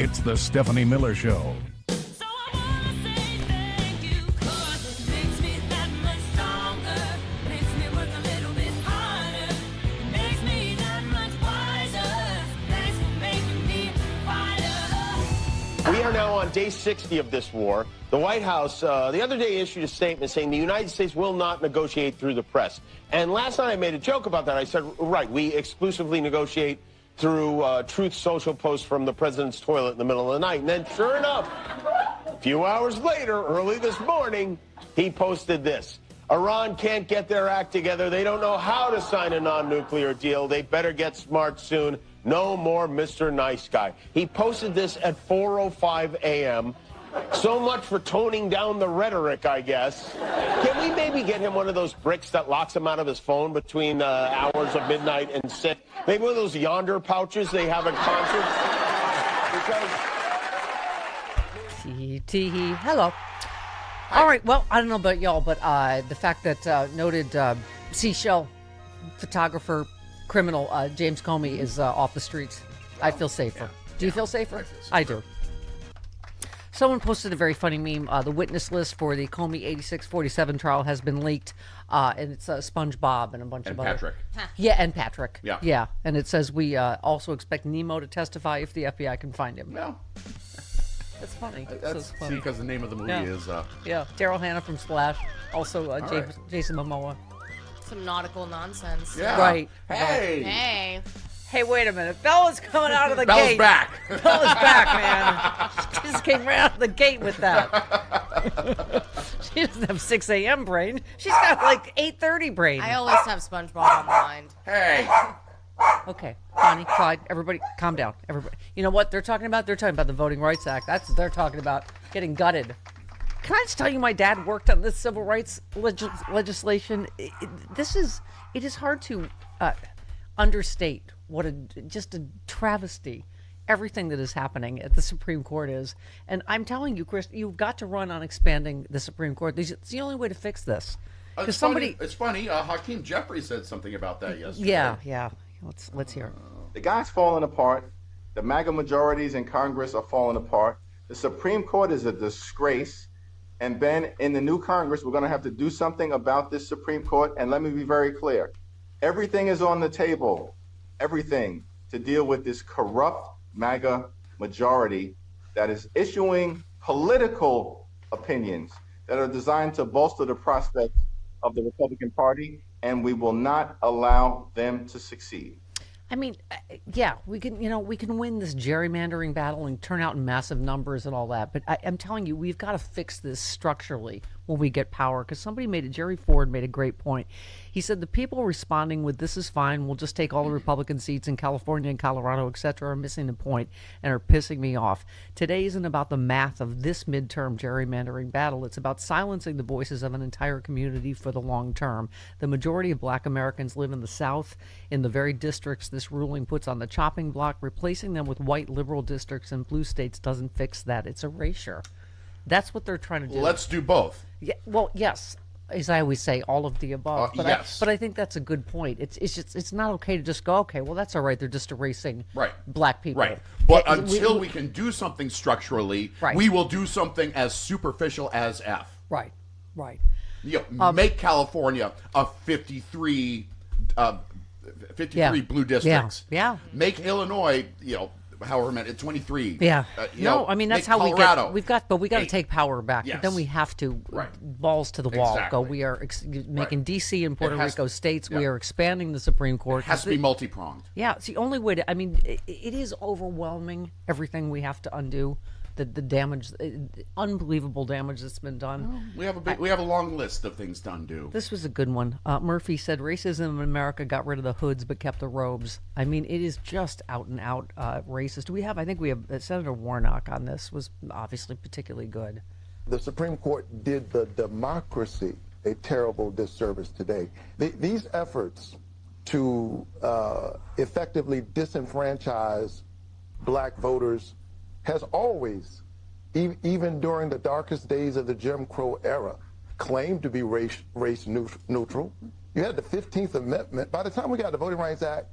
It's the Stephanie Miller Show. So I wanna say thank you, 'cause it makes me that much stronger. Makes me work a little bit harder. It makes me that much wiser. Thanks for making me a fighter. We are now on day 60 of this war. The White House the other day issued a statement saying the United States will not negotiate through the press. And last night I made a joke about that. I said, right, we exclusively negotiate through Truth Social posts from the president's toilet in the middle of the night. And then sure enough, a few hours later, early this morning, he posted this. Iran can't get their act together. They don't know how to sign a non-nuclear deal. They better get smart soon. No more Mr. Nice Guy. He posted this at 4:05 a.m. So much for toning down the rhetoric, I guess. Can we maybe get him one of those bricks that locks him out of his phone between hours of midnight and 6? Maybe one of those yonder pouches they have at concerts? Tee-hee. Hello. All right, well, I don't know about y'all, but the fact that noted seashell photographer, criminal James Comey is off the streets, I feel safer. Do you feel safer? I do. Someone posted a very funny meme. The witness list for the Comey 8647 trial has been leaked, and it's SpongeBob and a bunch of Patrick. other... Yeah, and Patrick. Yeah. And it says we also expect Nemo to testify if the FBI can find him. No. That's funny. That's funny. because the name of the movie is... Yeah, Daryl Hannah from Slash. Also, right. Jason Momoa. Some nautical nonsense. Yeah. Right. Hey. Hey, wait a minute. Bella's coming out of the Bella's gate. back. Bella's back, man. She just came right out of the gate with that. She doesn't have 6 a.m. brain. She's got like 8:30 brain. I always have SpongeBob on mind. Hey. Okay, Bonnie, Clyde, everybody, calm down. Everybody, you know what they're talking about? They're talking about the Voting Rights Act. That's what they're talking about. Getting gutted. Can I just tell you, my dad worked on this civil rights legislation. It is hard to understate what just a travesty everything that is happening at the Supreme Court is. And I'm telling you, Chris, you've got to run on expanding the Supreme Court. It's the only way to fix this. It's funny. Hakeem Jeffries said something about that yesterday. Yeah. Let's hear it. The guy's falling apart. The MAGA majorities in Congress are falling apart. The Supreme Court is a disgrace. And Ben, in the new Congress, we're going to have to do something about this Supreme Court. And let me be very clear. Everything is on the table. Everything to deal with this corrupt MAGA majority that is issuing political opinions that are designed to bolster the prospects of the Republican Party, and we will not allow them to succeed. I mean, yeah, we can win this gerrymandering battle and turn out in massive numbers and all that. But I'm telling you, we've got to fix this structurally when we get power. Because Jerry Ford made a great point. He said the people responding with "this is fine, we'll just take all the Republican seats in California and Colorado, etc." are missing the point and are pissing me off. Today isn't about the math of this midterm gerrymandering battle. It's about silencing the voices of an entire community for the long term. The majority of Black Americans live in the South, in the very districts this ruling puts on the chopping block. Replacing them with white liberal districts in blue states doesn't fix that. It's erasure. That's what they're trying to do. Let's do both. Yeah, well, yes. As I always say, all of the above. But yes. But I think that's a good point. It's not okay to just go, okay, well, that's all right. They're just erasing black people. Right. But until we can do something structurally, we will do something as superficial as F. Right. Make California a 53 blue districts. Yeah. Make Illinois, however many, 23. Yeah. I mean, that's how Colorado, we got to take power back. Yes. But then we have to, balls to the wall, Exactly. go. We are making D.C. and Puerto Rico states. We are expanding the Supreme Court. It has to be multi-pronged. Yeah, it's the only way to, it is overwhelming, everything we have to undo. The damage, unbelievable damage that's been done. We have a long list of things to undo. This was a good one. Murphy said racism in America got rid of the hoods but kept the robes. I mean, it is just out and out racist. I think we have Senator Warnock on this was obviously particularly good. The Supreme Court did the democracy a terrible disservice today. These efforts to effectively disenfranchise black voters has always, even during the darkest days of the Jim Crow era, claimed to be race neutral. You had the 15th Amendment. By the time we got the Voting Rights Act,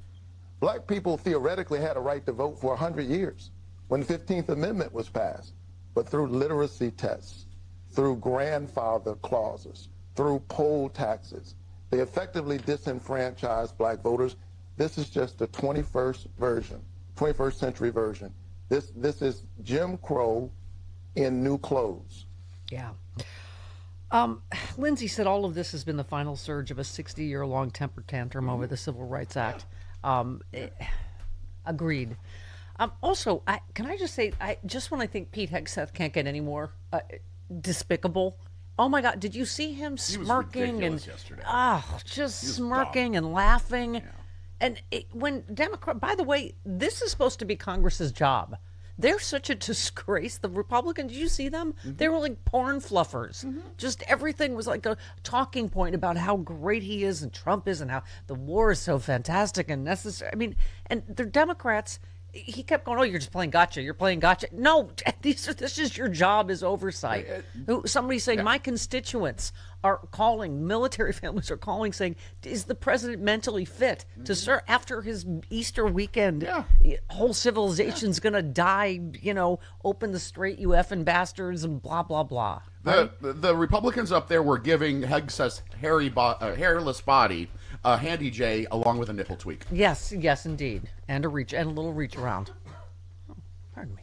black people theoretically had a right to vote for 100 years. when the 15th Amendment was passed, but through literacy tests, through grandfather clauses, through poll taxes. They effectively disenfranchised black voters. This is just the 21st century version. This is Jim Crow in new clothes. Yeah. Lindsay said all of this has been the final surge of a 60-year-long temper tantrum over the Civil Rights Act. Agreed. Also, can I just say, just when I think Pete Hegseth can't get any more despicable. Oh my God! Did you see him smirking and yesterday. Just smirking and laughing? Yeah. And when Democrat, by the way, this is supposed to be Congress's job. They're such a disgrace. The Republicans, did you see them? Mm-hmm. They were like porn fluffers. Mm-hmm. Just everything was like a talking point about how great he is and Trump is and how the war is so fantastic and necessary. I mean, and they're Democrats. He kept going, oh, you're just playing gotcha. You're playing gotcha. No, this is your job is oversight. Somebody's saying, my constituents are calling, military families are calling, saying, is the president mentally fit to serve after his Easter weekend? Whole civilization's going to die, open the strait, you effing bastards, and blah, blah, blah. The Republicans up there were giving Hegseth's hairless body a handy J along with a nipple tweak. Yes, indeed, and a little reach around. Oh, pardon me.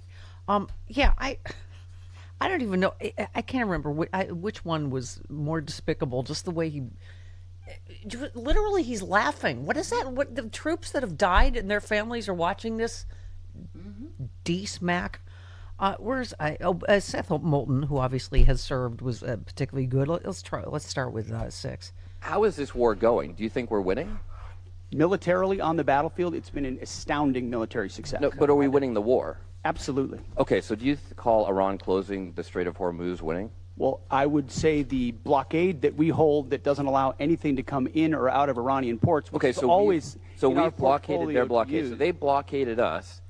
I don't even know. I can't remember which one was more despicable. Just the way literally he's laughing. What is that? What the troops that have died and their families are watching this? D-smack. Where's Seth Moulton, who obviously has served, was particularly good. Let's start with 6. How is this war going? Do you think we're winning? Militarily on the battlefield, it's been an astounding military success. No, but are we winning the war? Absolutely. Okay, so do you call Iran closing the Strait of Hormuz winning? Well, I would say the blockade that we hold that doesn't allow anything to come in or out of Iranian ports. Okay, so we've blockaded their blockade. So they blockaded us,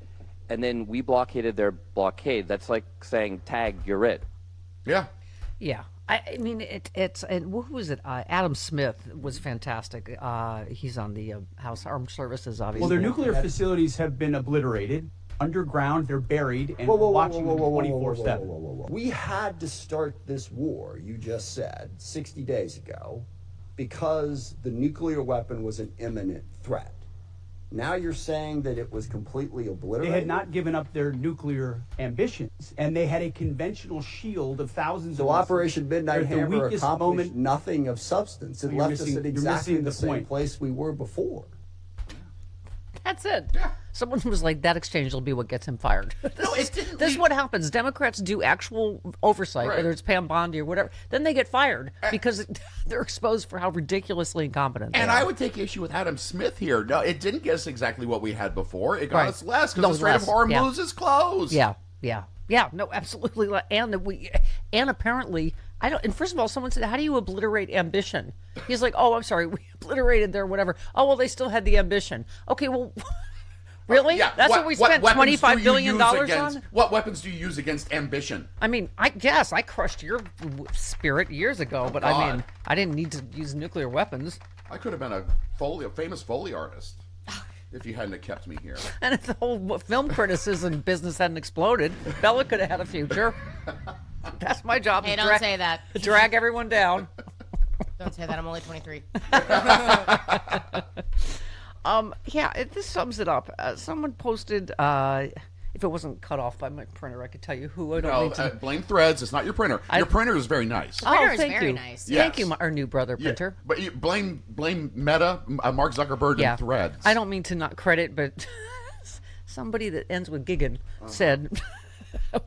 and then we blockaded their blockade. That's like saying, tag, you're it. Yeah. Yeah. I mean, it's and who was it? Adam Smith was fantastic. He's on the House Armed Services, obviously. Well, their nuclear facilities have been obliterated. Underground, they're buried, and watching them 24/7. We had to start this war, you just said, 60 days ago, because the nuclear weapon was an imminent threat. Now you're saying that it was completely obliterated? They had not given up their nuclear ambitions, and they had a conventional shield of thousands of... So Operation Midnight Hammer accomplished nothing of substance. It left us at exactly the same place we were before. That's it. Yeah. Someone was like, that exchange will be what gets him fired. This is what happens. Democrats do actual oversight, whether it's Pam Bondi or whatever. Then they get fired because they're exposed for how ridiculously incompetent they are. And I would take issue with Adam Smith here. No, it didn't get us exactly what we had before. It got us less because the Strait of Hormuz is closed. Yeah, no, absolutely. And apparently, I don't. And first of all, someone said, "How do you obliterate ambition?" He's like, "Oh, I'm sorry, we obliterated their whatever." Oh, well, they still had the ambition. Okay, well, really? That's what we spent $25 billion on. What weapons do you use against ambition? I mean, I guess I crushed your spirit years ago, but I mean, I didn't need to use nuclear weapons. I could have been a famous Foley artist. If you hadn't kept me here. And if the whole film criticism business hadn't exploded, Bella could have had a future. That's my job. Hey, don't say that. Drag everyone down. Don't say that. I'm only 23. This sums it up. Someone posted, if it wasn't cut off by my printer, I could tell you who. I don't need to... blame Threads. It's not your printer. Your printer is very nice. Printer is very nice. Yes. Thank you, our new brother printer. But you blame Meta, Mark Zuckerberg, and Threads. I don't mean to not credit, but somebody that ends with Gigan said...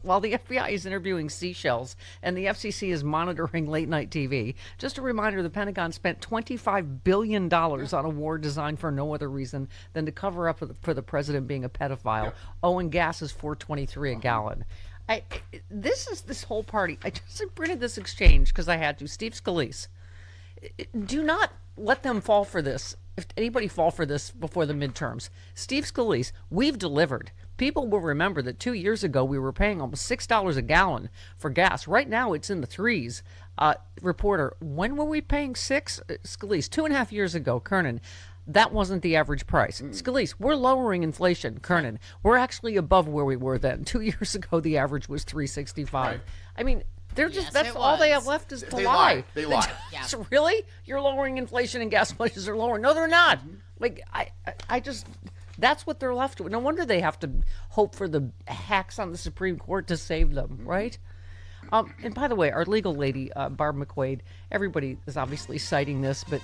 While the FBI is interviewing seashells and the FCC is monitoring late-night TV, just a reminder, the Pentagon spent $25 billion on a war designed for no other reason than to cover up for the president being a pedophile. Yeah. Oh, and gas is $4.23 a gallon. This whole party. I just printed this exchange because I had to. Steve Scalise. Do not let them fall for this. If anybody fall for this before the midterms. Steve Scalise, we've delivered. People will remember that 2 years ago we were paying almost $6 a gallon for gas. Right now it's in the threes. Reporter, when were we paying $6? Scalise, 2.5 years ago. Kernan, that wasn't the average price. Scalise, we're lowering inflation. Kernan, we're actually above where we were then. 2 years ago, the average was 365. Right. I mean, they're just, Yes, that's it all they was. have left is to They lie. lie. They lie. Yeah. So really? You're lowering inflation and gas prices are lower. No, they're not. Like, I just, that's what they're left with. No wonder they have to hope for the hacks on the Supreme Court to save them, right? And by the way, our legal lady, Barb McQuaid, everybody is obviously citing this, but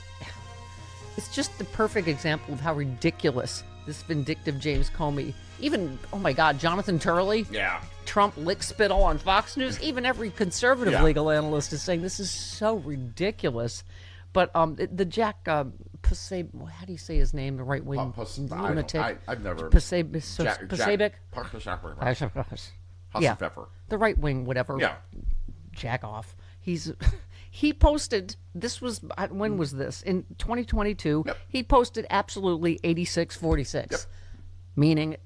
it's just the perfect example of how ridiculous this vindictive James Comey, even, oh my God, Jonathan Turley, Yeah. Trump lick spittle on Fox News, even every conservative legal analyst is saying this is so ridiculous. But the Jack Pasab, how do you say his name? The right wing lunatic. I've never. Pasabic. Yeah, Pfeffer. the right wing, whatever. Yeah. Jack off. He posted. This was when was this? In 2022. Yep. He posted absolutely 86-46, meaning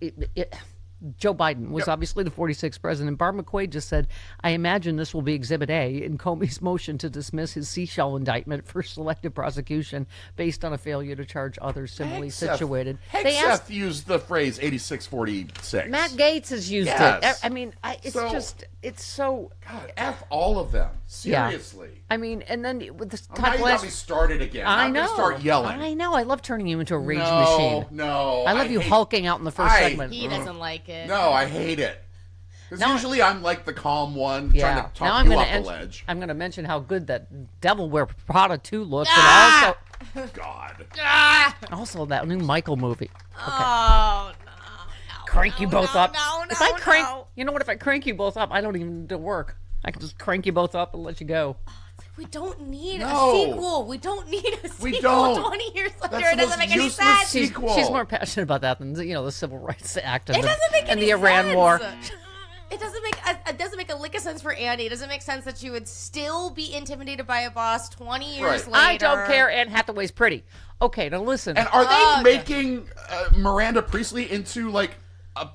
Joe Biden was obviously the 46th president. Barb McQuaid just said, I imagine this will be Exhibit A in Comey's motion to dismiss his Seychelles indictment for selective prosecution based on a failure to charge others similarly situated. Hegseth used the phrase 86-46. Matt Gaetz has used Yes. it. I mean, it's So- just, it's so... God, F all of them. Seriously. I mean, and then with this Now you got me started again. I I'm know. gonna start yelling. I know. I love turning you into a rage machine. No, I love you hulking out in the first segment. He doesn't like it. No, I hate it. Because Now- usually I'm like the calm one trying to Now talk I'm you gonna off the ledge. I'm going to mention how good that Devil Wear Prada 2 looks, and God. also that new Michael movie. Oh, no. Crank you both up. No, If I crank, no. you know what? If I crank you both up, I don't even need to work. I can just crank you both up and let you go. We don't need No. a sequel. We don't need a sequel. We don't. 20 years later, That's it the doesn't most make any useless sense. sequel. She's more passionate about that than the Civil Rights Act and It the, doesn't make and any the Iran sense. War. It doesn't make a lick of sense for Andy. It doesn't make sense that she would still be intimidated by a boss 20 years later. I don't care. Anne Hathaway's pretty. Okay, now listen. And are they making Miranda Priestley into like a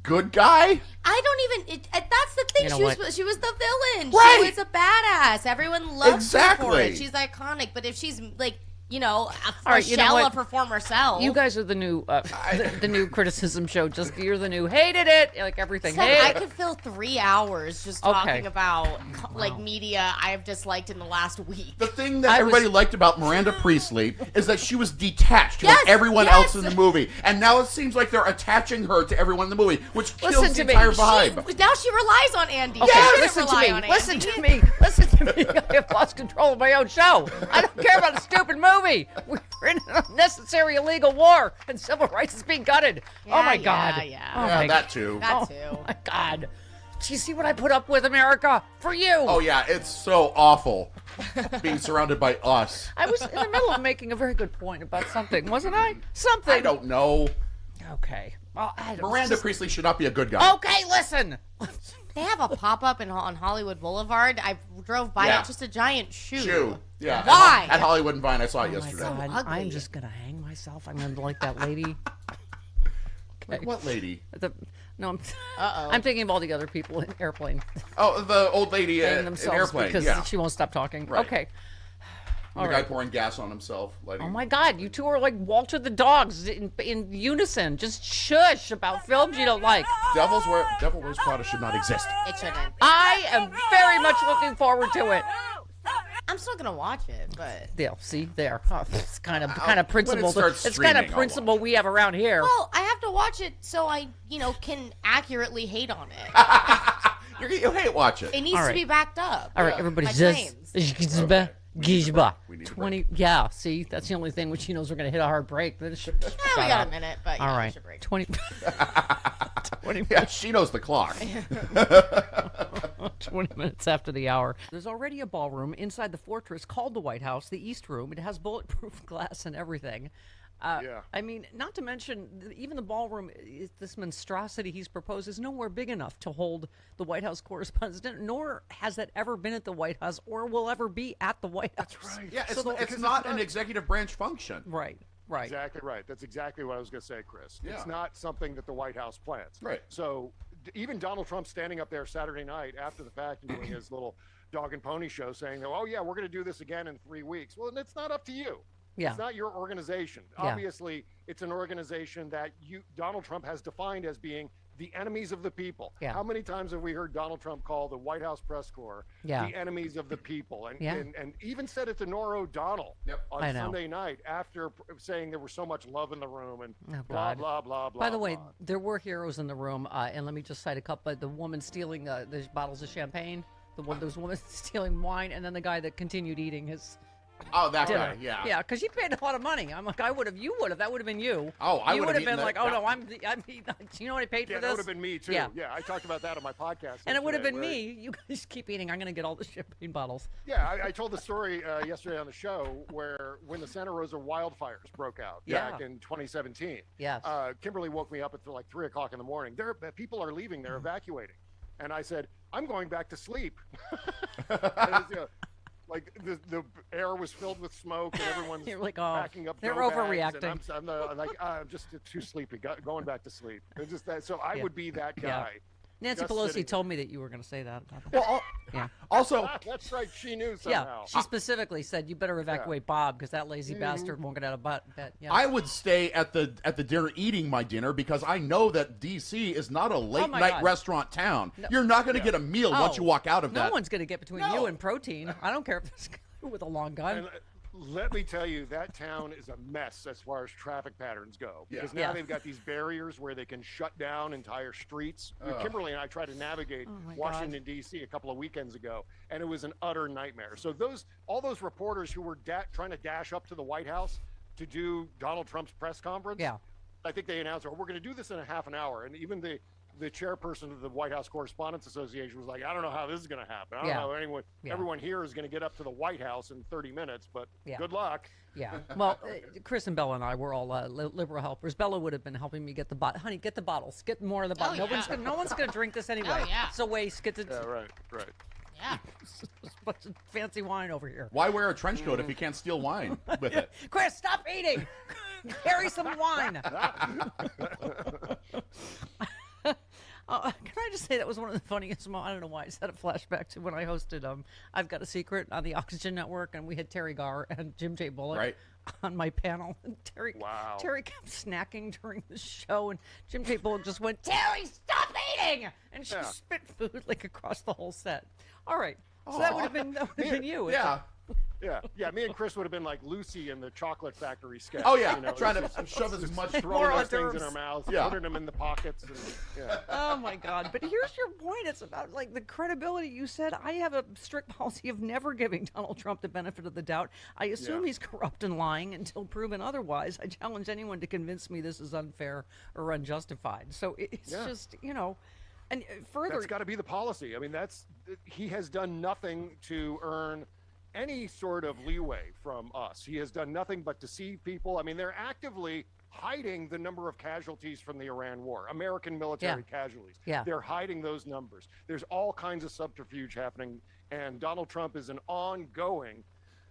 good guy? I don't even. That's the thing. You know She was the villain. Right. She was a badass. Everyone loves her for Exactly. it. She's iconic. But if she's like, a All right, you know shell what? of her former self. You guys are the new the new criticism show. Just you're the new hated it, like everything. So Hated I it. could fill 3 hours just Okay. talking about like media I have disliked in the last week. The thing that everybody liked about Miranda Priestley is that she was detached from Yes, everyone yes. else in the movie. And now it seems like they're attaching her to everyone in the movie, which kills Listen the to me. entire vibe. Now she relies on Andy. Okay, She shouldn't listen to rely me. on Listen Andy. to me. Listen to me. I have lost control of my own show. I don't care about a stupid movie. We're in an unnecessary illegal war, and civil rights is being gutted. Oh my God. Yeah. Oh Yeah, my that too. That Oh too. my God. Do you see what I put up with, America? For you. Oh yeah, it's so awful being surrounded by us. I was in the middle of making a very good point about something, wasn't I? Something. I don't know. Okay. Well, I don't Miranda Priestley should not be a good guy. Okay, listen. They have a pop-up on Hollywood Boulevard. I drove by Yeah. it, just a giant shoe. Shoe. Yeah. Why? At Hollywood and Vine, I saw it Oh my yesterday. God, ugly. I'm just gonna hang myself. I'm gonna be like that lady. Like what lady? No, Uh-oh. I'm thinking of all the other people in airplane Oh, the old lady hanging in themselves airplane. because Yeah. she won't stop talking. Right. Okay. The guy pouring gas on himself. Lighting. Oh my God, you two are like Walter the dogs in unison. Just shush about films you don't like. Devil Wears Prada should not exist. It shouldn't. I am very much looking forward to it. I'm still gonna watch it, but Yeah, see there. Oh, it's kind of principle. starts It's kind of streaming, I'll principle we have around here. well, I have to watch it so I, can accurately hate on it. You hate watch it. It needs All to right. be backed up. All right, everybody, My just claims. Gizba. We need a 20. Yeah, see, that's the only thing which she knows we're gonna hit a hard break. Then Yeah, we got a minute, but yeah, All we right, should break. 20. 20 Yeah, she knows the clock. 20 minutes after the hour. There's already a ballroom inside the fortress called the White House, the East Room. It has bulletproof glass and everything. I mean, not to mention, even the ballroom, this monstrosity he's proposed is nowhere big enough to hold the White House correspondents' dinner, nor has that ever been at the White House or will ever be at the White House. That's right. Yeah, So it's not an executive branch function. Right, right. Exactly right. That's exactly what I was going to say, Chris. Yeah. It's not something that the White House plans. Right. So even Donald Trump standing up there Saturday night after the fact and doing his little dog and pony show saying, oh, yeah, we're going to do this again in 3 weeks. Well, it's not up to you. Yeah. It's not your organization. Yeah. Obviously, it's an organization that Donald Trump has defined as being the enemies of the people. Yeah. How many times have we heard Donald Trump call the White House press corps the enemies of the people? And, Yeah. and even said it to Norah O'Donnell on I know. Sunday night after saying there was so much love in the room and Oh, blah, God. blah, blah, blah. By the way, blah. there were heroes in the room, and let me just cite a couple. The woman stealing the bottles of champagne, those women stealing wine, and then the guy that continued eating his that dinner. guy, yeah. Yeah, because he paid a lot of money. I'm like, you would have. That would have been you. Oh, I you would would have have been eaten like, that. oh no, I'm you know what I paid for Yeah, this? that would have been me too. Yeah. I talked about that on my podcast. And it would have yesterday, been where- me. You guys keep eating. I'm going to get all the champagne bottles. Yeah, I told the story yesterday on the show where when the Santa Rosa wildfires broke out back in 2017. Yes. Kimberly woke me up at like 3 o'clock in the morning. People are leaving. They're evacuating. And I said, I'm going back to sleep. And it's, like the air was filled with smoke and everyone's You're like, packing up. they're go bags, overreacting. and I'm like, I'm just too sleepy. Going back to sleep. It's just that. So I would be that guy. Nancy just Pelosi sitting told me that you were going to say that. Well, yeah. also, that's right. She knew somehow. Yeah, she specifically said you better evacuate Bob because that lazy bastard won't get out of bed. Yeah. I would stay at the dinner eating my dinner because I know that D.C. is not a late my night God. restaurant town. No. You're not going to get a meal once you walk out of that. No one's going to get between you and protein. I don't care if it's with a long gun. And let me tell you, that town is a mess as far as traffic patterns go. Because now Yeah. they've got these barriers where they can shut down entire streets. Kimberly and I tried to navigate my Washington, D.C. a couple of weekends ago, and it was an utter nightmare. So all those reporters who were trying to dash up to the White House to do Donald Trump's press conference, I think they announced, we're going to do this in a half an hour. And even the chairperson of the White House Correspondents Association was like, I don't know how this is going to happen. I don't know everyone here is going to get up to the White House in 30 minutes, but good luck. Yeah. Well, Chris and Bella and I were all liberal helpers. Bella would have been helping me get the honey, get the bottles, get more of the bottles. No one's going to drink this anyway. It's a waste. Get the right. Yeah. bunch of fancy wine over here. Why wear a trench coat if you can't steal wine with it? Chris, stop eating. Carry some wine. Can I just say that was one of the funniest moments? I don't know why I said a flashback to when I hosted I've Got a Secret on the Oxygen Network, and we had Terry Garr and Jim J. Bullock on my panel. And Terry kept snacking during the show, and Jim J. Bullock just went, "Terry, stop eating!" And she spit food like across the whole set. All right, so that would have been you. Yeah. Yeah. Me and Chris would have been like Lucy in the Chocolate Factory sketch. Oh yeah, you know, trying to shove as much throwing those things in our mouths, putting them in the pockets. And, Oh my God! But here's your point. It's about like the credibility. You said I have a strict policy of never giving Donald Trump the benefit of the doubt. I assume he's corrupt and lying until proven otherwise. I challenge anyone to convince me this is unfair or unjustified. So it's just and further, that's got to be the policy. I mean, he has done nothing to earn any sort of leeway from us. He has done nothing but deceive people. I mean, they're actively hiding the number of casualties from the Iran war, American military casualties. They're hiding those numbers. There's all kinds of subterfuge happening, and Donald Trump is an ongoing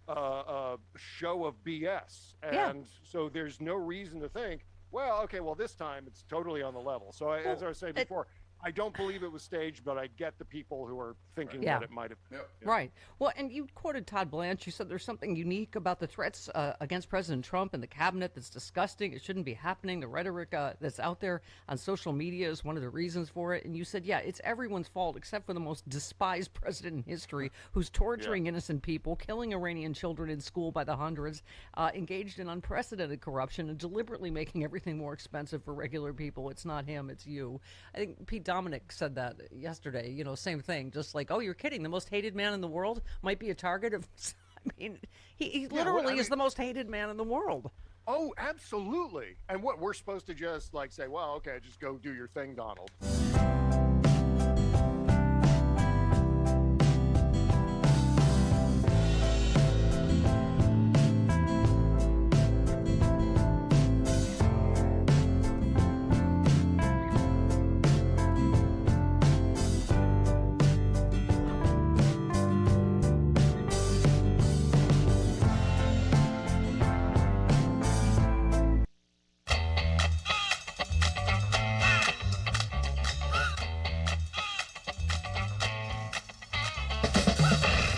show of BS. And so there's no reason to think, well, okay, this time it's totally on the level. So as I was saying before, I don't believe it was staged, but I get the people who are thinking that it might have. Right. Well, and you quoted Todd Blanche. You said there's something unique about the threats against President Trump and the cabinet that's disgusting. It shouldn't be happening. The rhetoric that's out there on social media is one of the reasons for it. And you said, it's everyone's fault except for the most despised president in history who's torturing innocent people, killing Iranian children in school by the hundreds, engaged in unprecedented corruption, and deliberately making everything more expensive for regular people. It's not him, it's you. I think Pete Dominic said that yesterday, same thing, just like, oh, you're kidding. The most hated man in the world might be a target of, I mean, he literally is the most hated man in the world. Oh, absolutely. And what we're supposed to just say, well, okay, just go do your thing, Donald.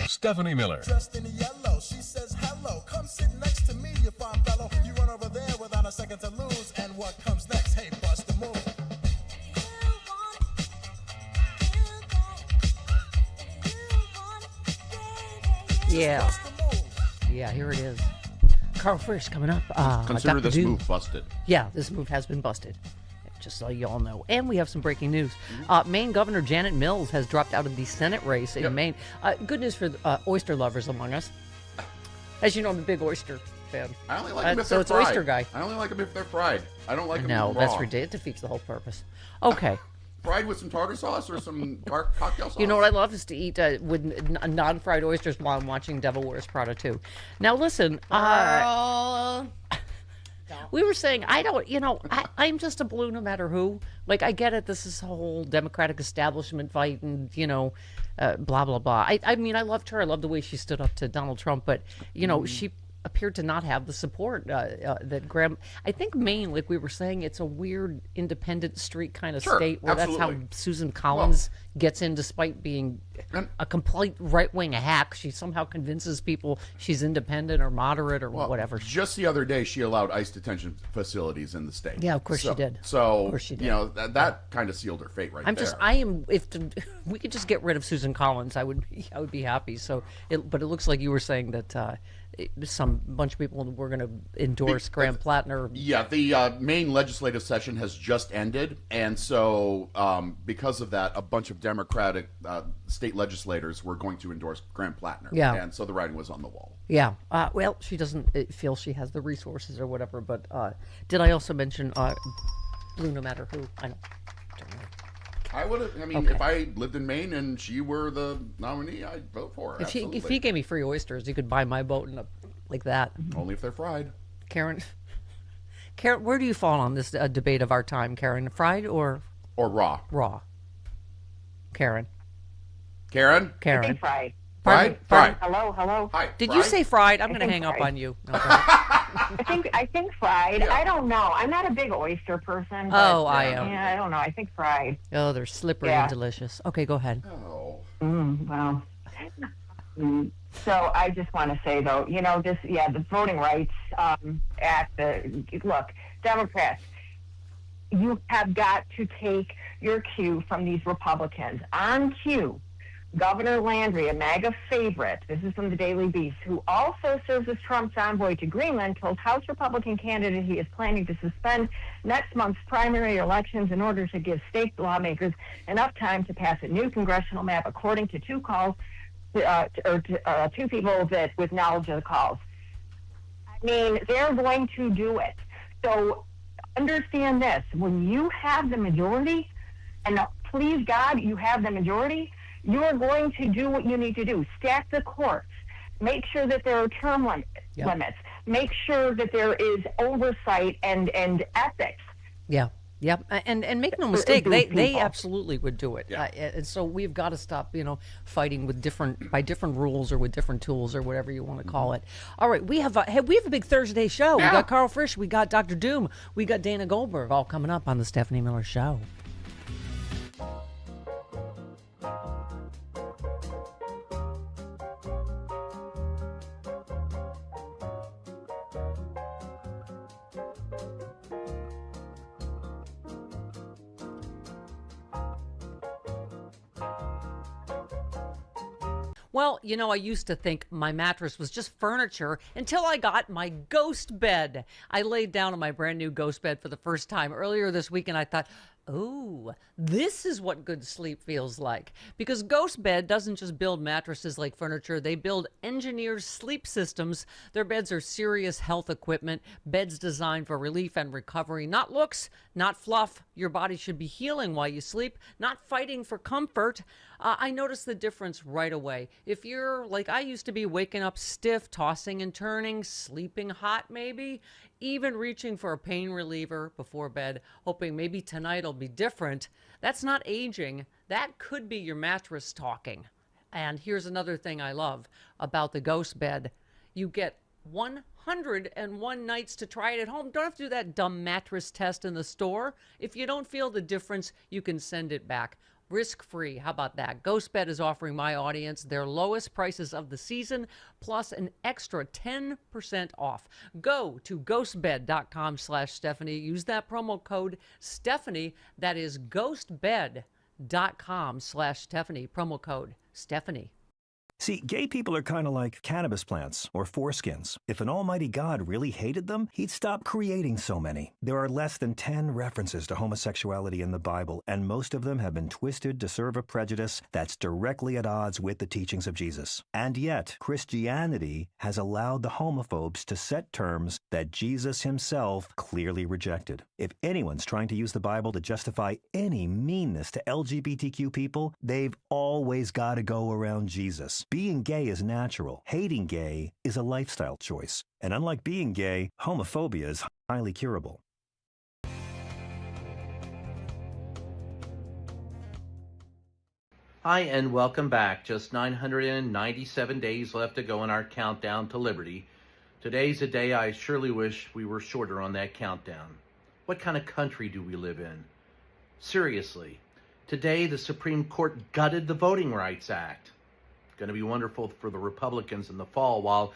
Stephanie Miller. Dressed in yellow, she says hello. Come sit next to me if Yeah. Yeah, here it is. Carl Frisch coming up. Consider Dr. this Doom. move busted. Yeah, this move has been busted. Just so you all know. And we have some breaking news. Maine Governor Janet Mills has dropped out of the Senate race in Maine. Good news for oyster lovers among us. As you know, I'm a big oyster fan. I only like them if they're so it's fried. oyster guy. I only like them if they're fried. I don't like them No, raw. that's ridiculous. It defeats the whole purpose. Okay. Fried with some tartar sauce or some cocktail sauce. You know what I love is to eat with non-fried oysters while I'm watching Devil Wears Prada 2. Now listen, we were saying I'm just a blue no matter who. Like I get it. This is a whole Democratic establishment fight, and blah blah blah. I mean, I loved her. I loved the way she stood up to Donald Trump, but she appeared to not have the support that Graham. I think Maine, like we were saying, it's a weird independent street kind of state where that's how Susan Collins gets in, despite being a complete right-wing hack. She somehow convinces people she's independent or moderate or whatever. Just the other day, she allowed ICE detention facilities in the state. Yeah, of course she did. So, of course she did. That kind of sealed her fate right there. If we could just get rid of Susan Collins, I would be happy. So, but it looks like you were saying that some bunch of people were going to endorse Graham Plattner. Yeah, the Maine legislative session has just ended, and so because of that, a bunch of Democratic state legislators were going to endorse Graham Plattner. Yeah. And so the writing was on the wall. Yeah. Well, she doesn't feel she has the resources or whatever, but did I also mention blue no matter who? I don't know. I would have. I mean, if I lived in Maine and she were the nominee, I'd vote for her. If he gave me free oysters, he could buy my boat and like that. Only if they're fried. Karen, where do you fall on this debate of our time, Karen? Fried or raw? Raw. Karen. I think fried. Fried. Hello. Hi. Did fried? you say fried? I'm going to hang up on you. Okay. I think fried. Yeah. I don't know. I'm not a big oyster person. But, I am. Yeah, I don't know. I think fried. Oh, they're slippery and delicious. Okay, go ahead. Oh. Well. So I just want to say though, the Voting Rights Act. Look, Democrats, you have got to take your cue from these Republicans. On cue, Governor Landry, a MAGA favorite, this is from the Daily Beast, who also serves as Trump's envoy to Greenland, told House Republican candidate he is planning to suspend next month's primary elections in order to give state lawmakers enough time to pass a new congressional map, according to two people that with knowledge of the calls. I mean, they're going to do it. So understand this: when you have the majority, and please God, you have the majority, you are going to do what you need to do. Stack the courts. Make sure that there are term limits. Make sure that there is oversight and ethics. Yeah. Yep, and make no mistake, they absolutely would do it. Yeah. And so we've got to stop, fighting with different rules or with different tools or whatever you want to call it. All right, we have a big Thursday show. Yeah. We got Carl Frisch, we got Dr. Doom, we got Dana Goldberg, all coming up on the Stephanie Miller Show. Well, I used to think my mattress was just furniture until I got my ghost bed. I laid down on my brand new ghost bed for the first time earlier this week, and I thought, oh, this is what good sleep feels like. Because Ghost Bed doesn't just build mattresses like furniture, they build engineered sleep systems. Their beds are serious health equipment, beds designed for relief and recovery, not looks, not fluff. Your body should be healing while you sleep, not fighting for comfort. I noticed the difference right away. If you're like I used to be, waking up stiff, tossing and turning, sleeping hot maybe, even reaching for a pain reliever before bed, hoping maybe tonight will be different, that's not aging. That could be your mattress talking. And here's another thing I love about the Ghost Bed. You get 101 nights to try it at home. Don't have to do that dumb mattress test in the store. If you don't feel the difference, you can send it back. Risk-free. How about that? GhostBed is offering my audience their lowest prices of the season, plus an extra 10% off. Go to ghostbed.com/Stephanie. Use that promo code Stephanie. That is ghostbed.com/Stephanie. Promo code Stephanie. See, gay people are kind of like cannabis plants or foreskins. If an almighty God really hated them, he'd stop creating so many. There are less than 10 references to homosexuality in the Bible, and most of them have been twisted to serve a prejudice that's directly at odds with the teachings of Jesus. And yet, Christianity has allowed the homophobes to set terms that Jesus himself clearly rejected. If anyone's trying to use the Bible to justify any meanness to LGBTQ people, they've always got to go around Jesus. Being gay is natural. Hating gay is a lifestyle choice. And unlike being gay, homophobia is highly curable. Hi, and welcome back. Just 997 days left to go in our countdown to liberty. Today's a day I surely wish we were shorter on that countdown. What kind of country do we live in? Seriously, today the Supreme Court gutted the Voting Rights Act. Going to be wonderful for the Republicans in the fall, while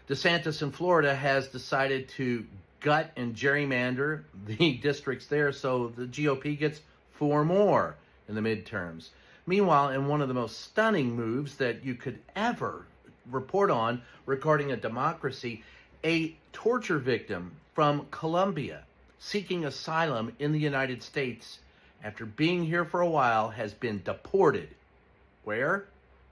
DeSantis in Florida has decided to gut and gerrymander the districts there so the GOP gets 4 more in the midterms. Meanwhile, in one of the most stunning moves that you could ever report on regarding a democracy, a torture victim from Colombia seeking asylum in the United States after being here for a while has been deported. Where?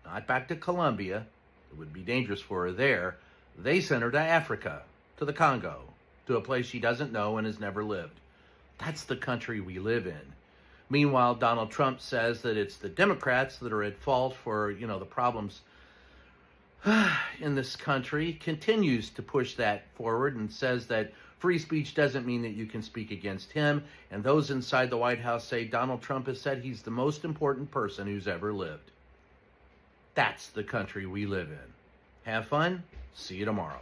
Not back to Colombia. It would be dangerous for her there. They sent her to Africa, to the Congo, to a place she doesn't know and has never lived. That's the country we live in. Meanwhile, Donald Trump says that it's the Democrats that are at fault for, the problems in this country, continues to push that forward and says that free speech doesn't mean that you can speak against him. And those inside the White House say Donald Trump has said he's the most important person who's ever lived. That's the country we live in. Have fun. See you tomorrow.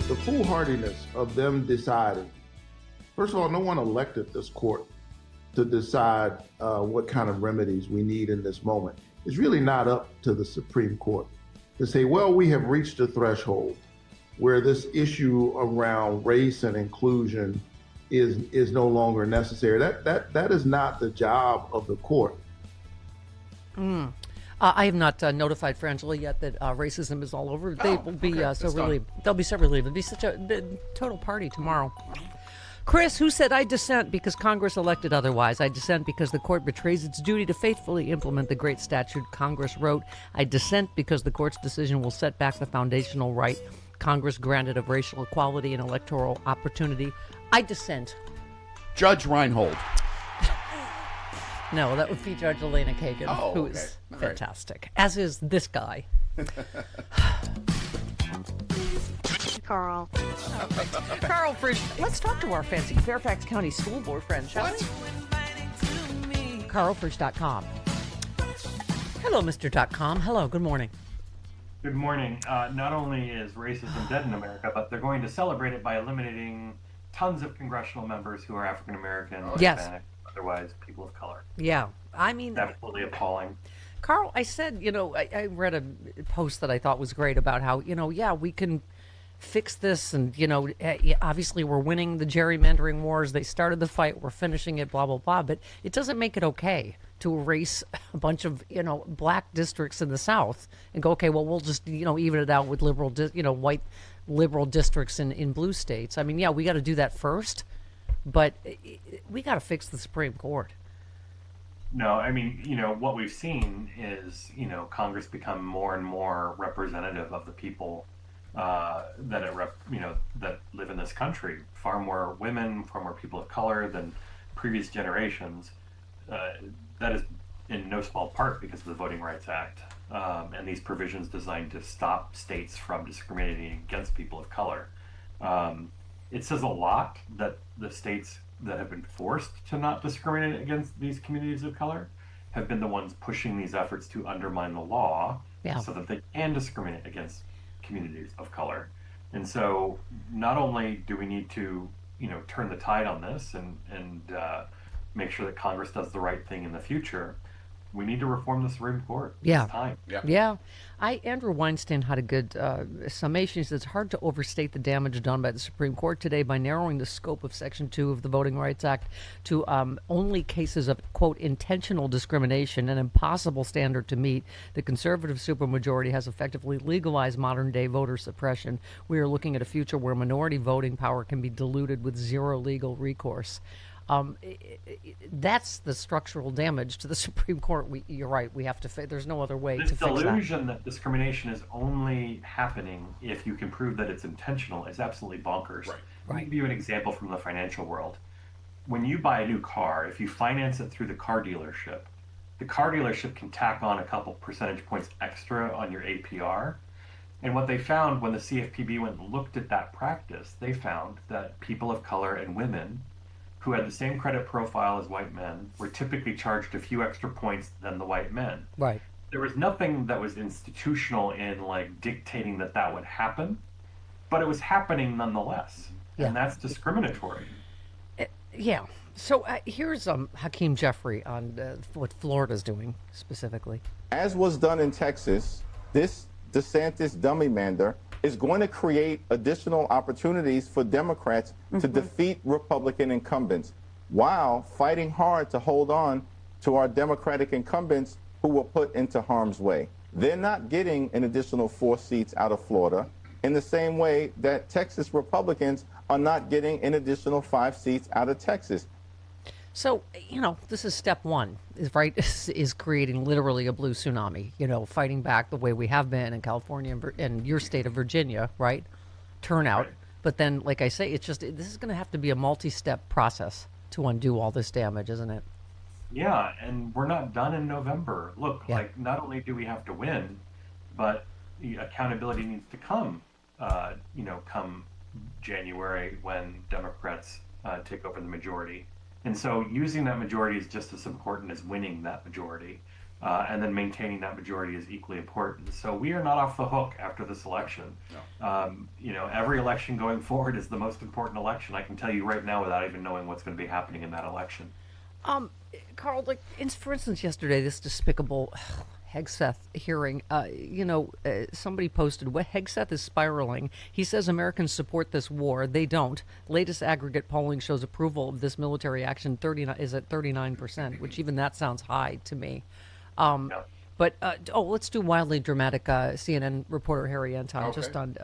The foolhardiness of them deciding. First of all, no one elected this court to decide what kind of remedies we need in this moment. It's really not up to the Supreme Court to say, well, we have reached a threshold where this issue around race and inclusion is no longer necessary. That is not the job of the court. I have not notified Frangela yet that racism is all over. They will be so relieved. They'll be so relieved. It'll be such a total party tomorrow. Chris, who said, I dissent because Congress elected otherwise. I dissent because the court betrays its duty to faithfully implement the great statute Congress wrote. I dissent because the court's decision will set back the foundational right Congress granted of racial equality and electoral opportunity. I dissent. Judge Reinhold. No, that would be Judge Elena Kagan, who is fantastic, as is this guy. Carl. Carl, let's talk to our fancy Fairfax County School Board friend, shall we? CarlFrisch.com. Hello, Mr. .com. Hello, good morning. Good morning. Not only is racism dead in America, but they're going to celebrate it by eliminating tons of congressional members who are African American, Hispanic, otherwise people of color. Yeah, I mean, absolutely appalling. Carl, I said, I read a post that I thought was great about how, we can fix this, and obviously we're winning the gerrymandering wars. They started the fight, we're finishing it, blah blah blah, but it doesn't make it okay to erase a bunch of black districts in the South and go, okay, well, we'll just even it out with liberal white liberal districts in blue states. I mean, yeah, we got to do that first, but we got to fix the Supreme Court. No, I mean, what we've seen is, Congress become more and more representative of the people that live in this country. Far more women, far more people of color than previous generations. that is in no small part because of the Voting Rights Act and these provisions designed to stop states from discriminating against people of color. It says a lot that the states that have been forced to not discriminate against these communities of color have been the ones pushing these efforts to undermine the law so that they can discriminate against communities of color. And so not only do we need to, turn the tide on this and make sure that Congress does the right thing in the future, we need to reform the Supreme Court. Yeah. It's time. Yeah. Andrew Weinstein had a good summation. He says it's hard to overstate the damage done by the Supreme Court today by narrowing the scope of Section 2 of the Voting Rights Act to only cases of, quote, intentional discrimination, an impossible standard to meet. The conservative supermajority has effectively legalized modern-day voter suppression. We are looking at a future where minority voting power can be diluted with zero legal recourse. That's the structural damage to the Supreme Court. You're right. We have to. There's no other way to fix that. This delusion that discrimination is only happening if you can prove that it's intentional is absolutely bonkers. Let me give you an example from the financial world. When you buy a new car, if you finance it through the car dealership can tack on a couple percentage points extra on your APR. And what they found when the CFPB went and looked at that practice, they found that people of color and women who had the same credit profile as white men were typically charged a few extra points than the white men. Right. There was nothing that was institutional in dictating that would happen, but it was happening nonetheless. And that's discriminatory. Yeah. So here's Hakeem Jeffrey on what Florida's doing specifically. As was done in Texas, this DeSantis dummy-mander is going to create additional opportunities for Democrats to defeat Republican incumbents while fighting hard to hold on to our Democratic incumbents who were put into harm's way. They're not getting an additional 4 seats out of Florida in the same way that Texas Republicans are not getting an additional 5 seats out of Texas. So, this is step one, is creating literally a blue tsunami, fighting back the way we have been in California and your state of Virginia, right? Turnout. Right. But then, like I say, this is going to have to be a multi-step process to undo all this damage, isn't it? Yeah, and we're not done in November. Look, not only do we have to win, but the accountability needs to come, come January when Democrats take over the majority. And so using that majority is just as important as winning that majority. And then maintaining that majority is equally important. So we are not off the hook after this election. No. Every election going forward is the most important election. I can tell you right now without even knowing what's going to be happening in that election. Carl, for instance, yesterday, this despicable Hegseth hearing, somebody posted, what Hegseth is spiraling. He says Americans support this war. They don't. Latest aggregate polling shows approval of this military action is at 39%, which even that sounds high to me. But let's do wildly dramatic CNN reporter Harry Anton just on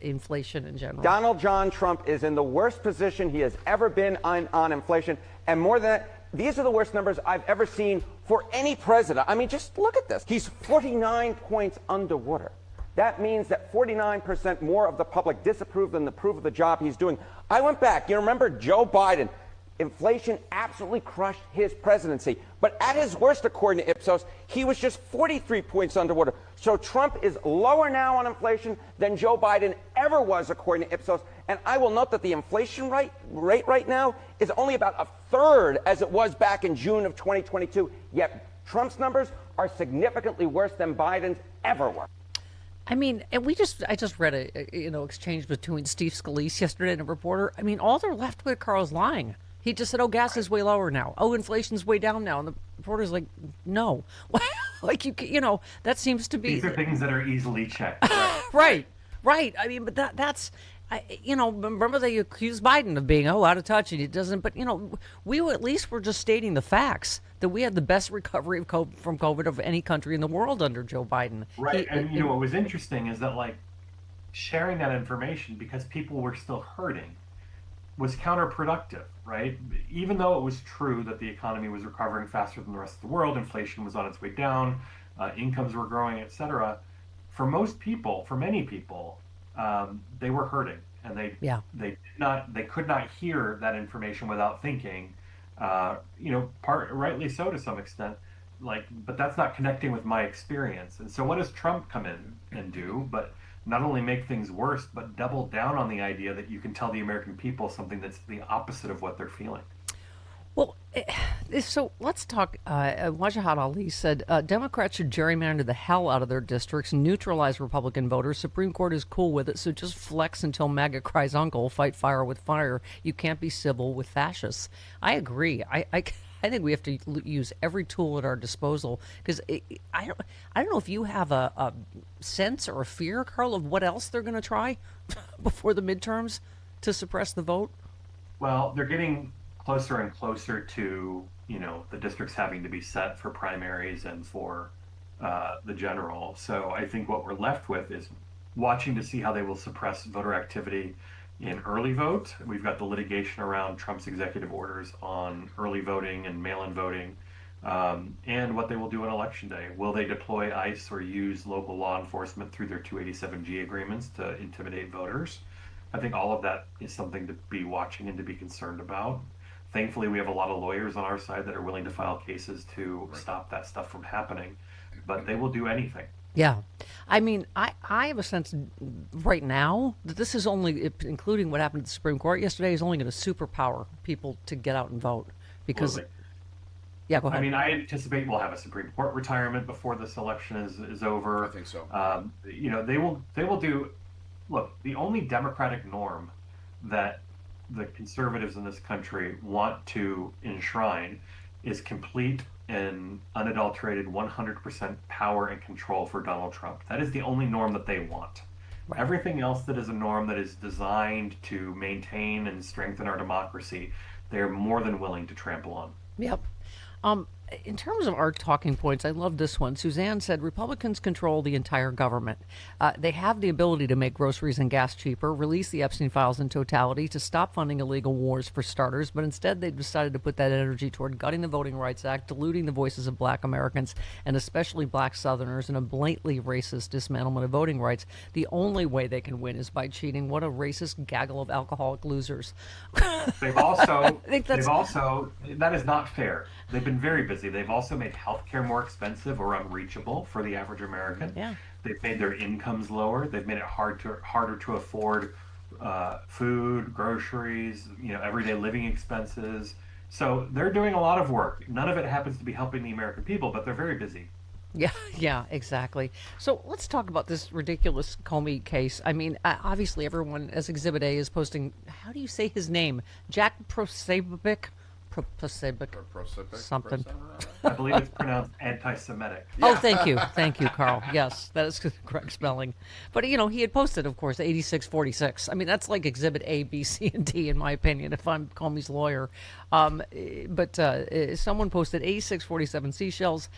inflation in general. Donald John Trump is in the worst position he has ever been on inflation. And more than that, these are the worst numbers I've ever seen for any president. I mean, just look at this. He's 49 points underwater. That means that 49% more of the public disapprove than approve of the job he's doing. I went back. You remember Joe Biden? Inflation absolutely crushed his presidency. But at his worst, according to Ipsos, he was just 43 points underwater. So Trump is lower now on inflation than Joe Biden ever was, according to Ipsos. And I will note that the inflation rate right now is only about a third as it was back in June of 2022. Yet Trump's numbers are significantly worse than Biden's ever were. I mean, and I just read a exchange between Steve Scalise yesterday and a reporter. I mean, all they're left with, Carl's lying. He just said, gas is way lower now. Inflation's way down now. And the reporter's like, no. That seems to be... These are things that are easily checked. Right. I mean, but that's... remember they accused Biden of being, out of touch, and he doesn't... But, we at least were just stating the facts, that we had the best recovery from COVID of any country in the world under Joe Biden. Right, what was interesting is that, sharing that information, because people were still hurting, was counterproductive, right? Even though it was true that the economy was recovering faster than the rest of the world, inflation was on its way down, incomes were growing, etc. For many people, they were hurting, and they could not hear that information without thinking Rightly so to some extent. But that's not connecting with my experience. And so what does Trump come in and do? But not only make things worse, but double down on the idea that you can tell the American people something that's the opposite of what they're feeling. Well, so let's talk. Wajahat Ali said Democrats should gerrymander the hell out of their districts and neutralize Republican voters. Supreme Court is cool with it, so just flex until MAGA cries uncle. Fight fire with fire. You can't be civil with fascists. I agree. I think we have to use every tool at our disposal because I don't know if you have a sense or a fear, Carl, of what else they're going to try before the midterms to suppress the vote. Well, they're getting closer and closer to the districts having to be set for primaries and for the general. So I think what we're left with is watching to see how they will suppress voter activity in early vote. We've got the litigation around Trump's executive orders on early voting and mail-in voting, and what they will do on election day. Will they deploy ICE or use local law enforcement through their 287G agreements to intimidate voters? I think all of that is something to be watching and to be concerned about. Thankfully, we have a lot of lawyers on our side that are willing to file cases to stop that stuff from happening, but they will do anything. Yeah. I mean, I have a sense right now that this is only, including what happened at the Supreme Court yesterday, is only going to superpower people to get out and vote. Because, yeah, go ahead. I mean, I anticipate we'll have a Supreme Court retirement before this election is over. I think so. They will do, look, the only democratic norm that the conservatives in this country want to enshrine is complete and unadulterated 100% power and control for Donald Trump. That is the only norm that they want. Right. Everything else that is a norm that is designed to maintain and strengthen our democracy, they're more than willing to trample on. Yep. In terms of our talking points, I love this one. Suzanne said Republicans control the entire government. They have the ability to make groceries and gas cheaper, release the Epstein files in totality, to stop funding illegal wars for starters, but instead they've decided to put that energy toward gutting the Voting Rights Act, diluting the voices of black Americans, and especially black Southerners, in a blatantly racist dismantlement of voting rights. The only way they can win is by cheating. What a racist gaggle of alcoholic losers. They've also, that is not fair. They've been very busy. They've also made healthcare more expensive or unreachable for the average American. Yeah. They've made their incomes lower. They've made it harder to afford food, groceries, everyday living expenses. So they're doing a lot of work. None of it happens to be helping the American people, but they're very busy. Yeah, exactly. So let's talk about this ridiculous Comey case. I mean, obviously everyone, as Exhibit A, is posting, how do you say his name? Jack Prosabovic? Something. I believe it's pronounced anti-Semitic. Oh, thank you, Carl. Yes, that is the correct spelling. But he had posted, of course, 8646. I mean, that's like Exhibit A, B, C, and D, in my opinion, if I'm Comey's lawyer. But someone posted 8647 seashells.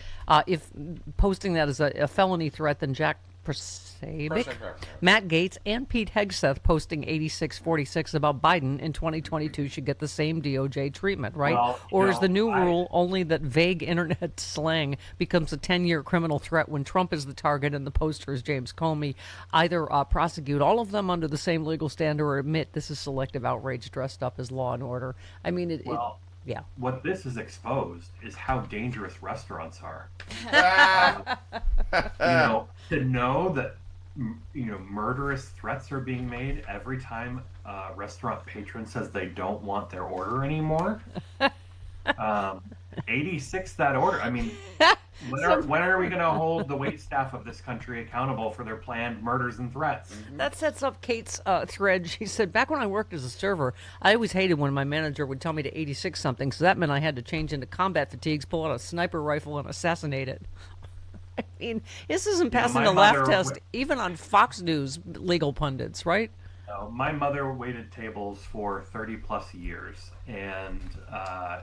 If posting that as a felony threat, then Jack Prosabovic, Matt Gaetz, and Pete Hegseth posting 8646 about Biden in 2022 should get the same DOJ treatment, right? Well, or is the new rule only that vague internet slang becomes a 10-year criminal threat when Trump is the target and the poster is James Comey? Either prosecute all of them under the same legal standard or admit this is selective outrage dressed up as law and order. I mean, yeah. What this is exposed is how dangerous restaurants are. To know that murderous threats are being made every time a restaurant patron says they don't want their order anymore. 86 that order. I mean, when are we going to hold the wait staff of this country accountable for their planned murders and threats? That sets up Kate's thread. She said, back when I worked as a server, I always hated when my manager would tell me to 86 something, so that meant I had to change into combat fatigues, pull out a sniper rifle, and assassinate it. I mean, this isn't passing the laugh test, even on Fox News legal pundits, right? My mother waited tables for 30 plus years, and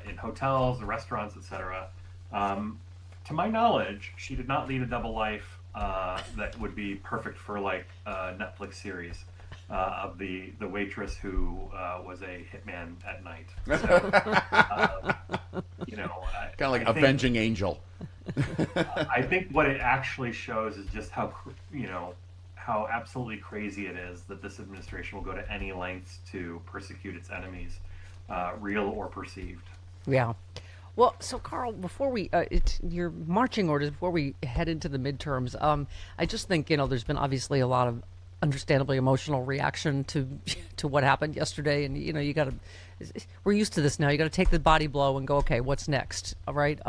in hotels, restaurants, etc. To my knowledge, she did not lead a double life that would be perfect for like a Netflix series of the waitress who was a hitman at night. So, kind of like Avenging Angel. I think what it actually shows is just how absolutely crazy it is that this administration will go to any lengths to persecute its enemies, real or perceived. Yeah. Well, so Carl, before we, your marching orders, before we head into the midterms, I just think, there's been obviously a lot of understandably emotional reaction to what happened yesterday. And, you got to, we're used to this now. You got to take the body blow and go, okay, what's next? All right.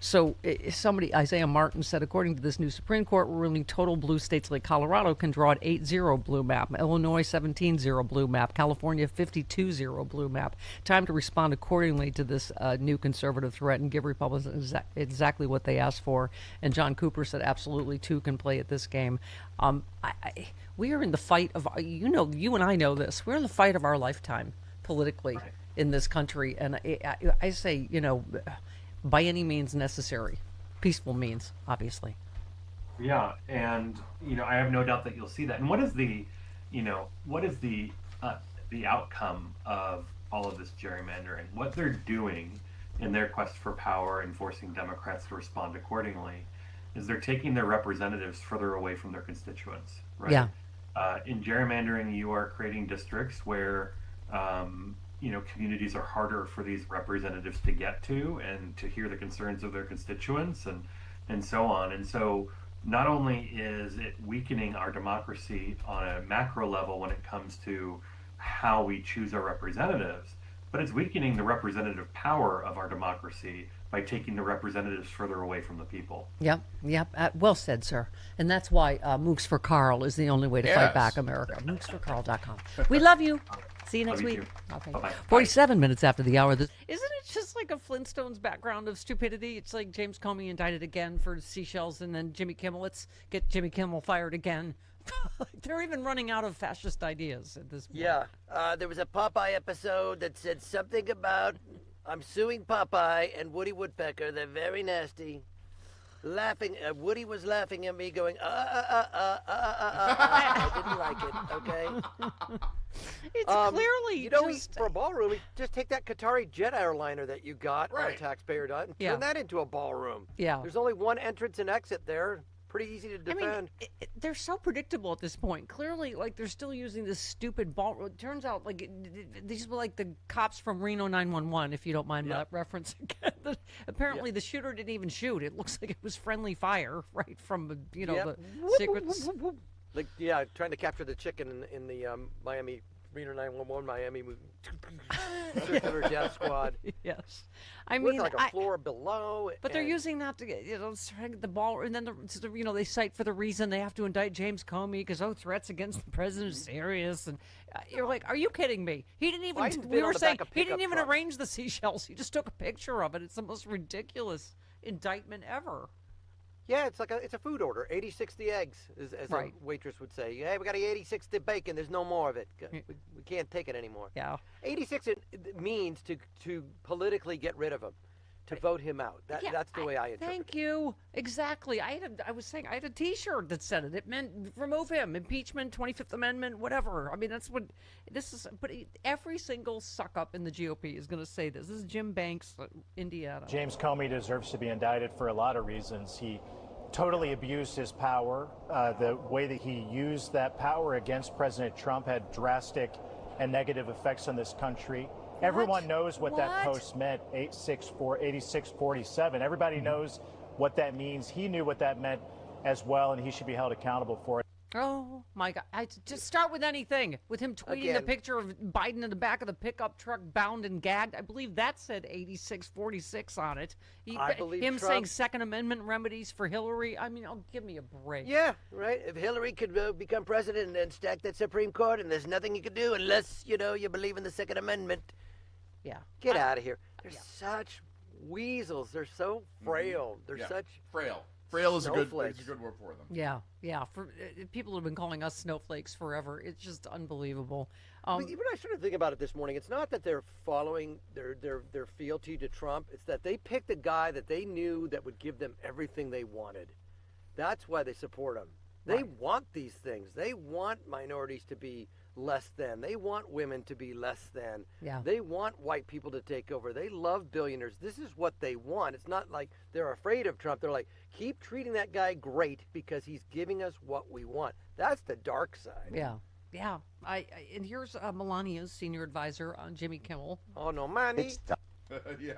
Isaiah Martin said, according to this new Supreme Court ruling, total blue states like Colorado can draw an 8-0 blue map, Illinois 17-0 blue map, California 52-0 blue map. Time to respond accordingly to this new conservative threat and give Republicans exactly what they asked for. And John Cooper said, absolutely, two can play at this game. We are in the fight of, you and I know this, we're in the fight of our lifetime politically in this country. And I say, by any means necessary, peaceful means, obviously. Yeah, and I have no doubt that you'll see that. And what is the outcome of all of this gerrymandering? What they're doing in their quest for power and forcing Democrats to respond accordingly is they're taking their representatives further away from their constituents, right? Yeah. In gerrymandering, you are creating districts where communities are harder for these representatives to get to and to hear the concerns of their constituents and so on. And so not only is it weakening our democracy on a macro level when it comes to how we choose our representatives, but it's weakening the representative power of our democracy by taking the representatives further away from the people. Yep. Well said, sir. And that's why Mooks for Carl is the only way to fight back America. MooksForCarl.com. We love you. See you next week. Okay. Bye-bye. 47 minutes after the hour. Isn't it just like a Flintstones background of stupidity? It's like James Comey indicted again for seashells, and then Jimmy Kimmel. Let's get Jimmy Kimmel fired again. They're even running out of fascist ideas at this point. Yeah. There was a Popeye episode that said something about I'm suing Popeye and Woody Woodpecker. They're very nasty. Laughing. Woody was laughing at me going, I didn't like it, okay? It's clearly for a ballroom, just take that Qatari jet airliner that you got on taxpayer dime and turn that into a ballroom. Yeah. There's only one entrance and exit there. Pretty easy to defend. They're so predictable at this point. Clearly, they're still using this stupid ball. It turns out, these were like the cops from Reno 911, if you don't mind that reference. Apparently, the shooter didn't even shoot. It looks like it was friendly fire, right from the secrets. Trying to capture the chicken in the Miami Reno 911 Miami circular death squad. Yes, with like a floor below. But they're using that to get the ball, and then they cite for the reason they have to indict James Comey because threats against the president is serious, and you're like, are you kidding me? He didn't even. We were saying he didn't even arrange the seashells. He just took a picture of it. It's the most ridiculous indictment ever. Yeah, it's a food order. 86 the eggs, as a waitress would say. Hey, we got 86 the bacon. There's no more of it. We can't take it anymore. Yeah. 86 it means to politically get rid of him, to vote him out. That's the way I interpret it. Thank you. Exactly. I had a T-shirt that said it. It meant remove him, impeachment, 25th Amendment, whatever. I mean, that's what this is. But every single suck up in the GOP is going to say this. This is Jim Banks, Indiana. James Comey deserves to be indicted for a lot of reasons. He totally abused his power. The way that he used that power against President Trump had drastic and negative effects on this country. Everyone knows what that post meant, 8647. Everybody knows what that means. He knew what that meant as well, and he should be held accountable for it. Oh, my God. I just start with anything. With him tweeting the picture of Biden in the back of the pickup truck, bound and gagged. I believe that said 8646 on it. I believe him Trump saying Second Amendment remedies for Hillary. I mean, give me a break. Yeah, right. If Hillary could become president and stack that Supreme Court, and there's nothing you can do unless, you believe in the Second Amendment. Yeah. Get out of here. They're such weasels. They're so frail. They're such frail. Frail is a good word for them. Yeah. For people have been calling us snowflakes forever. It's just unbelievable. When I started thinking about it this morning, it's not that they're following their fealty to Trump. It's that they picked a guy that they knew that would give them everything they wanted. That's why they support him. They want these things. They want minorities to be less than. They want women to be less than. Yeah. They want white people to take over. They love billionaires. This is what they want. It's not like they're afraid of Trump. They're like, keep treating that guy great because he's giving us what we want. That's the dark side. Yeah. And here's Melania's senior advisor on Jimmy Kimmel. Oh, no, Manny. Yeah.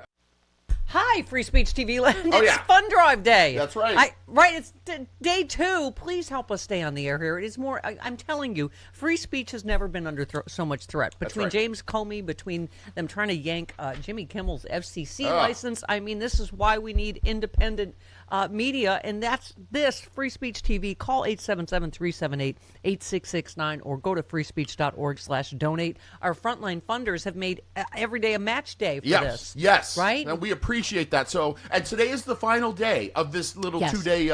Hi, Free Speech TV Land. Oh, It's yeah. Fund Drive Day. That's right. It's day 2. Please help us stay on the air here. It is more, I'm telling you, free speech has never been under so much threat. Between right. James Comey, between them trying to yank Jimmy Kimmel's FCC license. I mean, this is why we need independent media, and that's this, Free Speech TV. Call 877-378-8669 or go to freespeech.org/donate. Our frontline funders have made every day a match day for this. Yes. Right? And we appreciate that. So, and today is the final day of this little 2-day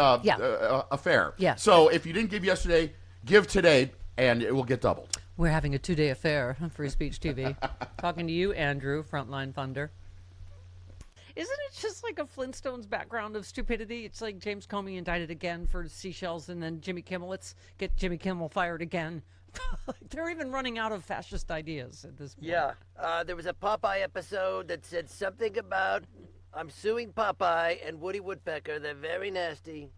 affair. Yeah. So if you didn't give yesterday, give today, and it will get doubled. We're having a 2-day affair on Free Speech TV. Talking to you, Andrew, frontline funder. Isn't it just like a Flintstones background of stupidity? It's like James Comey indicted again for seashells, and then Jimmy Kimmel. Let's get Jimmy Kimmel fired again. They're even running out of fascist ideas at this point. Yeah, there was a Popeye episode that said something about I'm suing Popeye and Woody Woodpecker. They're very nasty.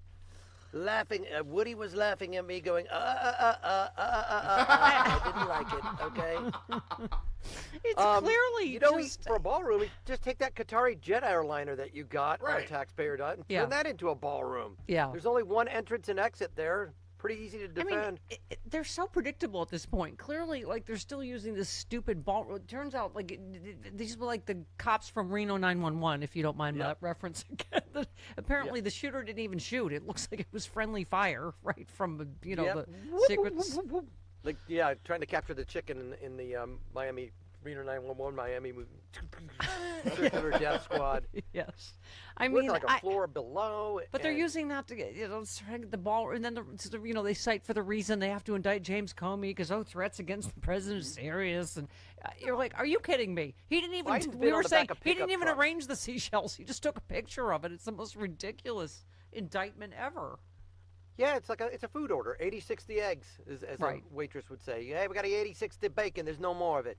Laughing, Woody was laughing at me, going, I didn't like it. Okay. It's clearly you know, for a ballroom, just take that Qatari jet airliner that you got on taxpayer dot and turn that into a ballroom. Yeah. There's only one entrance and exit there. Pretty easy to defend. I mean, they're so predictable at this point. Clearly, like, they're still using this stupid ball. It turns out, like, these were like the cops from Reno 911, if you don't mind that reference again. Apparently, the shooter didn't even shoot. It looks like it was friendly fire, right, from, the secrets. Like, trying to capture the chicken in the Miami, Reno 911 Miami circular death squad. Yes. I mean, like a floor below. But they're using that to get, the ball, and then, they cite for the reason they have to indict James Comey because, threats against the president is serious. And you're like, are you kidding me? He didn't even, we were saying, he didn't even arrange the seashells. He just took a picture of it. It's the most ridiculous indictment ever. Yeah, it's a food order. 86 the eggs, as a waitress would say. Hey, we got 86 the bacon. There's no more of it.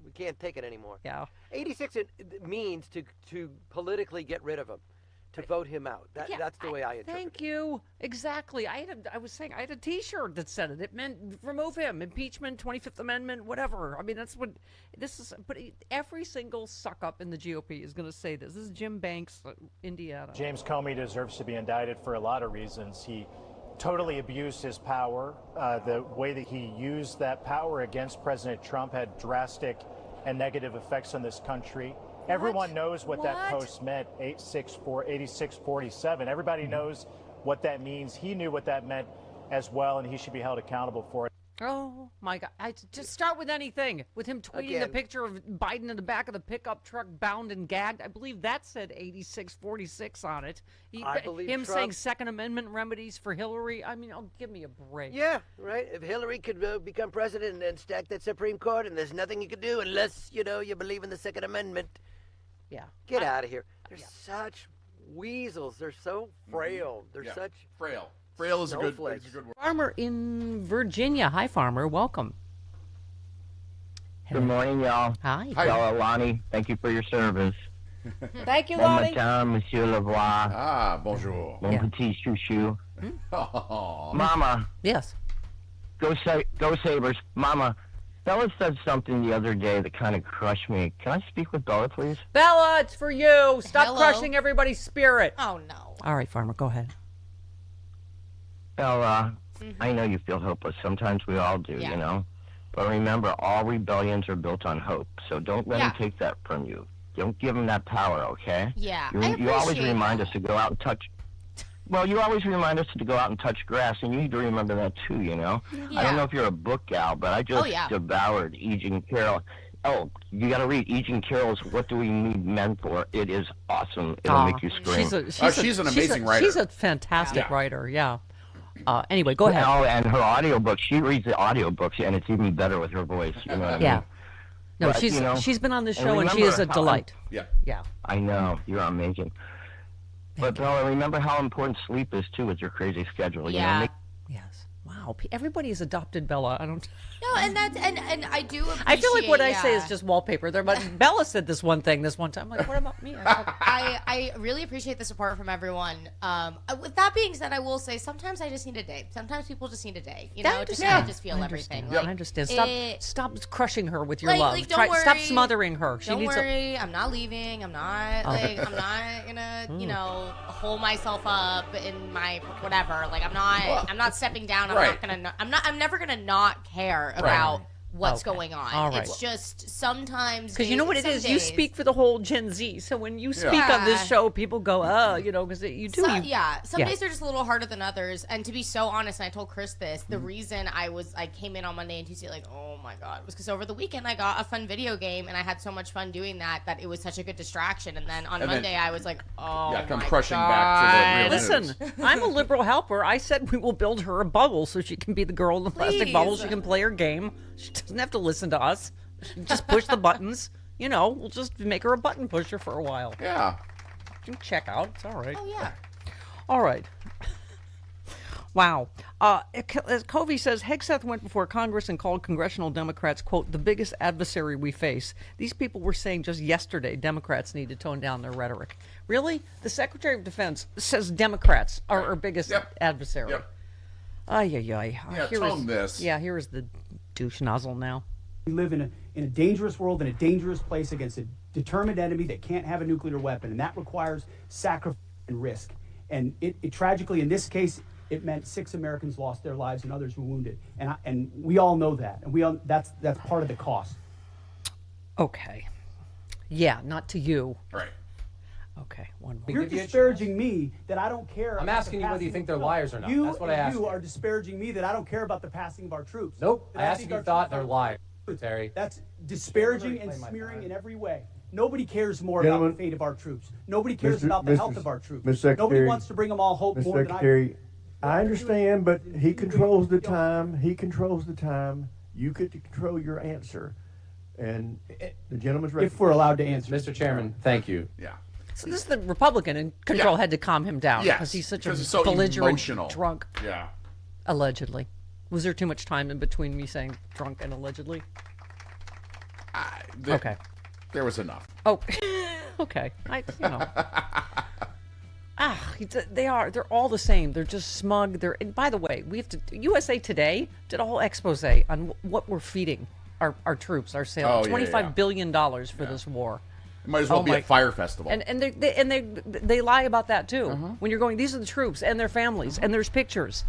We can't take it anymore. Yeah. 86 it means to politically get rid of him, to vote him out. That's the way I interpret it. Thank you. Exactly. I had a T-shirt that said it. It meant remove him, impeachment, 25th Amendment, whatever. I mean, that's what this is. But every single suck up in the GOP is going to say this. This is Jim Banks, Indiana. James Comey deserves to be indicted for a lot of reasons. He totally abused his power. The way that he used that power against President Trump had drastic and negative effects on this country. Everyone knows what that post meant, 8647. Everybody knows what that means. He knew what that meant as well, and he should be held accountable for it. Oh, my God. I just start with anything. With him tweeting the picture of Biden in the back of the pickup truck, bound and gagged. I believe that said 8646 on it. I believe him Trump, saying Second Amendment remedies for Hillary. I mean, give me a break. Yeah, right. If Hillary could become president and stack that Supreme Court, and there's nothing you can do unless, you believe in the Second Amendment. Yeah. Get out of here. They're such weasels. They're so frail. They're such... Frail. Frail is a good word. Farmer in Virginia. Hi, Farmer. Welcome. Good morning, y'all. Hi. Y'all, Lonnie, thank you for your service. Thank you, Bon Lonnie. matin, Monsieur Lavoie. Ah, bonjour. Mon petit chouchou. Mama. Yes. Go Sabres. Mama, Bella said something the other day that kind of crushed me. Can I speak with Bella, please? Bella, it's for you. Stop Hello. crushing everybody's spirit. Oh, no. All right, Farmer, go ahead. Bella, I know you feel hopeless. Sometimes we all do, you know. But remember, all rebellions are built on hope. So don't let him take that from you. Don't give him that power, okay? Yeah, You always remind us to go out and touch... Well, you always remind us to go out and touch grass, and you need to remember that too, you know? I don't know if you're a book gal, but I just devoured E. Jean Carroll. Oh, you got to read E. Jean Carroll's What Do We Need Men For? It is awesome. It'll make you scream. She's an amazing writer. She's a fantastic writer, anyway, go ahead. Oh, and her audiobook, she reads the audiobooks, and it's even better with her voice. You know what I mean? No, But, she's been on the show, and she is a delight. Yeah. I know. You're amazing. But, Bella, remember how important sleep is, too, with your crazy schedule. You know, Yes. Wow. Wow, everybody has adopted Bella. I don't. No, and that's and I do. Appreciate, I feel like what I say is just wallpaper. There, but Bella said this one thing this one time. I'm like, what about me? I really appreciate the support from everyone. With that being said, I will say sometimes I just need a day. Sometimes people just need a day. You know, just feel everything. I understand. Stop crushing her with your like, love. Like, don't worry. Stop smothering her. Don't worry. I'm not leaving. I'm not I'm not gonna hold myself up in my whatever. Like I'm not stepping down. I'm never gonna not care about what's going on. All right. It's just sometimes because you know what it is. You speak for the whole Gen Z. So when you speak on this show, people go, "Oh, because you do." Some days are just a little harder than others. And to be so honest, and I told Chris this, the reason I came in on Monday and Tuesday like, oh my god, was because over the weekend I got a fun video game and I had so much fun doing that it was such a good distraction. And then on Monday I was like, oh my come crushing god. back to the real Listen, I'm a liberal helper. I said we will build her a bubble so she can be the girl in the plastic bubble. She can play her game. She doesn't have to listen to us. She can just push the buttons. We'll just make her a button pusher for a while. Yeah. You can check out. It's all right. Oh, yeah. All right. Wow. As Covey says, Hegseth went before Congress and called congressional Democrats, quote, the biggest adversary we face. These people were saying just yesterday Democrats need to tone down their rhetoric. Really? The Secretary of Defense says Democrats are our biggest adversary. Yep. Ay, ay, ay. Yeah, tone this. Yeah, here is the douche nozzle now. We live in a dangerous world, in a dangerous place against a determined enemy that can't have a nuclear weapon, and that requires sacrifice and risk. And it tragically, in this case, it meant 6 Americans lost their lives and others were wounded. And we all know that, and that's part of the cost. Okay. Yeah, not to you. Right. Okay. You're disparaging me that I don't care. I'm asking you whether you think they're liars or not. That's what I asked. You are disparaging me that I don't care about the passing of our troops. Nope. I asked if you thought they're liars, Terry. That's disparaging and smearing in every way. Nobody cares more about the fate of our troops. Nobody cares about the health of our troops. Nobody wants to bring them all hope more than I do. I understand, but he controls the time. He controls the time. You get to control your answer. And the gentleman's ready. If we're allowed to answer. Mr. Chairman, thank you. Yeah. So this is the Republican in control had to calm him down because he's such a so belligerent emotional. drunk. Yeah. Allegedly. Was there too much time in between me saying drunk and allegedly? Okay. There was enough. Oh, okay. They're all the same. They're just smug. And by the way, USA Today did a whole expose on what we're feeding our troops, our sales. $25 billion for this war. It might as well be a fire festival. And they lie about that too. When you're going, these are the troops and their families, and there's pictures.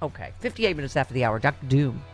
Okay, 58 minutes after the hour, Dr. Doom.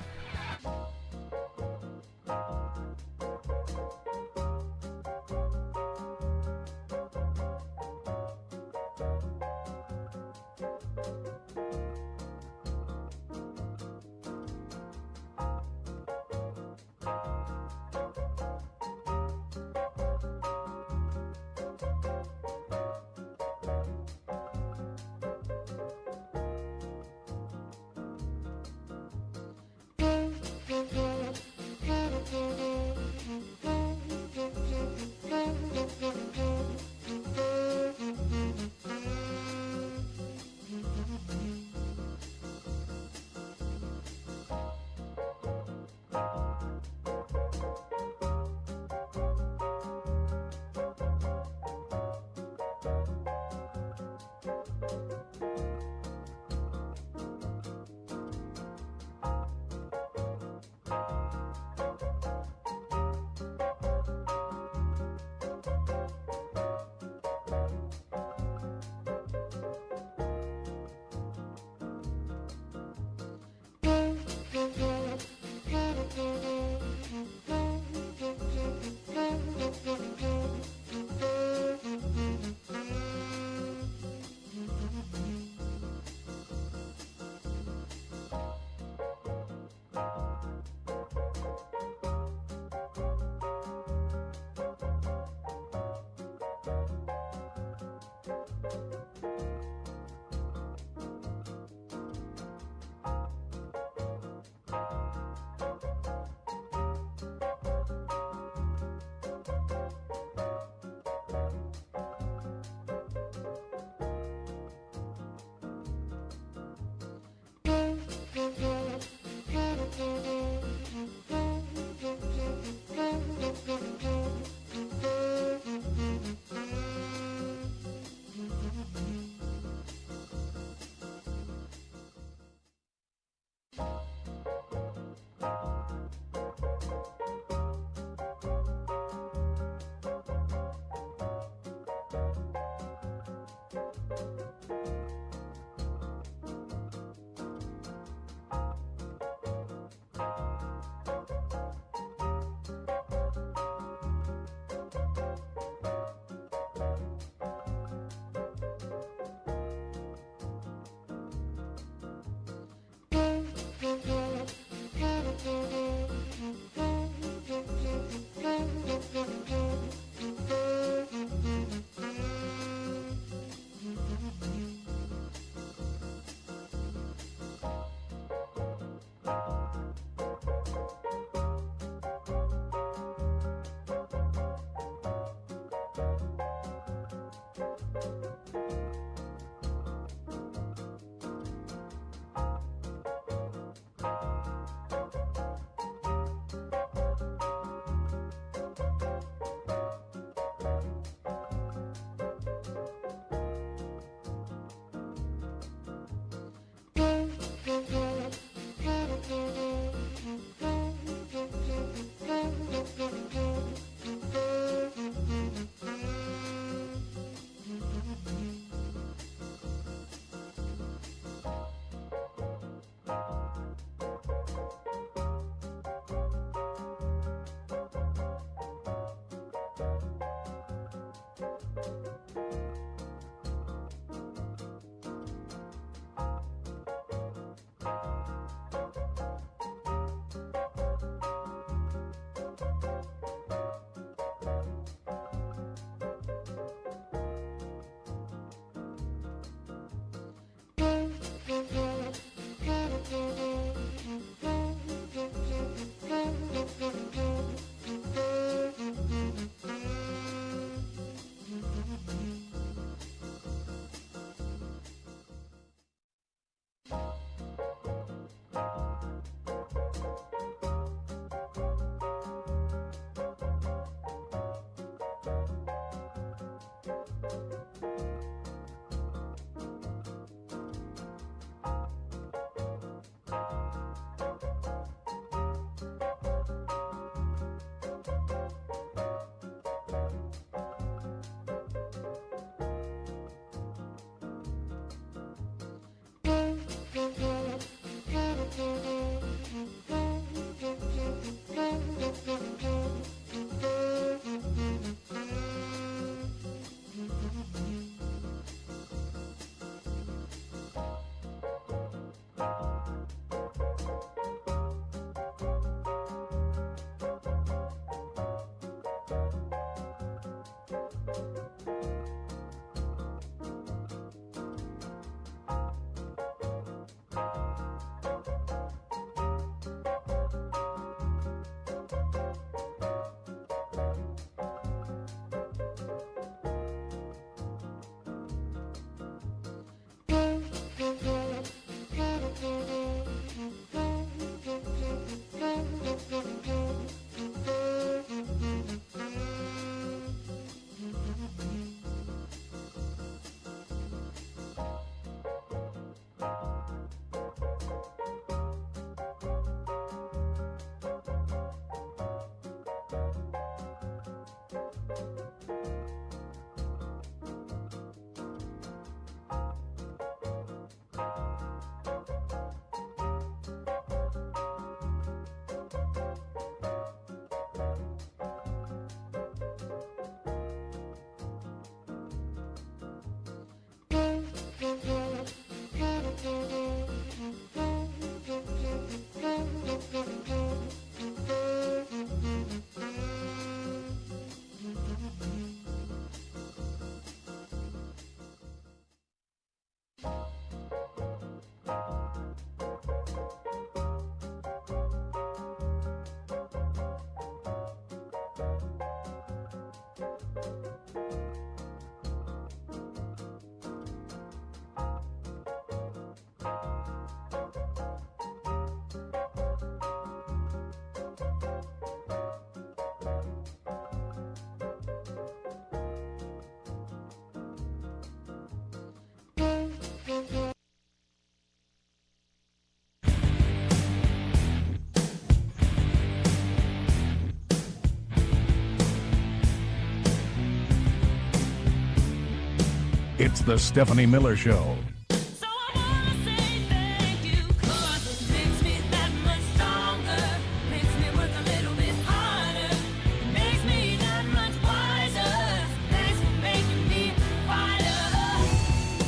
It's the Stephanie Miller Show.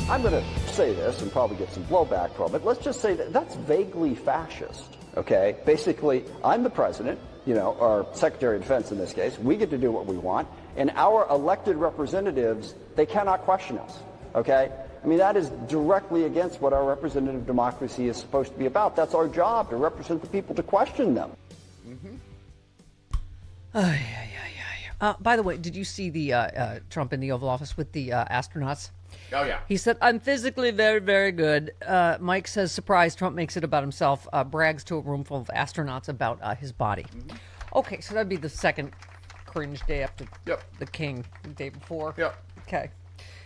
I'm going to say this and probably get some blowback from it. Let's just say that that's vaguely fascist, okay? Basically, I'm the president, or Secretary of Defense in this case. We get to do what we want, and our elected representatives, they cannot question us, okay? I mean, that is directly against what our representative democracy is supposed to be about. That's our job, to represent the people, to question them. By the way, did you see the Trump in the Oval Office with the astronauts? Oh, yeah. He said, I'm physically very, very good. Mike says, surprise, Trump makes it about himself, brags to a room full of astronauts about his body. Okay, so that'd be the second cringe day after the king, the day before. Okay.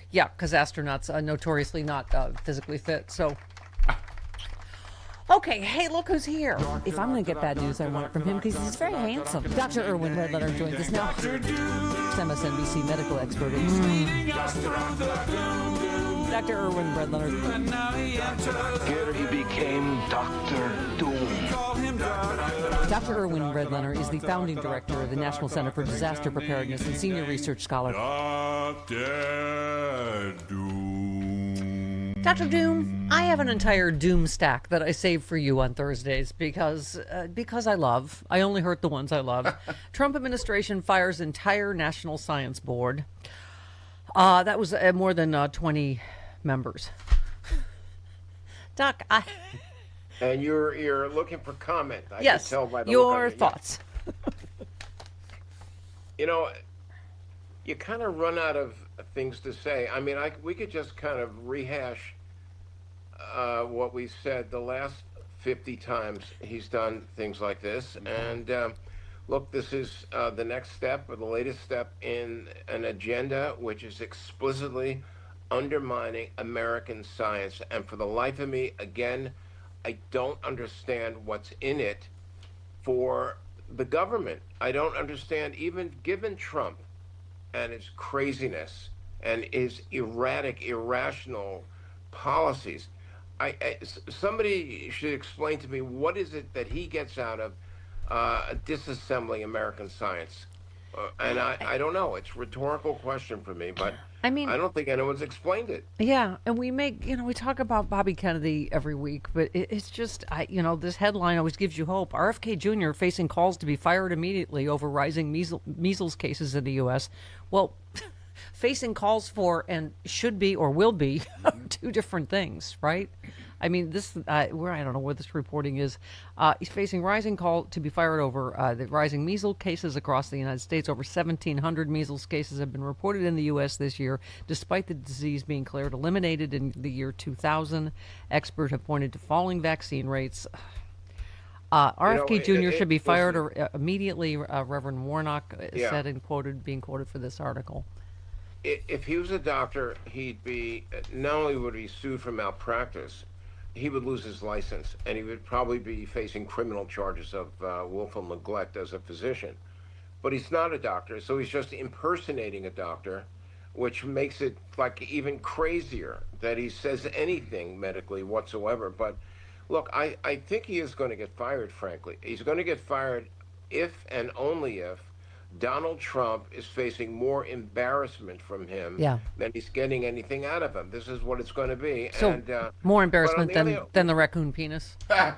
Yeah, because astronauts are notoriously not physically fit, so... Okay, hey, look who's here. If I'm going to get bad news, I want it from him because he's very handsome. Dr. Irwin Redletter joins us now. MSNBC medical expert. Dr. Irwin Redletter. Here he became Dr. Doom. Dr. Irwin Redletter is the founding director of the National Center for Disaster Preparedness and senior research scholar. Dr. Doom. Dr. Doom, I have an entire Doom stack that I save for you on Thursdays because I only hurt the ones I love. Trump administration fires entire National Science Board. That was more than 20 members. Doc, And you're looking for comment. I yes, can tell by the your look on thoughts. You kind of run out of things to say. I mean, we could just kind of rehash what we said the last 50 times he's done things like this. And look, this is the next step or the latest step in an agenda which is explicitly undermining American science. And for the life of me, again, I don't understand what's in it for the government. I don't understand, even given Trump and his craziness and his erratic, irrational policies. Somebody should explain to me what is it that he gets out of disassembling American science. And I don't know. It's a rhetorical question for me, but I don't think anyone's explained it. Yeah, and we talk about Bobby Kennedy every week, but it's just, this headline always gives you hope. RFK Jr. facing calls to be fired immediately over rising measles cases in the U.S. Well, facing calls for and should be or will be two different things, right? I mean, this I don't know where this reporting is. He's facing rising call to be fired over the rising measles cases across the United States. Over 1,700 measles cases have been reported in the U.S. this year, despite the disease being declared eliminated in the year 2000. Experts have pointed to falling vaccine rates. RFK Jr. should be fired immediately, Reverend Warnock said and being quoted for this article. If he was a doctor, he'd be, not only would he be sued for malpractice, he would lose his license, and he would probably be facing criminal charges of willful neglect as a physician. But he's not a doctor, so he's just impersonating a doctor, which makes it like even crazier that he says anything medically whatsoever. But look, I think he is going to get fired, frankly. He's going to get fired if and only if Donald Trump is facing more embarrassment from him than he's getting anything out of him. This is what it's going to be. So and, more embarrassment than the raccoon penis? Yeah.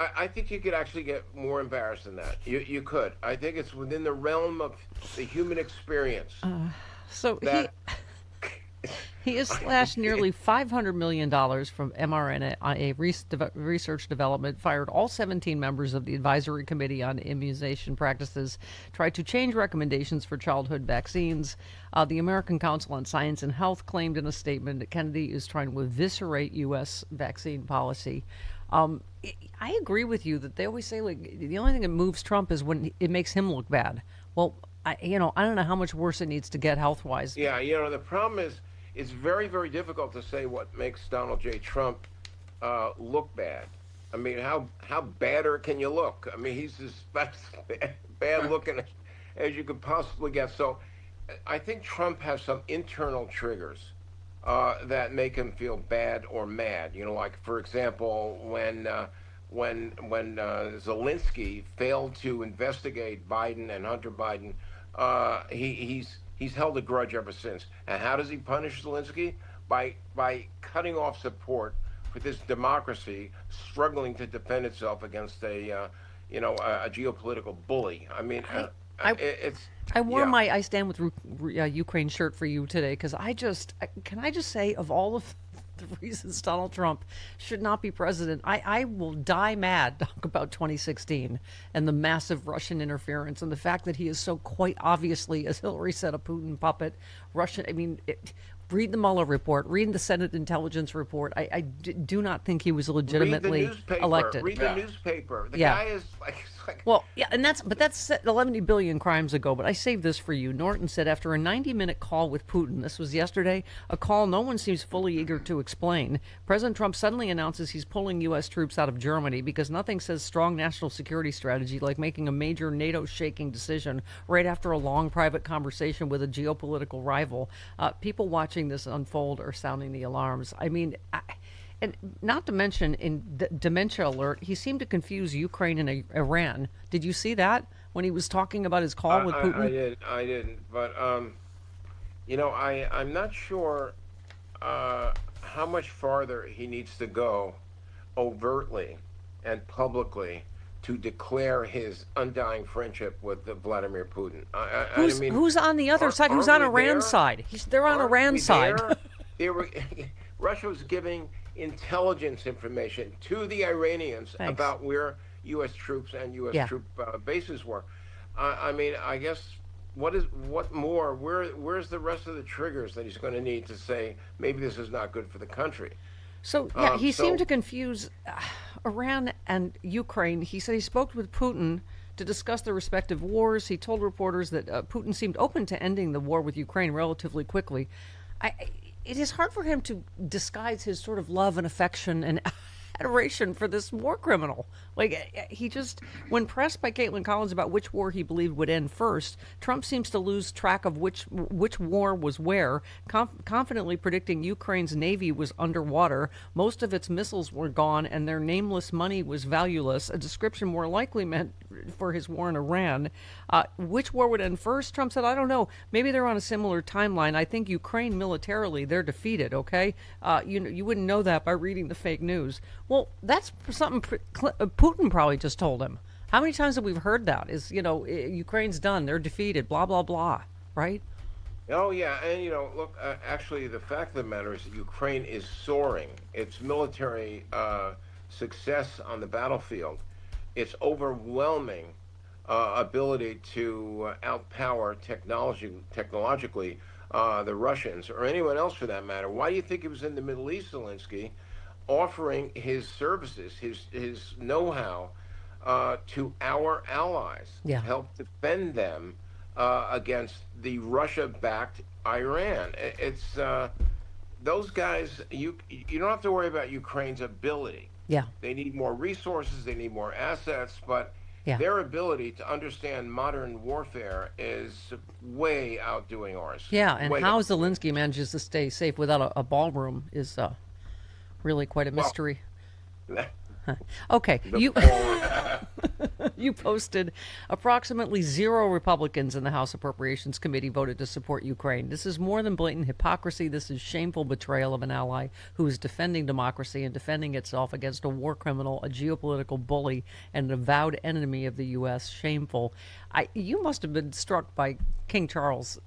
I think you could actually get more embarrassed than that. You could. I think it's within the realm of the human experience. He has slashed nearly $500 million from mRNA research development, fired all 17 members of the Advisory Committee on Immunization Practices, tried to change recommendations for childhood vaccines. The American Council on Science and Health claimed in a statement that Kennedy is trying to eviscerate U.S. vaccine policy. I agree with you that they always say, like, the only thing that moves Trump is when it makes him look bad. Well, I don't know how much worse it needs to get health-wise. Yeah, the problem is, it's very, very difficult to say what makes Donald J. Trump look bad. I mean, how badder can you look? I mean, he's as bad looking as you could possibly get. So I think Trump has some internal triggers that make him feel bad or mad. You know, like for example, when Zelensky failed to investigate Biden and Hunter Biden, he's held a grudge ever since. And how does he punish Zelensky? By cutting off support for this democracy struggling to defend itself against a geopolitical bully. I mean, I wore my "I Stand with Ukraine" shirt for you today because can I just say, of all of the reasons Donald Trump should not be president, I will die mad talk about 2016 and the massive Russian interference and the fact that he is so quite obviously, as Hillary said, a Putin puppet. Russian. I mean. Read the Mueller report. Read the Senate intelligence report. I do not think he was legitimately elected. Read the newspaper. The guy is like. Well, yeah, but that's 11 billion crimes ago. But I saved this for you. Norton said after a 90-minute call with Putin, this was yesterday, a call no one seems fully eager to explain. President Trump suddenly announces he's pulling U.S. troops out of Germany because nothing says strong national security strategy like making a major NATO-shaking decision right after a long private conversation with a geopolitical rival. People watching this unfold are sounding the alarms. I mean, and not to mention in dementia alert, he seemed to confuse Ukraine and Iran. Did you see that when he was talking about his call with Putin? I didn't. But I'm not sure how much farther he needs to go overtly and publicly to declare his undying friendship with Vladimir Putin. Who's on the other side? Who's on Iran's side? They're on Iran's side. Russia was giving intelligence information to the Iranians about where U.S. troops and U.S. troop bases were. I guess what more? Where's the rest of the triggers that he's going to need to say maybe this is not good for the country? So he seemed to confuse Iran and Ukraine. He said he spoke with Putin to discuss their respective wars. He told reporters that Putin seemed open to ending the war with Ukraine relatively quickly. It is hard for him to disguise his sort of love and affection and adoration for this war criminal. Like, he just, when pressed by Caitlin Collins about which war he believed would end first, Trump seems to lose track of which war was where, confidently predicting Ukraine's navy was underwater, most of its missiles were gone, and their nameless money was valueless, a description more likely meant for his war in Iran. Which war would end first? Trump said, I don't know. Maybe they're on a similar timeline. I think Ukraine militarily, they're defeated, okay? You wouldn't know that by reading the fake news. Well, that's something Putin probably just told him. How many times have we heard that? Ukraine's done, they're defeated, blah, blah, blah, right? Oh, yeah, and look, actually, the fact of the matter is that Ukraine is soaring. Its military success on the battlefield, its overwhelming ability to outpower technologically the Russians, or anyone else for that matter. Why do you think he was in the Middle East, Zelensky, offering his services, his know-how to our allies to help defend them against the Russia-backed Iran? It's those guys. You don't have to worry about Ukraine's ability. Yeah, they need more resources, they need more assets, but their ability to understand modern warfare is way outdoing ours. Yeah, and how Zelensky manages to stay safe without a ballroom is really quite a mystery. Okay, you posted approximately 0 Republicans in the House Appropriations Committee voted to support Ukraine. This is more than blatant hypocrisy. This is shameful betrayal of an ally who is defending democracy and defending itself against a war criminal, a geopolitical bully, and an avowed enemy of the U.S. Shameful. You must have been struck by King Charles'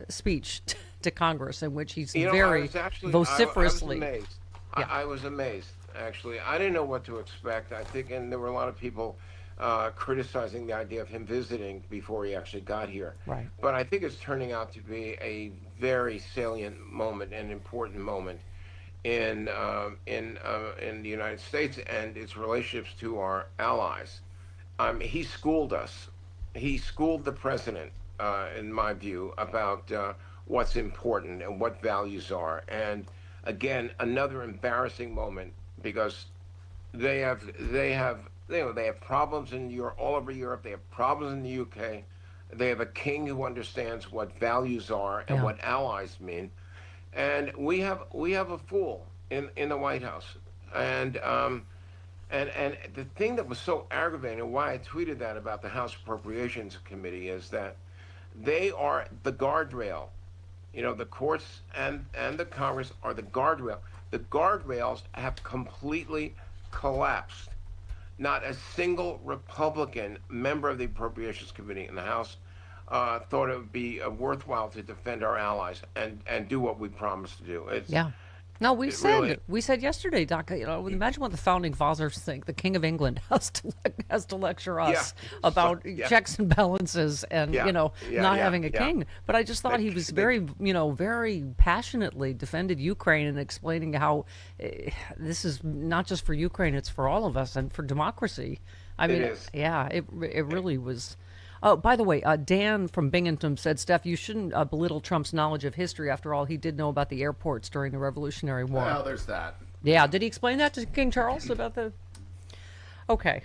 speech to Congress, in which he's very vociferously. I was amazed. Actually, I didn't know what to expect. I think, and there were a lot of people criticizing the idea of him visiting before he actually got here. Right. But I think it's turning out to be a very salient moment, an important moment in the United States and its relationships to our allies. He schooled us. He schooled the president, in my view, about what's important and what values are. And again, another embarrassing moment, because they have problems in Europe, all over Europe. They have problems in the UK. They have a king who understands what values are and what allies mean. And we have a fool in the White House. And the thing that was so aggravating, and why I tweeted that about the House Appropriations Committee, is that they are the guardrail. You know, the courts and the Congress are the guardrail. The guardrails have completely collapsed. Not a single Republican member of the Appropriations Committee in the House thought it would be worthwhile to defend our allies and do what we promised to do. No, we said yesterday, Doc. You know, imagine what the founding fathers think. The King of England has to lecture us about checks and balances and not having a king. But I just thought he was very passionately defended Ukraine and explaining how this is not just for Ukraine; it's for all of us and for democracy. I mean, it really was. Oh, by the way, Dan from Binghamton said, Steph, you shouldn't belittle Trump's knowledge of history. After all, he did know about the airports during the Revolutionary War. Well, there's that. Yeah, did he explain that to King Charles about the... Okay.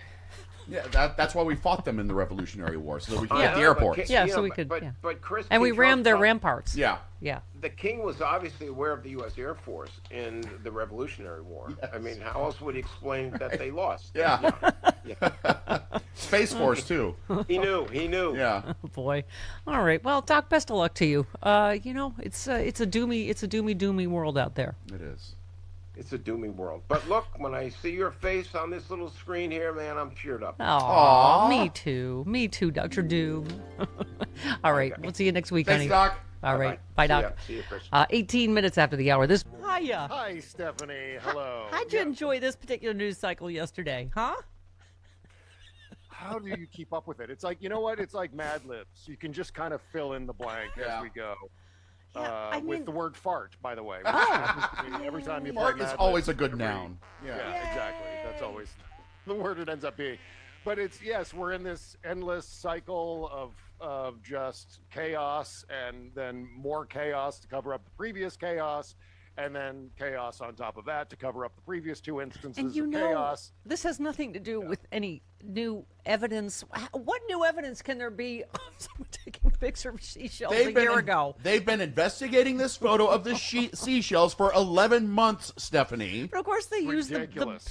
Yeah, that's why we fought them in the Revolutionary War, so that we could get the airports. So we could... But Chris, and we rammed their ramparts. Yeah. Yeah. The king was obviously aware of the U.S. Air Force in the Revolutionary War. Yes. I mean, how else would he explain that they lost? Yeah. Space Force, too. He knew. Yeah. Oh, boy. All right. Well, Doc, best of luck to you. It's a doomy world out there. It is. It's a doomy world. But look, when I see your face on this little screen here, man, I'm cheered up. Aw, me too. Me too, Dr. Doom. All right. We'll see you next week, Thanks, honey. Doc. All right. Bye, Doc. See you, Chris. 18 minutes after the hour. Hiya. Hi, Stephanie. Hello. How'd you enjoy this particular news cycle yesterday, huh? How do you keep up with it? It's like, you know what? It's like Mad Libs. You can just kind of fill in the blank as we go. With the word fart, by the way. Every time you fart play is Mad always Libs, a good noun. Yeah, exactly. That's always the word it ends up being. But we're in this endless cycle of just chaos and then more chaos to cover up the previous chaos. And then chaos on top of that to cover up the previous two instances of chaos. This has nothing to do with any new evidence. What new evidence can there be of someone taking a picture of seashells a year ago? They've been investigating this photo of the seashells for 11 months, Stephanie. But of course they use the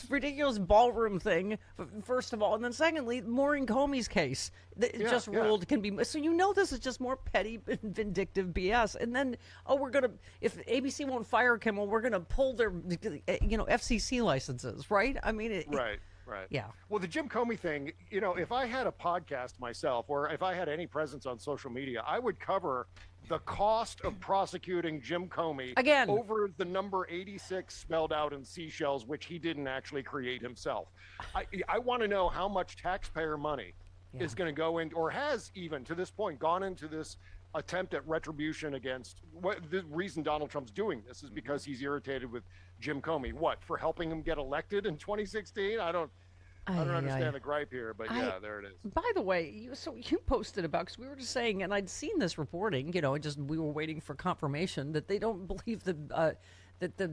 ridiculous ballroom thing, first of all. And then secondly, Maureen Comey's case. Just ruled can be... So this is just more petty, vindictive BS. And then, if ABC won't fire Kimmel, we're going to pull their, FCC licenses, right? I mean... Right. Yeah. Well, the Jim Comey thing, if I had a podcast myself or if I had any presence on social media, I would cover the cost of prosecuting Jim Comey again over the number 86 spelled out in seashells, which he didn't actually create himself. I want to know how much taxpayer money is going to go in, or has even to this point gone into this attempt at retribution against the reason Donald Trump's doing this is because he's irritated with Jim Comey. What, for helping him get elected in 2016? I don't understand the gripe here, but there it is. By the way, you posted about, because we were just saying, and I'd seen this reporting, we were waiting for confirmation that they don't believe that the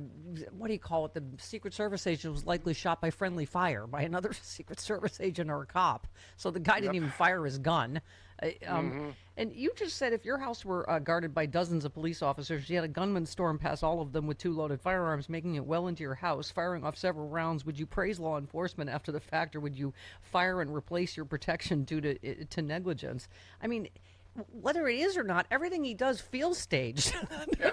what do you call it? The Secret Service agent was likely shot by friendly fire by another Secret Service agent or a cop. So the guy didn't even fire his gun. And you just said if your house were guarded by dozens of police officers, you had a gunman storm past all of them with 2 loaded firearms, making it well into your house, firing off several rounds. Would you praise law enforcement after the fact, or would you fire and replace your protection due to negligence? I mean, whether it is or not, everything he does feels staged.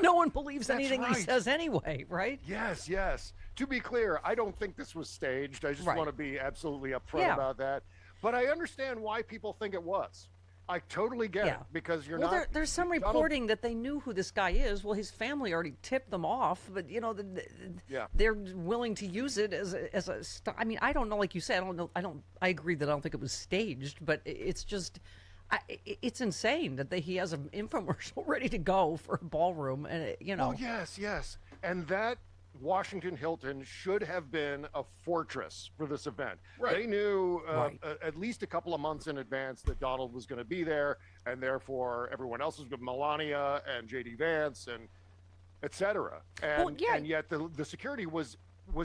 No one believes anything he says anyway, right? Yes. To be clear, I don't think this was staged. I just want to be absolutely upfront about that. But I understand why people think it was. I totally get it, because you're not... There's some reporting that they knew who this guy is. Well, his family already tipped them off, but, they're willing to use it as a... I mean, I don't know, like you said, I agree that I don't think it was staged, but it's just... it's insane that he has an infomercial ready to go for a ballroom, and Oh, yes. And that Washington Hilton should have been a fortress for this event. Right. They knew at least a couple of months in advance that Donald was going to be there, and therefore everyone else was with Melania and J.D. Vance and et cetera. And yet the security was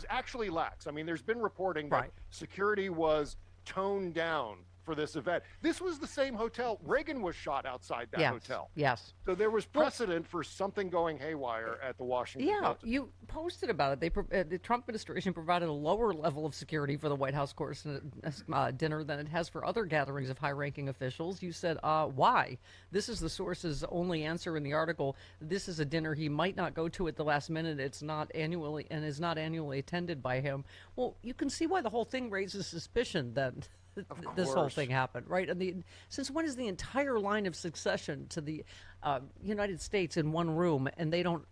actually lax. I mean, there's been reporting that security was toned down for this event. This was the same hotel. Reagan was shot outside that hotel. Yes. So there was precedent for something going haywire at the Washington Hilton. You posted about it. The Trump administration provided a lower level of security for the White House course dinner than it has for other gatherings of high-ranking officials. You said, why? This is the source's only answer in the article. This is a dinner he might not go to at the last minute. It's not annually and is not annually attended by him. Well, you can see why the whole thing raises suspicion that this whole thing happened, right? And since when is the entire line of succession to the United States in one room, and they don't,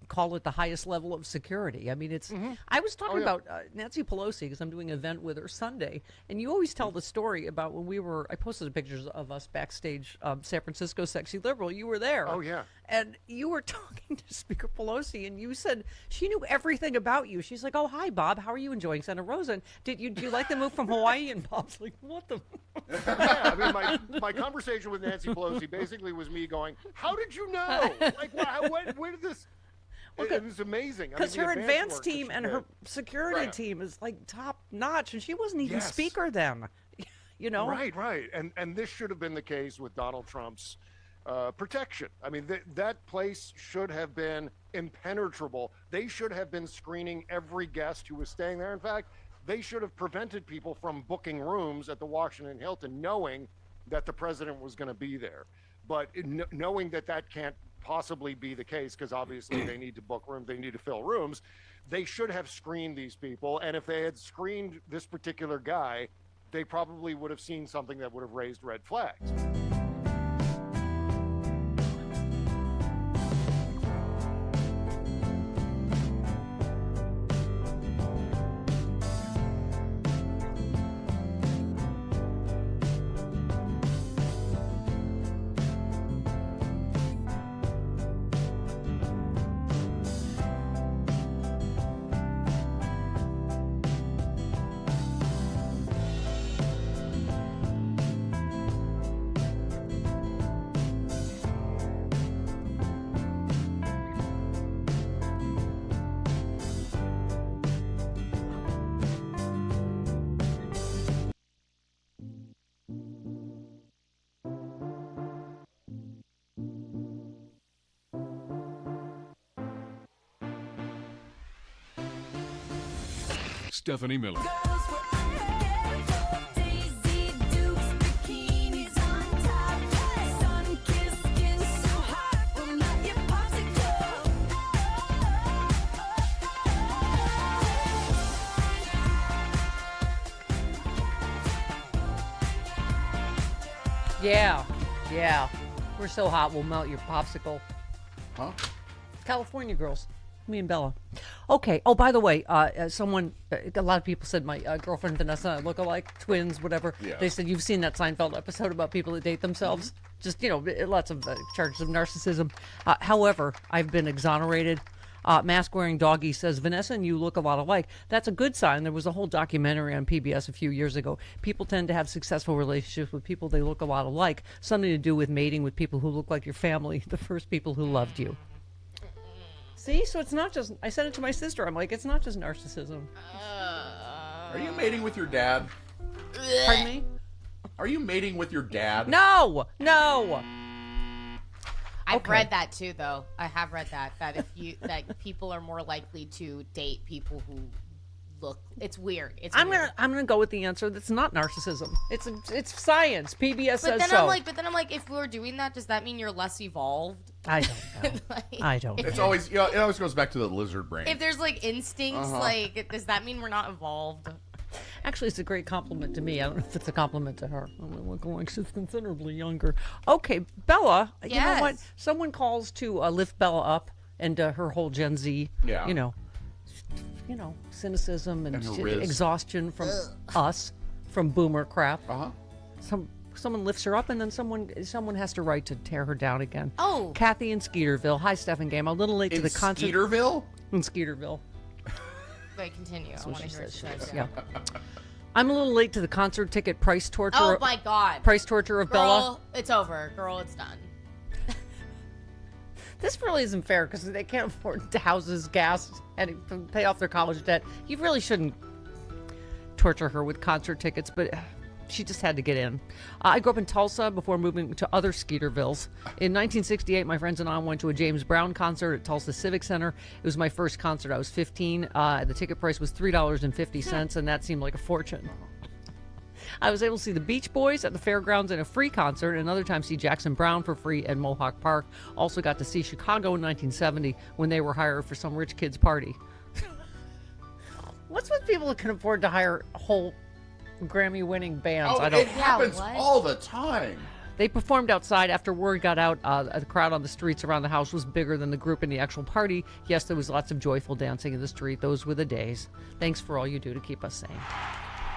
call it the highest level of security? I mean, it's. I was talking about Nancy Pelosi because I'm doing an event with her Sunday, and you always tell the story about when we were. I posted pictures of us backstage, San Francisco Sexy Liberal. You were there. Oh yeah. And you were talking to Speaker Pelosi, and you said she knew everything about you. She's like, "Oh, hi, Bob. How are you enjoying Santa Rosa? And do you like the move from Hawaii?" And Bob's like, "What the?" Yeah, I mean, my conversation with Nancy Pelosi basically was me going, "How did you know? Like, where did this?" It was amazing. Because her advanced team and her security team is like top notch, and she wasn't even speaker then. Right. And this should have been the case with Donald Trump's protection. I mean, that place should have been impenetrable. They should have been screening every guest who was staying there. In fact, they should have prevented people from booking rooms at the Washington Hilton knowing that the president was going to be there. But knowing that can't possibly be the case, because obviously they need to book rooms, they need to fill rooms, they should have screened these people. And if they had screened this particular guy, they probably would have seen something that would have raised red flags. Stephanie Miller. Yeah. We're so hot, we'll melt your popsicle. Huh? California girls. Me and Bella. Okay. Oh, by the way, a lot of people said my girlfriend Vanessa and I look alike, twins, whatever. Yeah. They said you've seen that Seinfeld episode about people that date themselves. Just, lots of charges of narcissism. However, I've been exonerated. Mask-wearing doggy says, Vanessa and you look a lot alike. That's a good sign. There was a whole documentary on PBS a few years ago. People tend to have successful relationships with people they look a lot alike. Something to do with mating with people who look like your family, the first people who loved you. See? So it's not just... I said it to my sister. I'm like, it's not just narcissism. Are you mating with your dad? Pardon me? Are you mating with your dad? No! I've read that too, though. I have read that that people are more likely to date people who look. It's weird. I'm gonna go with the answer that's not narcissism. It's science. PBS says so. But then I'm like, if we're doing that, does that mean you're less evolved? I don't know. I don't know. It's always it always goes back to the lizard brain. If there's like instincts, does that mean we're not evolved? Actually, it's a great compliment to me. I don't know if it's a compliment to her. I'm looking like she's considerably younger. Okay, Bella, yes. You know what? Someone calls to lift Bella up and her whole Gen Z, cynicism and exhaustion from us, from boomer crap. Someone lifts her up, and then someone has to write to tear her down again. Oh. Kathy in Skeeterville. Hi, Steph Game. I'm a little late to the concert. Skeeterville? In Skeeterville. Wait, continue. I want to hear what she says. Yeah. I'm a little late to the concert ticket price torture. Oh my God. Price torture of Bella. It's over. Girl, it's done. This really isn't fair because they can't afford houses, gas, and pay off their college debt. You really shouldn't torture her with concert tickets, but She just had to get in. I grew up in Tulsa before moving to other Skeetervilles. In 1968, my friends and I went to a James Brown concert at Tulsa Civic Center. It was my first concert. I was 15. The ticket price was $3.50, and that seemed like a fortune. I was able to see the Beach Boys at the fairgrounds in a free concert, and another time see Jackson Browne for free at Mohawk Park. Also got to see Chicago in 1970 when they were hired for some rich kid's party. What's with people that can afford to hire whole Grammy-winning bands? It happens all the time. They performed outside after word got out. The crowd on the streets around the house was bigger than the group in the actual party. Yes, there was lots of joyful dancing in the street. Those were the days. Thanks for all you do to keep us sane.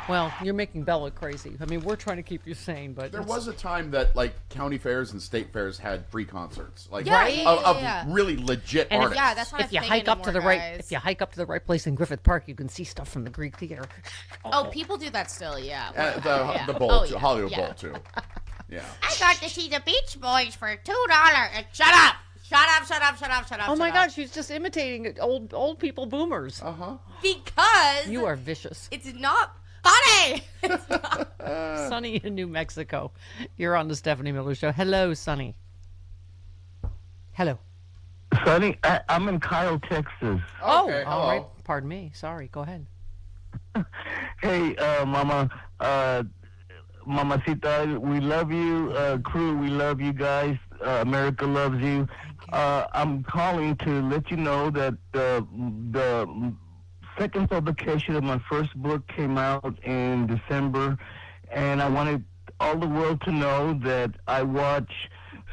Well, you're making Bella crazy. I mean, we're trying to keep you sane, but there was a time that like county fairs and state fairs had free concerts, like Yeah. of really legit And artists. Yeah, that's not if you a thing hike up to the anymore, right, guys. if you hike up to the right place in Griffith Park, you can see stuff from the Greek theater. Oh, people do that still, yeah. The bowl, Oh, too, yeah, Hollywood yeah. Bowl too. Yeah. I got to see the Beach Boys for $2. Shut up! Shut up! Shut up! Shut up! Shut up! Oh my shut God, up. she's just imitating old people boomers. Because You are vicious. it's not funny. Sunny in New Mexico. You're on the Stephanie Miller Show. Hello, Sunny. Hello. Sonny, I'm in Kyle, Texas. All right. Pardon me. Sorry. Go ahead. Hey, Mama, Mamacita, we love you. Crew, we love you guys. America loves you. I'm calling to let you know that the second publication of my first book came out in December, and I wanted all the world to know that I watch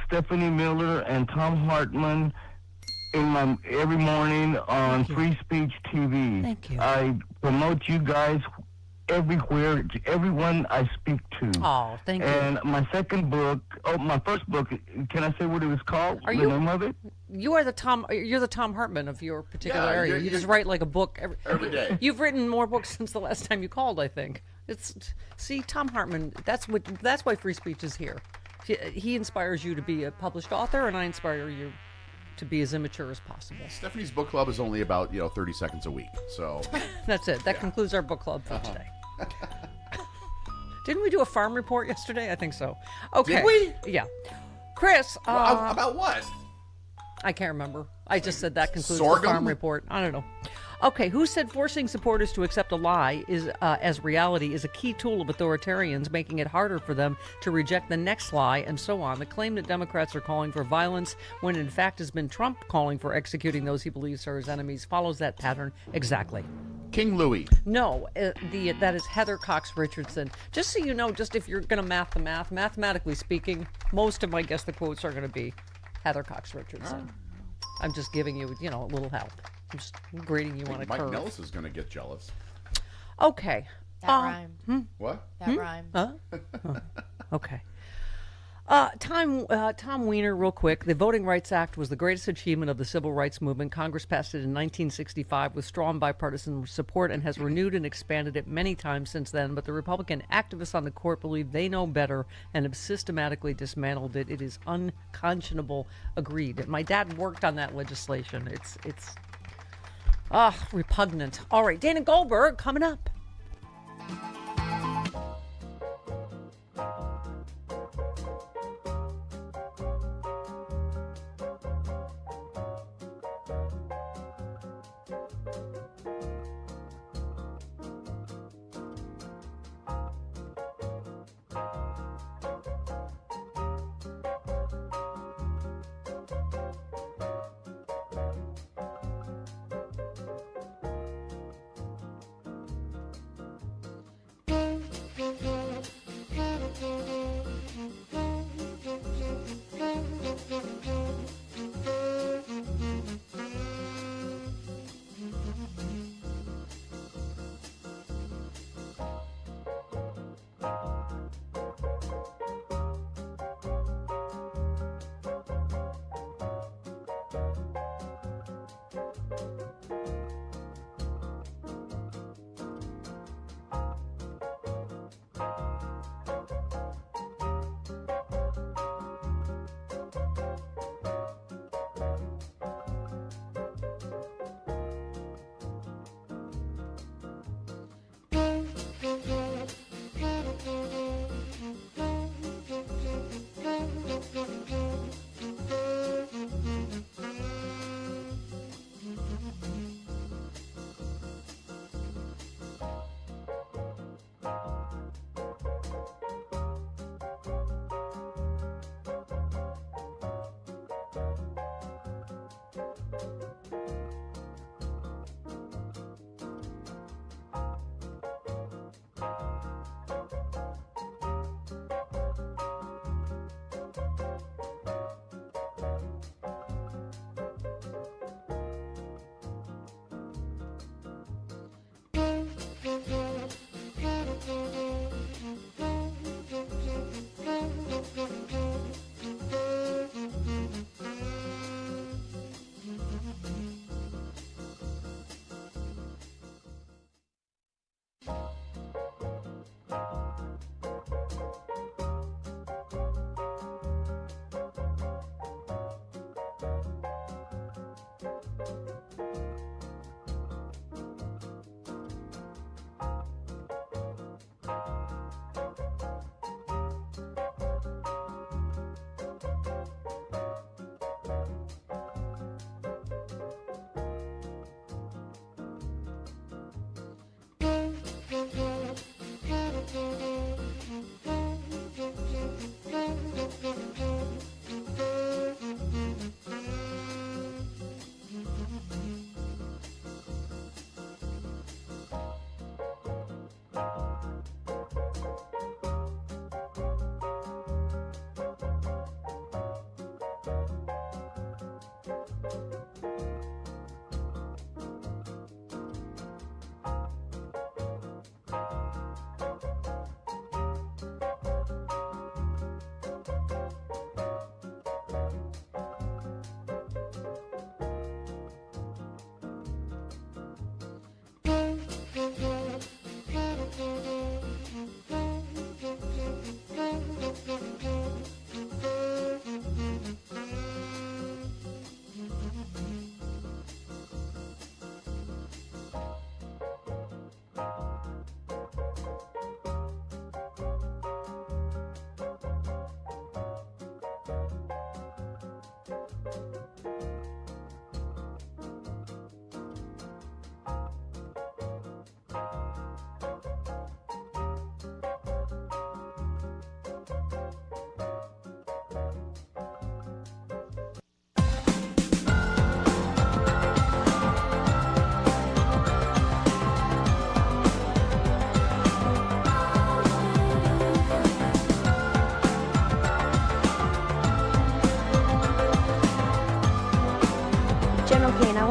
Stephanie Miller and Thom Hartmann every morning on Free Speech TV. Thank you. I promote you guys everywhere, to everyone I speak to. Oh, thank you. And my second book, my first book, can I say what it was called? Are the you- name of it? You're the Thom Hartmann of your particular Yeah, area. you're- You just write like a book every day. You've written more books since the last time you called, I think. See, Thom Hartmann. That's why Free Speech is here. He inspires you to be a published author, and I inspire you to be as immature as possible. Stephanie's book club is only about 30 seconds a week, so That's it. That concludes our book club for today. Didn't we do a farm report yesterday? I think so. Okay. Did we? Yeah. Chris. About what? I can't remember. I just said that concludes the Sorghum? farm report. I don't know. Okay, who said forcing supporters to accept a lie as reality is a key tool of authoritarians, making it harder for them to reject the next lie, and so on? The claim that Democrats are calling for violence, when in fact has been Trump calling for executing those he believes are his enemies, follows that pattern exactly. King Louis. No, that is Heather Cox Richardson. Just so you know, just if you're going to mathematically speaking, most of my Guess the Quotes are going to be Heather Cox Richardson. I'm just giving you, a little help. I'm just grading you on a Mike curve. Nellis is going to get jealous. Okay. That rhymed. What? That rhymed. Okay. Tom Weiner, real quick. The Voting Rights Act was the greatest achievement of the civil rights movement. Congress passed it in 1965 with strong bipartisan support and has renewed and expanded it many times since then. But the Republican activists on the court believe they know better and have systematically dismantled it. It is unconscionable. Agreed. My dad worked on that legislation. It's repugnant. All right, Dana Goldberg coming up.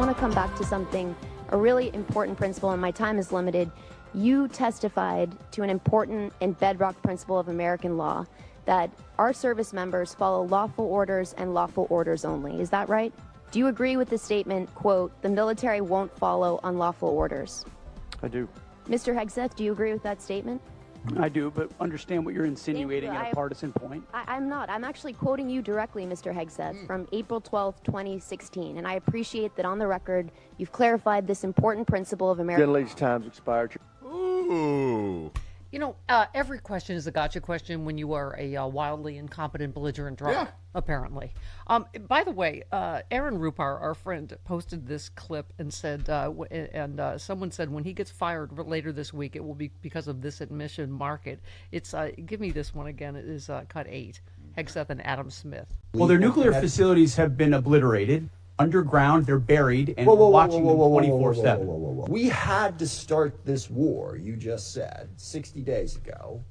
want to come back to something, a really important principle, and my time is limited. You testified to an important and bedrock principle of American law, that our service members follow lawful orders and lawful orders only. Is that right? Do you agree with the statement, quote, the military won't follow unlawful orders? I do. Mr. Hegseth, do you agree with that statement? I do, but understand what you're insinuating at a partisan point. I'm not. I'm actually quoting you directly, Mr. Hegseth, from April 12th, 2016. And I appreciate that on the record, you've clarified this important principle of American Gentlelady's time's expired. Ooh. You know, every question is a gotcha question when you are a wildly incompetent, belligerent drunk, apparently. By the way, Aaron Rupar, our friend, posted this clip and said, someone said when he gets fired later this week, it will be because of this admission market. It's, give me this one again, it is cut 8, Hegseth and Adam Smith. Well, their nuclear facilities have been obliterated. Underground, they're buried, and we're watching them 24/7. We had to start this war, you just said, 60 days ago,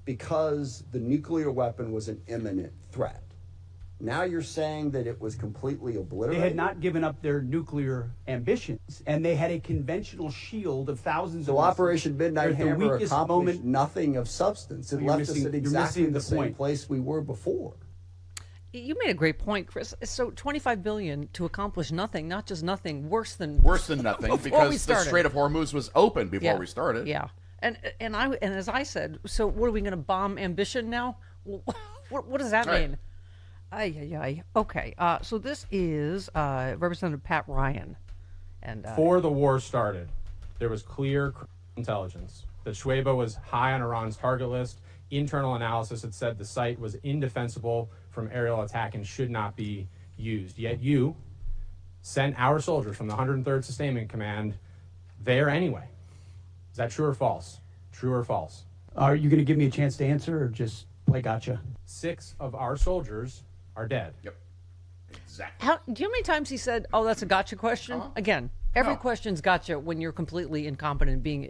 because the nuclear weapon was an imminent threat. Now you're saying that it was completely obliterated? They had not given up their nuclear ambitions, and they had a conventional shield of thousands of So Operation Midnight Hammer accomplished moment. nothing of substance. It left us at exactly the same place we were before. You made a great point, Chris. So $25 billion to accomplish nothing, not just nothing, worse than nothing, because the Strait of Hormuz was open before we started. Yeah, and as I said, so what are we going to bomb ambition now? What does that mean? Ay. Okay, so this is Representative Pat Ryan, and before the war started, there was clear intelligence that Shuaibah was high on Iran's target list. Internal analysis had said the site was indefensible from aerial attack and should not be used. Yet you sent our soldiers from the 103rd Sustainment Command there anyway. Is that true or false? True or false? Are you going to give me a chance to answer, or just play gotcha? 6 of our soldiers are dead. Yep. Exactly. do you know how many times he said, "Oh, that's a gotcha question"? Again, every question's gotcha when you're completely incompetent, being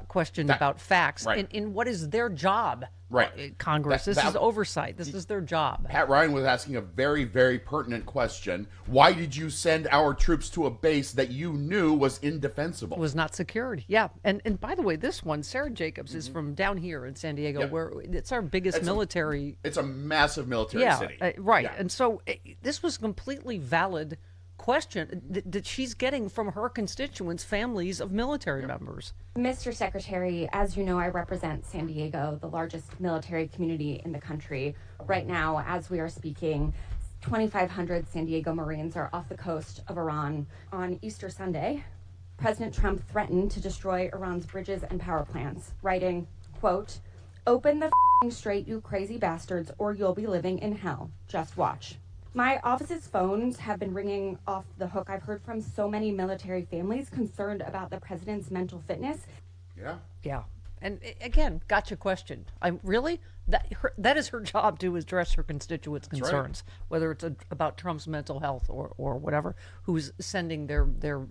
questioned about facts. Right. And what is their job? Right. Congress. This is oversight. This is their job. Pat Ryan was asking a very, very pertinent question. Why did you send our troops to a base that you knew was indefensible? Was not secured. Yeah. And by the way, this one, Sarah Jacobs, is from down here in San Diego, where it's our biggest military. It's a massive military city. Right. Yeah. And so this was completely valid question that she's getting from her constituents, families of military members. Mr. Secretary, as you know, I represent San Diego, the largest military community in the country. Right now, as we are speaking, 2,500 San Diego Marines are off the coast of Iran. On Easter Sunday, President Trump threatened to destroy Iran's bridges and power plants, writing, quote, "Open the f***ing strait, you crazy bastards, or you'll be living in hell. Just watch." My office's phones have been ringing off the hook. I've heard from so many military families concerned about the president's mental fitness. Yeah. And again, gotcha question. That is her job to address her constituents' concerns, whether it's about Trump's mental health or whatever, who's sending their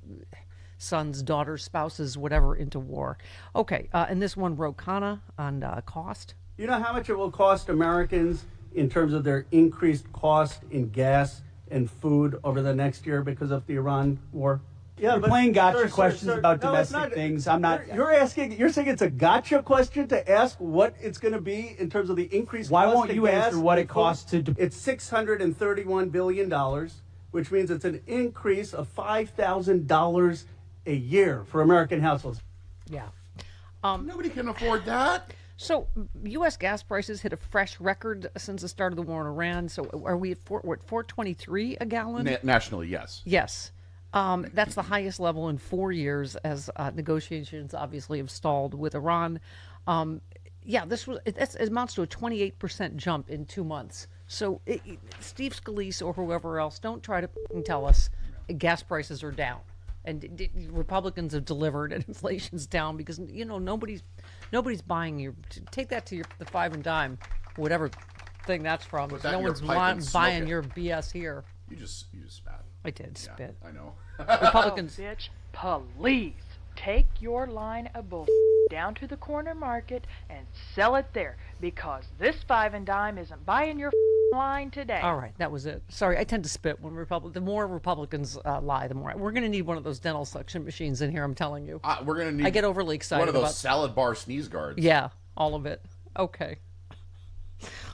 sons, daughters, spouses, whatever, into war. Okay, and this one, Rokana, on cost. You know how much it will cost Americans in terms of their increased cost in gas and food over the next year because of the Iran war? Yeah, you're playing gotcha questions about domestic things. I'm not. You're saying it's a gotcha question to ask what it's going to be in terms of the increased. Why won't you answer what it costs to? It's $631 billion, which means it's an increase of $5,000 a year for American households. Yeah. Nobody can afford that. So, U.S. gas prices hit a fresh record since the start of the war in Iran. So, are we at $4.23 a gallon? Nationally, yes. Yes. That's the highest level in 4 years, as negotiations obviously have stalled with Iran. It amounts to a 28% jump in 2 months. So, Steve Scalise or whoever else, don't try to tell us gas prices are down. And Republicans have delivered and inflation's down because, nobody's buying your. Take that to the five and dime, whatever thing that's from. No one's buying your BS here. You just spat. I did spit. I know. Republicans. Oh, bitch, please take your line of bull down to the corner market and sell it there, because this five and dime isn't buying your line today. All right, that was it. Sorry, I tend to spit when the more Republicans lie, the more. We're going to need one of those dental suction machines in here, I'm telling you. We're going to need I get overly excited one of those about salad bar sneeze guards. Yeah, all of it. Okay.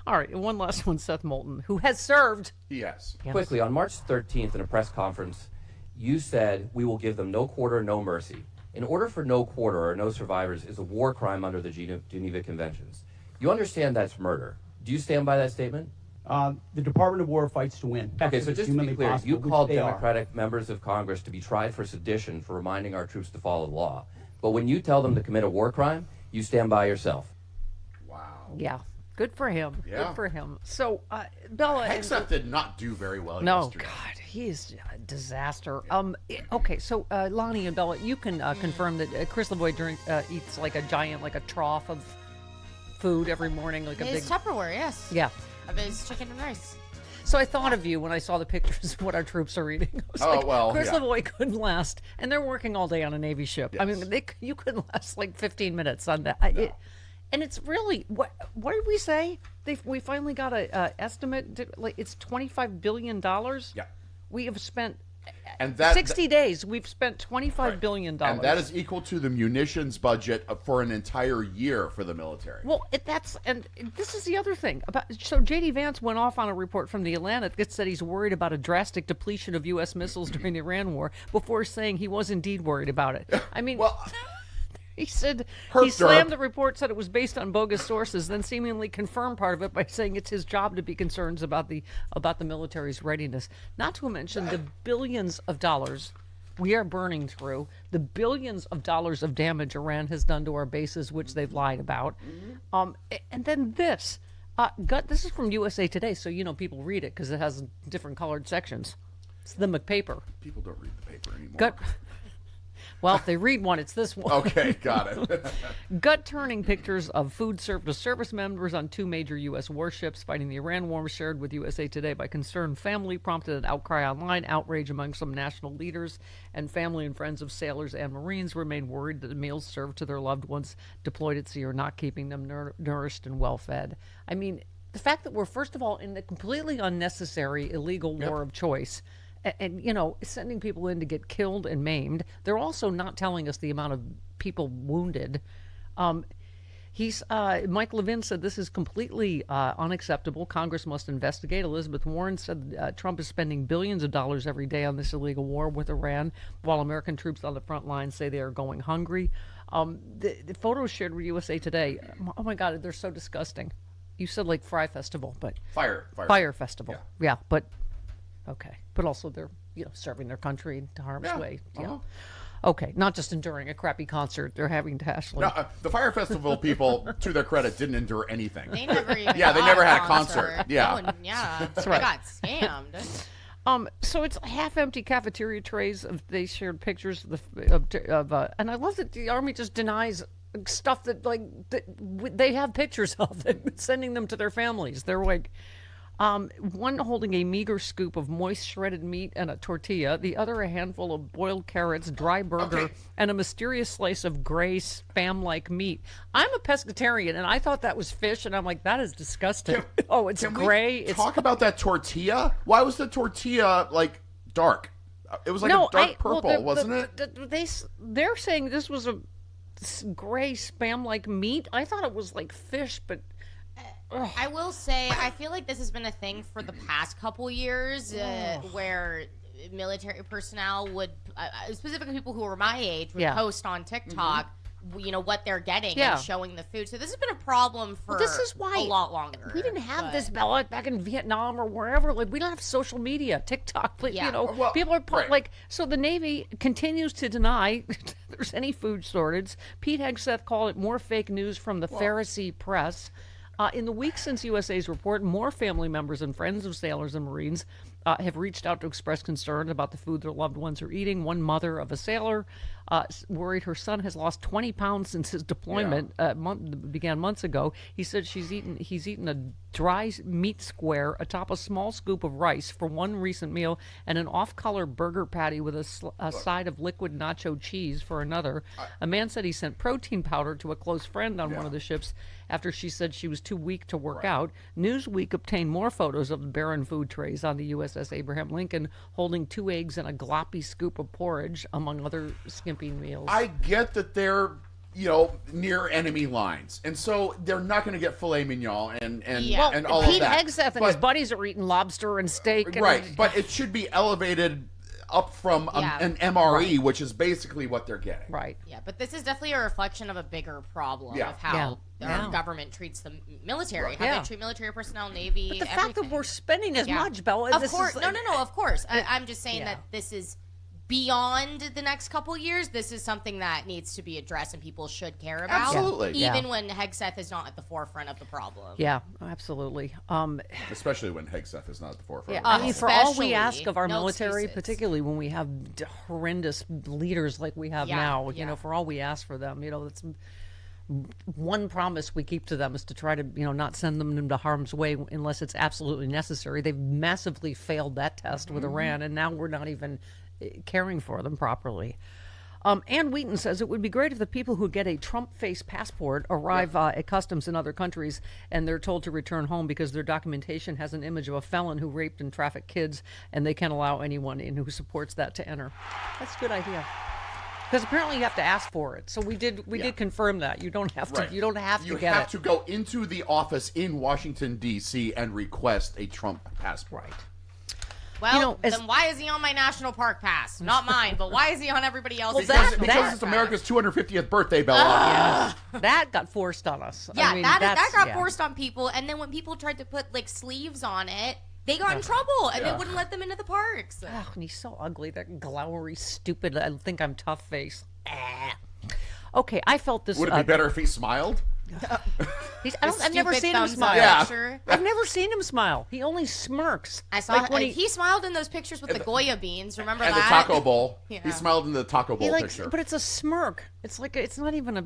All right, one last one, Seth Moulton, who has served. Yes. Quickly, on March 13th in a press conference, you said, we will give them no quarter, no mercy. In order for no quarter or no survivors is a war crime under the Geneva Conventions. You understand that's murder. Do you stand by that statement? The Department of War fights to win. Okay, so just to be clear, you which called they are. Democratic members of Congress to be tried for sedition for reminding our troops to follow the law. But when you tell them to commit a war crime, you stand by yourself. Yeah, good for him. Yeah. Good for him. So, Bella. Hegseth did not do very well No, yesterday. God, he is a disaster. Okay, so Lonnie and Bella, you can confirm that Chris Lavoie eats like a giant, like a trough of food every morning, like a big It's Tupperware, yes. Yeah. Of his chicken and rice. So I thought of you when I saw the pictures of what our troops are eating. I was like, Chris Lavoie couldn't last, and they're working all day on a Navy ship. Yes. I mean, you couldn't last like 15 minutes on that. And it's really what did we say? We finally got a estimate. Like it's $25 billion. Yeah. We have spent. And that 60 days, we've spent $25 billion. And that is equal to the munitions budget for an entire year for the military. Well, and this is the other thing. So J.D. Vance went off on a report from the Atlantic that said he's worried about a drastic depletion of U.S. missiles during the Iran war before saying he was indeed worried about it. I mean, he said he slammed the report, said it was based on bogus sources, then seemingly confirmed part of it by saying it's his job to be concerned about the military's readiness. Not to mention the billions of dollars we are burning through, the billions of dollars of damage Iran has done to our bases, which they've lied about. And then this. This is from USA Today, so people read it because it has different colored sections. It's the McPaper. People don't read the paper anymore. Well, if they read one, it's this one. Okay, got it. Gut-turning pictures of food served to service members on 2 major U.S. warships fighting the Iran war shared with USA Today by concerned family prompted an outcry online. Outrage among some national leaders and family and friends of sailors and Marines remain worried that the meals served to their loved ones deployed at sea are not keeping them nourished and well-fed. I mean, the fact that we're, first of all, in the completely unnecessary illegal war of choice, and sending people in to get killed and maimed. They're also not telling us the amount of people wounded. Mike Levin said this is completely unacceptable. Congress must investigate. Elizabeth Warren said Trump is spending billions of dollars every day on this illegal war with Iran, while American troops on the front lines say they are going hungry. The photos shared with USA Today, oh my God, they're so disgusting. You said like Fry Festival, but Fire Festival. Yeah, but okay. But also they're serving their country to harm's way. Yeah. Okay, not just enduring a crappy concert. They're having to actually. No, the Fire Festival people, to their credit, didn't endure anything. They never even they never had a concert. Yeah. That's They right. got scammed. So it's half-empty cafeteria trays. They shared pictures of and I love that the Army just denies stuff that they have pictures of, sending them to their families. They're like. One holding a meager scoop of moist shredded meat and a tortilla, the other a handful of boiled carrots, dry burger, and a mysterious slice of gray spam-like meat. I'm a pescatarian, and I thought that was fish, and I'm like, that is disgusting. It's gray. Can we talk about that tortilla? Why was the tortilla, dark? It was a dark purple, wasn't it? They're saying this was a gray spam-like meat. I thought it was like fish, but... I will say, I feel like this has been a thing for the past couple years where military personnel would, specifically people who were my age, would post on TikTok, what they're getting and showing the food. So this has been a problem for a lot longer. We didn't have this, Bella, back in Vietnam or wherever. We don't have social media, TikTok. People are so the Navy continues to deny there's any food shortage. Pete Hegseth called it more fake news from the Pharisee press. In the week since USA's report, more family members and friends of sailors and Marines have reached out to express concern about the food their loved ones are eating. One mother of a sailor worried her son has lost 20 pounds since his deployment began months ago. He said he's eaten a dry meat square atop a small scoop of rice for one recent meal and an off-color burger patty with a side of liquid nacho cheese for another. A man said he sent protein powder to a close friend on one of the ships after she said she was too weak to work out. Newsweek obtained more photos of the barren food trays on the USS Abraham Lincoln, holding 2 eggs and a gloppy scoop of porridge, among other skimpy meals. I get that they're, near enemy lines, and so they're not going to get filet mignon and all Pete of that. Hegseth and his buddies are eating lobster and steak. But it should be elevated up from an MRE, which is basically what they're getting. Right. Yeah, but this is definitely a reflection of a bigger problem of how our government treats the military, how they treat military personnel, Navy, But the fact that we're spending as much, Bella, of course. No, of course. I'm just saying that this is beyond the next couple years. This is something that needs to be addressed and people should care about. Absolutely. Even when Hegseth is not at the forefront of the problem. Yeah, absolutely. Especially when Hegseth is not at the forefront. Yeah, I mean, for all we ask of our military, particularly when we have horrendous leaders like we have now, for all we ask for them, that's one promise we keep to them is to try to, not send them into harm's way unless it's absolutely necessary. They've massively failed that test with Iran, and now we're not even caring for them properly. Ann Wheaton says it would be great if the people who get a Trump-face passport arrive at customs in other countries and they're told to return home because their documentation has an image of a felon who raped and trafficked kids, and they can't allow anyone in who supports that to enter. That's a good idea. Because apparently you have to ask for it. So we did confirm that. You don't have to. You don't have to get it. You have to go into the office in Washington D.C. and request a Trump passport. Right. Well, then why is he on my national park pass? Not mine, but why is he on everybody else's? Because it's America's 250th birthday, Bella. That got forced on us. Yeah, I mean, that got forced on people. And then when people tried to put sleeves on it, they got in trouble, and they wouldn't let them into the parks. Oh, and he's so ugly. That glowery, stupid, I think I'm tough face. Okay, I felt this. Would it be better if he smiled? I've never seen him smile. Yeah. I've never seen him smile. He only smirks. I saw when he smiled in those pictures with the Goya beans. Remember and that? And the taco bowl. Yeah. He smiled in the taco bowl picture. But it's a smirk. It's it's not even a.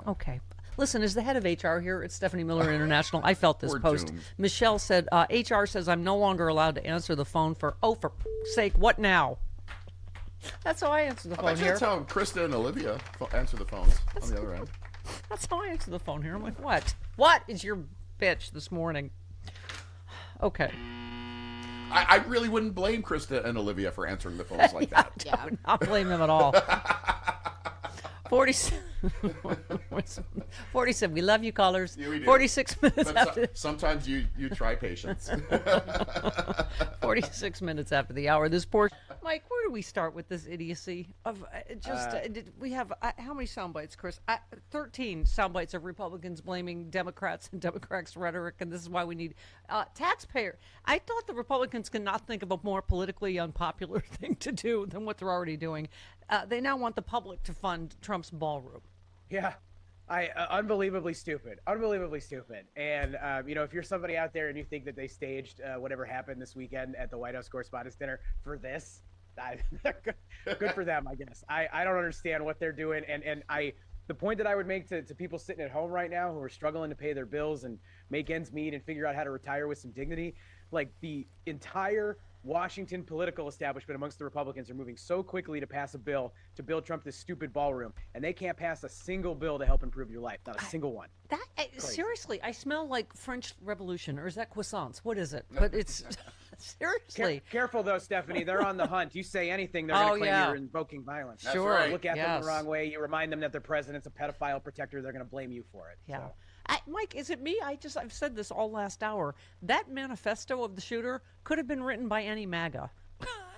Okay. Listen, as the head of HR here at Stephanie Miller International, I felt this post. Doomed. Michelle said, HR says I'm no longer allowed to answer the phone for sake, what now? That's how I answer the phone here. That's how Krista and Olivia answer the phones on the other end. That's how I answer the phone here. I'm like, what? What is your bitch this morning? Okay. I really wouldn't blame Krista and Olivia for answering the phones like that. I would not blame them at all. 47. We love you, callers. Yeah, we do. 46 minutes after. Sometimes you try patience. 46 minutes after the hour. This portion. Mike, where do we start with this idiocy? We have how many sound bites, Chris? 13 sound bites of Republicans blaming Democrats and Democrats' rhetoric, and this is why we need taxpayer. I thought the Republicans could not think of a more politically unpopular thing to do than what they're already doing. They now want the public to fund Trump's ballroom. Yeah. Unbelievably stupid. And, if you're somebody out there and you think that they staged whatever happened this weekend at the White House Correspondents' Dinner for this, good for them, I guess. I don't understand what they're doing. And the point that I would make to people sitting at home right now who are struggling to pay their bills and make ends meet and figure out how to retire with some dignity, like the entire Washington political establishment amongst the Republicans are moving so quickly to pass a bill to build Trump this stupid ballroom, and they can't pass a single bill to help improve your life. Not a single one. Seriously, I smell like French Revolution, or is that croissants? What is it? But it's seriously. Careful though, Stephanie. They're on the hunt. You say anything, they're going to claim you're invoking violence. Sure. Right. Look at them the wrong way. You remind them that their president's a pedophile protector. They're going to blame you for it. Yeah. So. Mike, is it me? I've said this all last hour. That manifesto of the shooter could have been written by any MAGA,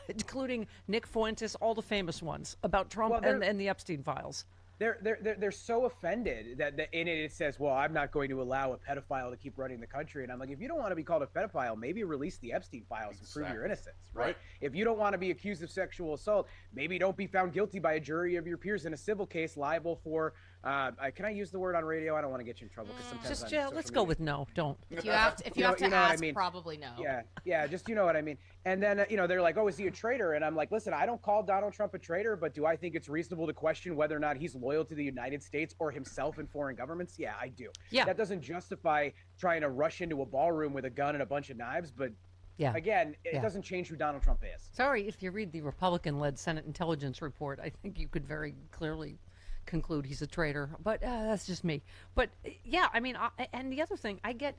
including Nick Fuentes, all the famous ones about Trump and the Epstein files. They're so offended that in it says, well, I'm not going to allow a pedophile to keep running the country. And I'm like, if you don't want to be called a pedophile, maybe release the Epstein files and prove your innocence, right? If you don't want to be accused of sexual assault, maybe don't be found guilty by a jury of your peers in a civil case liable for, can I use the word on radio? I don't want to get you in trouble because sometimes let's go with no, don't. If you have to ask, I mean? Probably no. Yeah, just you know what I mean. And then, they're like, oh, is he a traitor? And I'm like, listen, I don't call Donald Trump a traitor, but do I think it's reasonable to question whether or not he's loyal to the United States or himself and foreign governments? Yeah, I do. Yeah. That doesn't justify trying to rush into a ballroom with a gun and a bunch of knives, but again, it doesn't change who Donald Trump is. Sorry, if you read the Republican-led Senate Intelligence Report, I think you could very clearly conclude he's a traitor. But that's just me. But yeah, I mean, and the other thing, I get,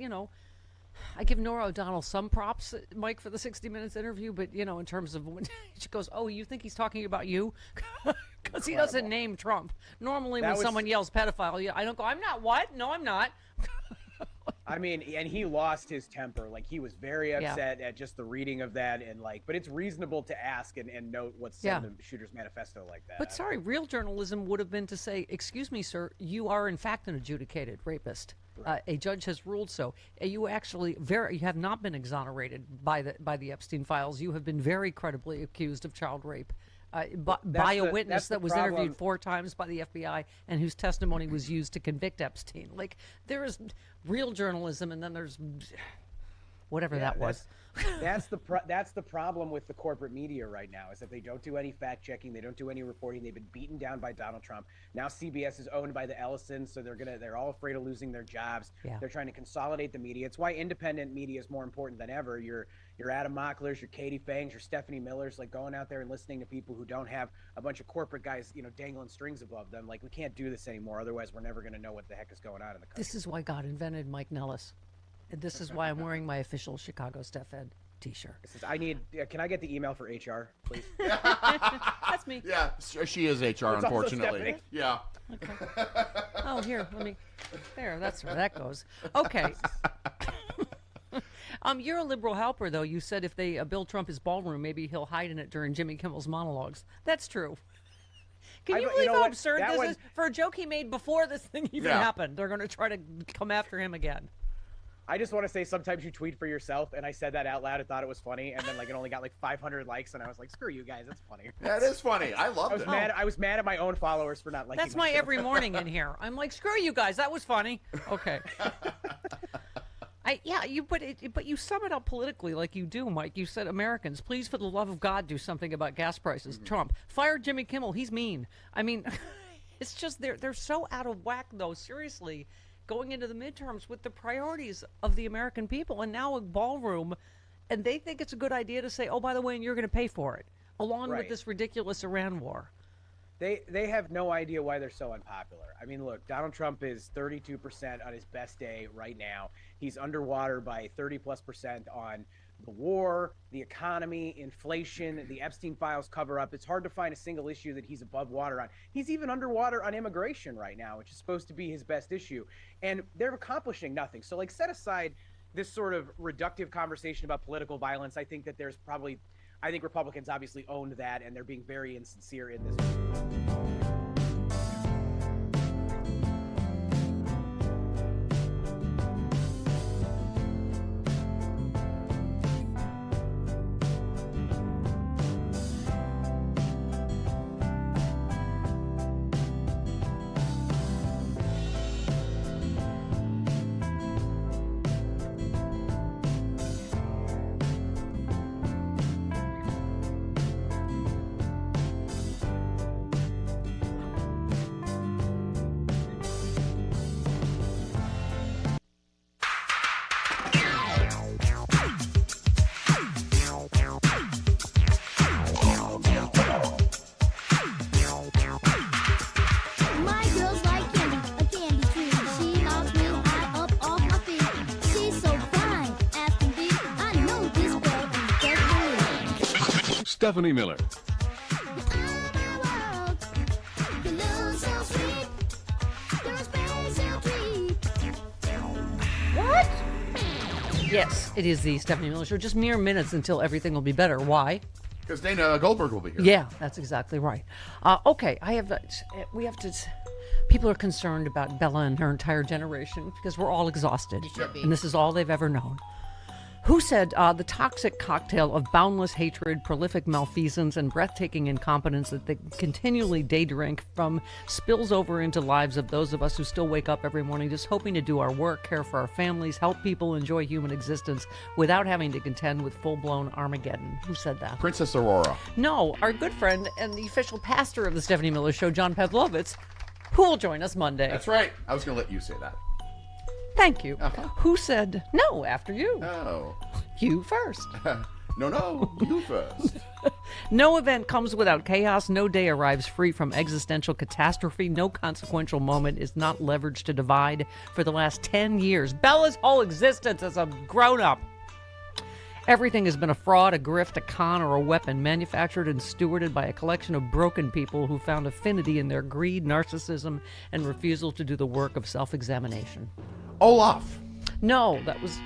I give Norah O'Donnell some props, Mike, for the 60 Minutes interview, but, in terms of when she goes, oh, you think he's talking about you? Because he doesn't name Trump. Normally when someone yells pedophile, I don't go, I'm not what? No, I'm not. I mean, and he lost his temper. Like, he was very upset at just the reading of that, and but it's reasonable to ask and note what's said in the Shooter's Manifesto like that. But sorry, real journalism would have been to say, excuse me, sir, you are in fact an adjudicated rapist. Right. A judge has ruled so. You actually you have not been exonerated by the Epstein files. You have been very credibly accused of child rape. By a witness that was interviewed 4 times by the FBI and whose testimony was used to convict Epstein. Like, there is real journalism, and then there's whatever that was. That's the problem with the corporate media right now, is that they don't do any fact checking, they don't do any reporting. They've been beaten down by Donald Trump. Now CBS is owned by the Ellisons, so they're all afraid of losing their jobs. Yeah. They're trying to consolidate the media. It's why independent media is more important than ever. Your Adam Mocklers, your Katie Fangs, your Stephanie Millers, like going out there and listening to people who don't have a bunch of corporate guys, dangling strings above them. Like, we can't do this anymore. Otherwise, we're never going to know what the heck is going on in the country. This is why God invented Mike Nellis. And this is why I'm wearing my official Chicago Steph Ed t-shirt. Can I get the email for HR, please? That's me. Yeah, she is HR, unfortunately. Yeah. Okay. Oh, here, that's where that goes. Okay. You're a liberal helper, though. You said if they build Trump his ballroom, maybe he'll hide in it during Jimmy Kimmel's monologues. That's true. Can you believe how absurd this is? For a joke he made before this thing even happened, they're going to try to come after him again. I just want to say, sometimes you tweet for yourself, and I said that out loud and thought it was funny, and then it only got 500 likes, and I was like, screw you guys, that's funny. Yeah, it is funny. I loved it. I was mad at my own followers for not liking That's my every morning in here. I'm like, screw you guys, that was funny. Okay. But you sum it up politically like you do, Mike. You said, Americans, please, for the love of God, do something about gas prices. Mm-hmm. Trump, fire Jimmy Kimmel. He's mean. I mean, it's just they're so out of whack, though. Seriously, going into the midterms with the priorities of the American people, and now a ballroom, and they think it's a good idea to say, oh, by the way, and you're going to pay for it, along with this ridiculous Iran war. They have no idea why they're so unpopular. I mean, look, Donald Trump is 32% on his best day right now. He's underwater by 30+% on the war, the economy, inflation, the Epstein files cover up. It's hard to find a single issue that he's above water on. He's even underwater on immigration right now, which is supposed to be his best issue. And they're accomplishing nothing. So, set aside this sort of reductive conversation about political violence. I think that I think Republicans obviously owned that, and they're being very insincere in this. Stephanie Miller. What? Yes, it is the Stephanie Miller Show. Just mere minutes until everything will be better. Why? Because Dana Goldberg will be here. Yeah, that's exactly right. Okay, people are concerned about Bella and her entire generation because we're all exhausted. And this is all they've ever known. Who said the toxic cocktail of boundless hatred, prolific malfeasance, and breathtaking incompetence that they continually day drink from spills over into lives of those of us who still wake up every morning just hoping to do our work, care for our families, help people enjoy human existence without having to contend with full-blown Armageddon? Who said that? Princess Aurora. No, our good friend and the official pastor of the Stephanie Miller Show, John Pavlovitz, who will join us Monday. That's right. I was going to let you say that. Thank you. Who said no after you? Oh. You first. No, you first. No event comes without chaos. No day arrives free from existential catastrophe. No consequential moment is not leveraged to divide. For the last 10 years, Bella's whole existence as a grown-up. Everything has been a fraud, a grift, a con, or a weapon manufactured and stewarded by a collection of broken people who found affinity in their greed, narcissism, and refusal to do the work of self-examination. Olaf. No, that was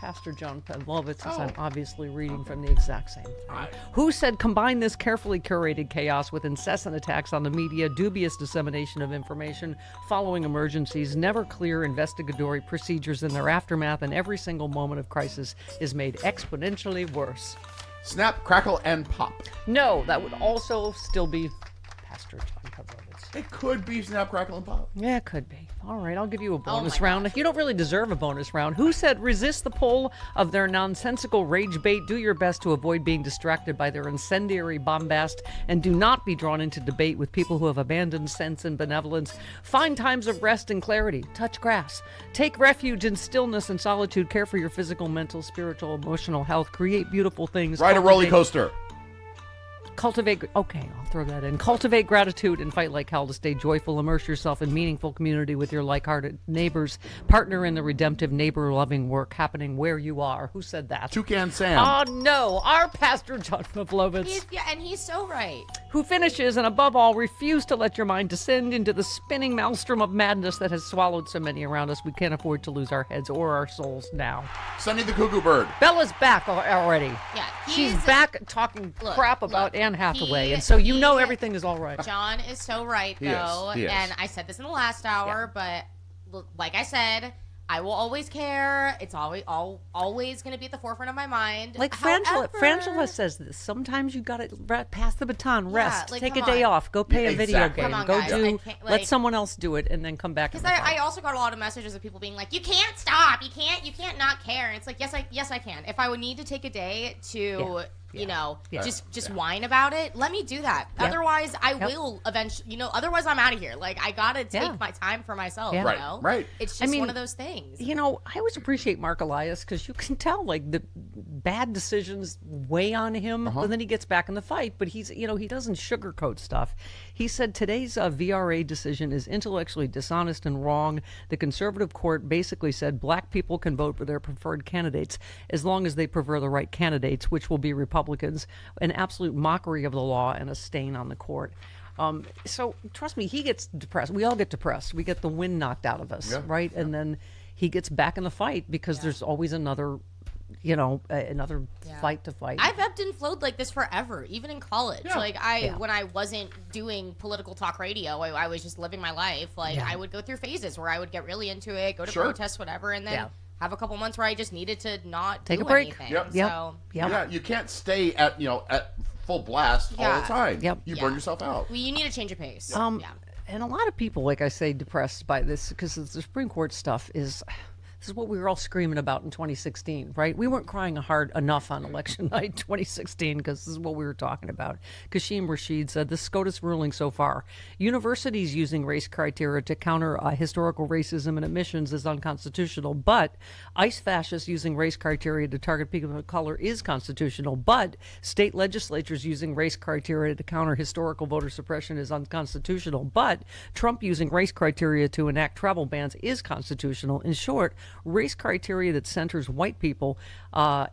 Pastor John Pavlovitz, as I'm obviously reading from the exact same thing. Who said combine this carefully curated chaos with incessant attacks on the media, dubious dissemination of information following emergencies, never clear investigatory procedures in their aftermath, and every single moment of crisis is made exponentially worse? Snap, crackle, and pop. No, that would also still be Pastor John Pavlovitz. It could be Snap, Crackle, and Pop. Yeah, it could be. All right, I'll give you a bonus round. You don't really deserve a bonus round. Who said resist the pull of their nonsensical rage bait? Do your best to avoid being distracted by their incendiary bombast, and do not be drawn into debate with people who have abandoned sense and benevolence. Find times of rest and clarity. Touch grass. Take refuge in stillness and solitude. Care for your physical, mental, spiritual, emotional health. Create beautiful things. Ride a roller coaster. Cultivate, okay, I'll throw that in. Cultivate gratitude and fight like hell to stay joyful. Immerse yourself in meaningful community with your like-hearted neighbors. Partner in the redemptive, neighbor-loving work happening where you are. Who said that? Toucan Sam. Oh, no, our Pastor John Pavlovitz. And he's so right. Who finishes, and above all, refuse to let your mind descend into the spinning maelstrom of madness that has swallowed so many around us. We can't afford to lose our heads or our souls now. Sonny the Cuckoo Bird. Bella's back already. Yeah, she's back talking crap about Anne Hathaway, and so you know everything is all right. John is so right, He though. is. And I said this in the last hour, but like I said, I will always care. It's always going to be at the forefront of my mind. Like Frangela says this. Sometimes you got to pass the baton, rest, like, take a come day on. off, go play a video game, Come on, go guys. do, I can't, let someone else do it, and then come back. Because I also got a lot of messages of people being like, "You can't stop. You can't not care." And it's like, yes, I can. If I would need to take a day to. Just whine about it. Let me do that. Yep. Otherwise, I will eventually. Otherwise, I'm out of here. Like I gotta take my time for myself. Yeah. You know? Right. It's just one of those things. I always appreciate Mark Elias because you can tell like the bad decisions weigh on him, but then he gets back in the fight. But he's he doesn't sugarcoat stuff. He said today's VRA decision is intellectually dishonest and wrong. The conservative court basically said black people can vote for their preferred candidates as long as they prefer the right candidates, which will be Republicans. An absolute mockery of the law and a stain on the court. So trust me, he gets depressed. We all get depressed. We get the wind knocked out of us, right? And then he gets back in the fight because there's always another fight to fight. I've ebbed and flowed like this forever, even in college. Yeah. Like when I wasn't doing political talk radio, I was just living my life. Like I would go through phases where I would get really into it, go to protests, whatever, and then have a couple months where I just needed to not take do a break. Anything. Yeah, you can't stay at full blast all the time. You burn yourself out. Well, you need a change of pace. And a lot of people, like I say, depressed by this because the Supreme Court stuff is. This is what we were all screaming about in 2016, right? We weren't crying hard enough on election night 2016 because this is what we were talking about. Kashim Rashid said, the SCOTUS ruling so far, universities using race criteria to counter historical racism and admissions is unconstitutional, but ICE fascists using race criteria to target people of color is constitutional, but state legislatures using race criteria to counter historical voter suppression is unconstitutional, but Trump using race criteria to enact travel bans is constitutional. In short, race criteria that centers white people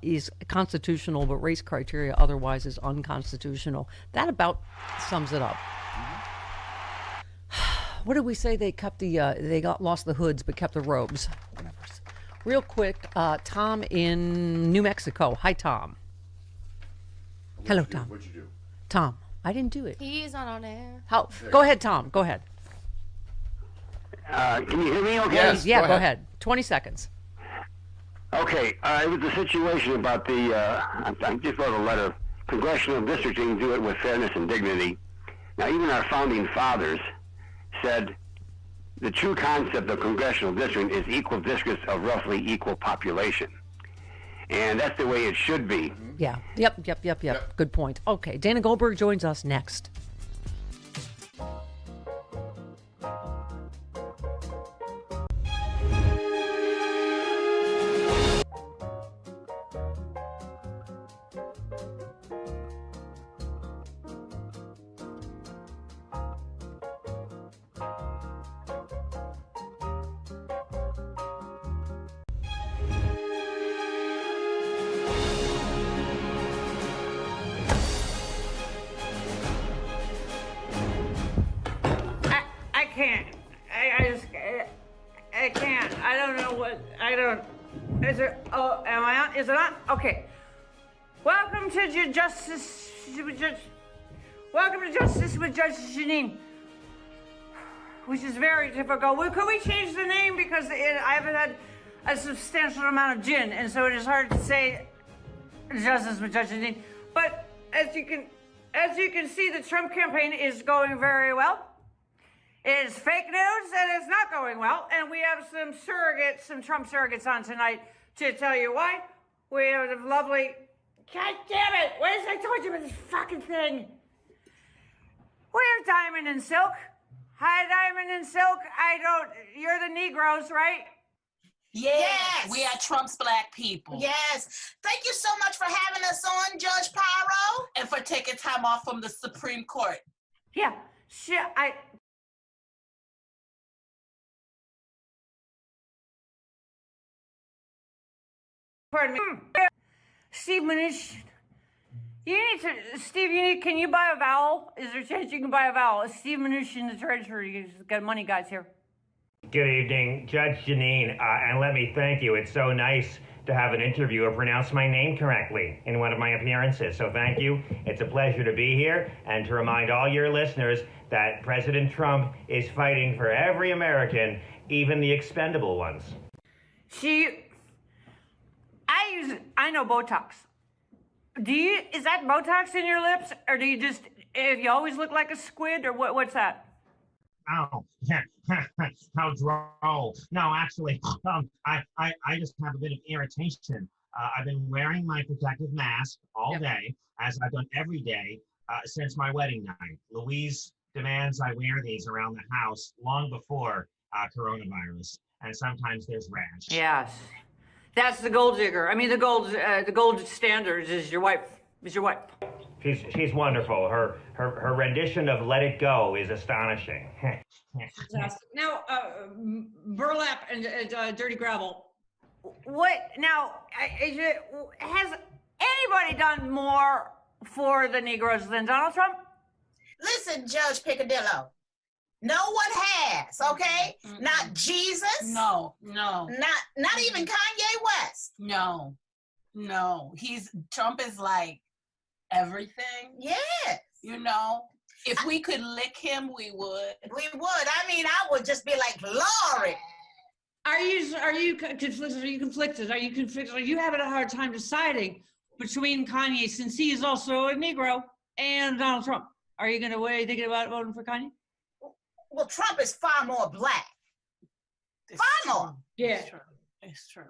is constitutional, but race criteria otherwise is unconstitutional. That about sums it up. What did we say? They kept lost the hoods but kept the robes. Whatever. Real quick, Thom in New Mexico. Hi, Thom. Hello, Thom. What'd you do? Thom, I didn't do it. He's not on air. Go ahead, Thom. Go ahead. Can you hear me okay? Yes, go ahead. 20 seconds. Okay, it was the situation about I just wrote a letter. Congressional districting, do it with fairness and dignity. Now, even our founding fathers said the true concept of congressional districting is equal districts of roughly equal population. And that's the way it should be. Yeah. Yep. Good point. Okay, Dana Goldberg joins us next. Is it? Oh, am I on? Is it on? Okay. Welcome to Justice. Welcome to Justice with Judge Janine, which is very difficult. Could we change the name because I haven't had a substantial amount of gin, and so it is hard to say Justice with Judge Janine. But as you can see, the Trump campaign is going very well. It is fake news, and it's not going well. And we have some Trump surrogates on tonight to tell you why. We have a lovely. God damn it! What is I told you about this fucking thing? We have Diamond and Silk. Hi, Diamond and Silk. You're the Negroes, right? Yes. We are Trump's black people. Yes. Thank you so much for having us on, Judge Pyro. And for taking time off from the Supreme Court. Yeah. Pardon me. Steve Mnuchin. Can you buy a vowel? Is there a chance you can buy a vowel? Steve Mnuchin, the treasurer. He's got money guys here. Good evening, Judge Janine, and let me thank you. It's so nice to have an interviewer pronounce my name correctly in one of my appearances, so thank you. It's a pleasure to be here and to remind all your listeners that President Trump is fighting for every American, even the expendable ones. I know Botox. Is that Botox in your lips, or do you always look like a squid, or what's that? Oh, how droll. No, actually, I just have a bit of irritation. I've been wearing my protective mask all day, as I've done every day since my wedding night. Louise demands I wear these around the house long before coronavirus, and sometimes there's rash. Yes. That's the gold digger. I mean, the gold standard is your wife. She's wonderful. Her rendition of "Let It Go" is astonishing. Now, burlap and dirty gravel. What now? Has anybody done more for the Negroes than Donald Trump? Listen, Judge Picadillo. No one has, okay? Mm-hmm. Not Jesus. No. Not even Kanye West. No. Trump is like everything. Yes. You know, if we could lick him, we would. We would. I mean, I would just be like, Lord. Are you conflicted? Are you having a hard time deciding between Kanye, since he is also a Negro, and Donald Trump? Are you thinking about voting for Kanye? Well, Trump is far more black. Far more. Yeah. It's true.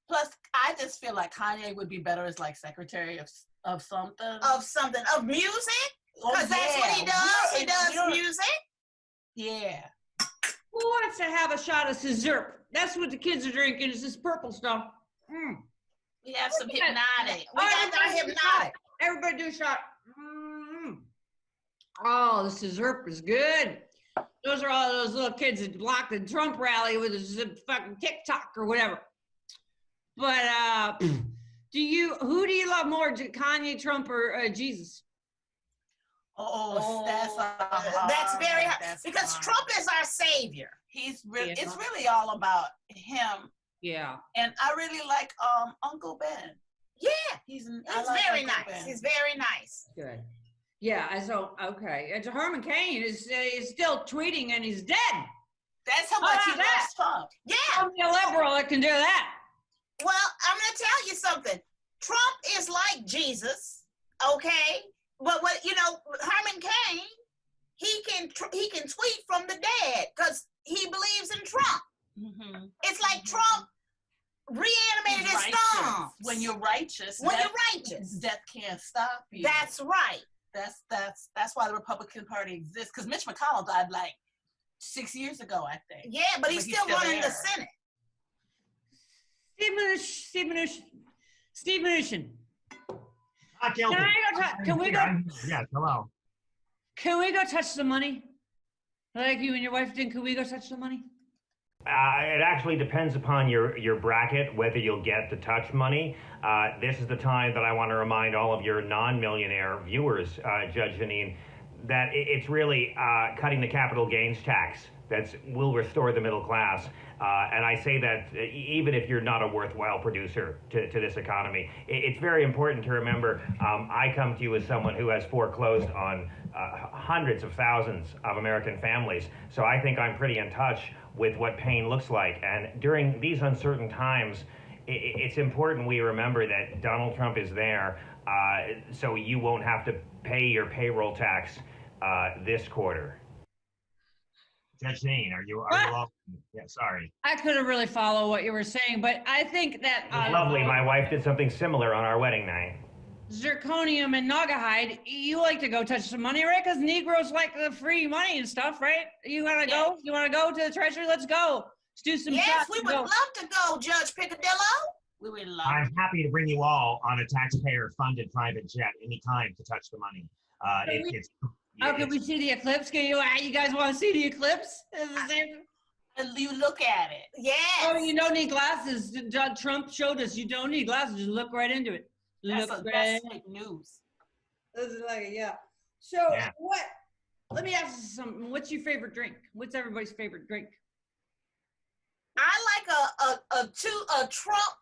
Plus, I just feel like Kanye would be better as like secretary of something. Of music? Because that's what he does. He does music. Yeah. Who wants to have a shot of Scissor? That's what the kids are drinking, is this purple stuff. We have some hypnotic. We got our hypnotic. Everybody do a shot. Oh, the Scissor is good. Those are all those little kids that blocked the Trump rally with a fucking TikTok or whatever. But who do you love more, Kanye, Trump, or Jesus? That's very hard. Because Trump is our savior. It's really all about him. Yeah. And I really like Uncle Ben. Yeah. He's very nice. Ben. He's very nice. Good. Yeah, so, okay. And Hartmann Kane is still tweeting and he's dead. That's how much he loves Trump. Yeah. I'm a liberal that can do that. Well, I'm going to tell you something. Trump is like Jesus, okay? But Hartmann Kane, he can tweet from the dead because he believes in Trump. Mm-hmm. It's like Trump reanimated his thumbs. When you're righteous. Death can't stop you. That's right. That's why the Republican Party exists. Because Mitch McConnell died like 6 years ago, I think. Yeah, but he's still running the Senate. Steve Mnuchin. Can we go? Yes, hello. Can we go touch the money? Like you and your wife did, can we go touch the money? It actually depends upon your bracket, whether you'll get to touch money. This is the time that I want to remind all of your non-millionaire viewers, Judge Janine, that it's really cutting the capital gains tax that will restore the middle class. And I say that even if you're not a worthwhile producer to this economy, it's very important to remember I come to you as someone who has foreclosed on hundreds of thousands of American families. So I think I'm pretty in touch with what pain looks like. And during these uncertain times, it's important we remember that Donald Trump is there, so you won't have to pay your payroll tax this quarter. Judge Zane, are you all? Yeah, sorry. I couldn't really follow what you were saying, but I think that Lovely. My wife did something similar on our wedding night. zirconium and Naugahyde, you like to go touch some money, right? Because Negroes like the free money and stuff, right? You want to go? You want to go to the Treasury? Let's go. Let's do some Yes, shots we and would go. love to go, Judge Picadillo. We would love I'm happy to bring you all on a taxpayer-funded private jet anytime to touch the money. How can we see the eclipse? You guys want to see the eclipse? You look at it. Yes. Oh, you don't need glasses. Trump showed us you don't need glasses. Just look right into it. That's fake news. This is like, yeah. So what? Let me ask you something. What's your favorite drink? What's everybody's favorite drink? I like a Trump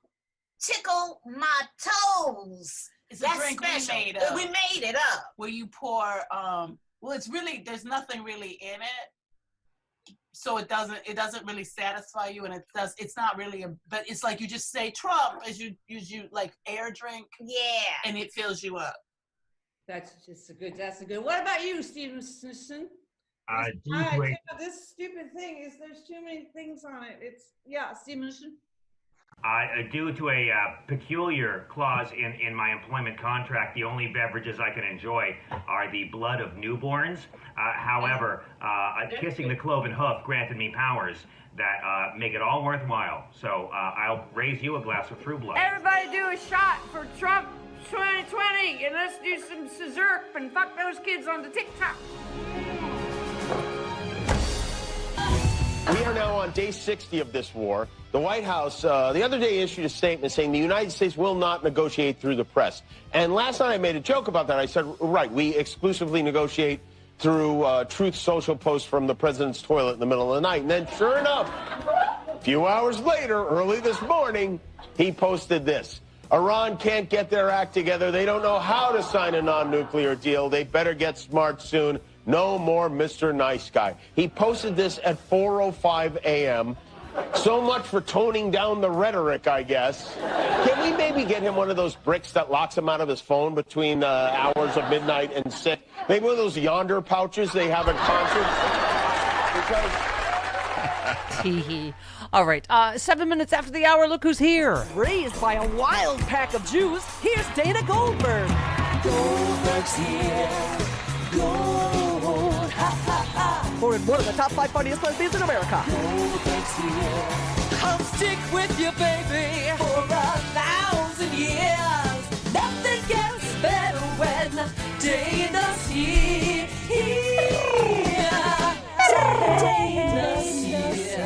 tickle my toes. It's That's a drink special. we made up. We made it up. Where you pour, well, it's really, there's nothing really in it. So it doesn't really satisfy you, and it's not really but it's like you just say Trump as you like air drink. Yeah. And it fills you up. That's a good. What about you, Stevenson? This stupid thing is there's too many things on it. Stevenson. Due to a peculiar clause in my employment contract, the only beverages I can enjoy are the blood of newborns. However, kissing the cloven hoof granted me powers that make it all worthwhile. So I'll raise you a glass of fruit blood. Everybody do a shot for Trump 2020, and let's do some Zerp and fuck those kids on the TikTok. We are now on day 60 of this war. The White House, the other day, issued a statement saying the United States will not negotiate through the press. And last night I made a joke about that. I said, right, we exclusively negotiate through Truth Social posts from the president's toilet in the middle of the night. And then, sure enough, a few hours later, early this morning, he posted this. Iran can't get their act together. They don't know how to sign a non-nuclear deal. They better get smart soon. No more Mr. Nice Guy. He posted this at 4:05 a.m. So much for toning down the rhetoric, I guess. Can we maybe get him one of those bricks that locks him out of his phone between hours of midnight and 6? Maybe one of those yonder pouches they have at concerts? Tee-hee. All right, 7 minutes after the hour, look who's here. Raised by a wild pack of Jews, here's Dana Goldberg. Goldberg's here. Gold, ha, ha, ha. For in one of the top 5 funniest lesbians in America. Goldberg's here. Come stick with you, baby, for 1,000 years. Nothing gets better when Dana's here. Dana's here.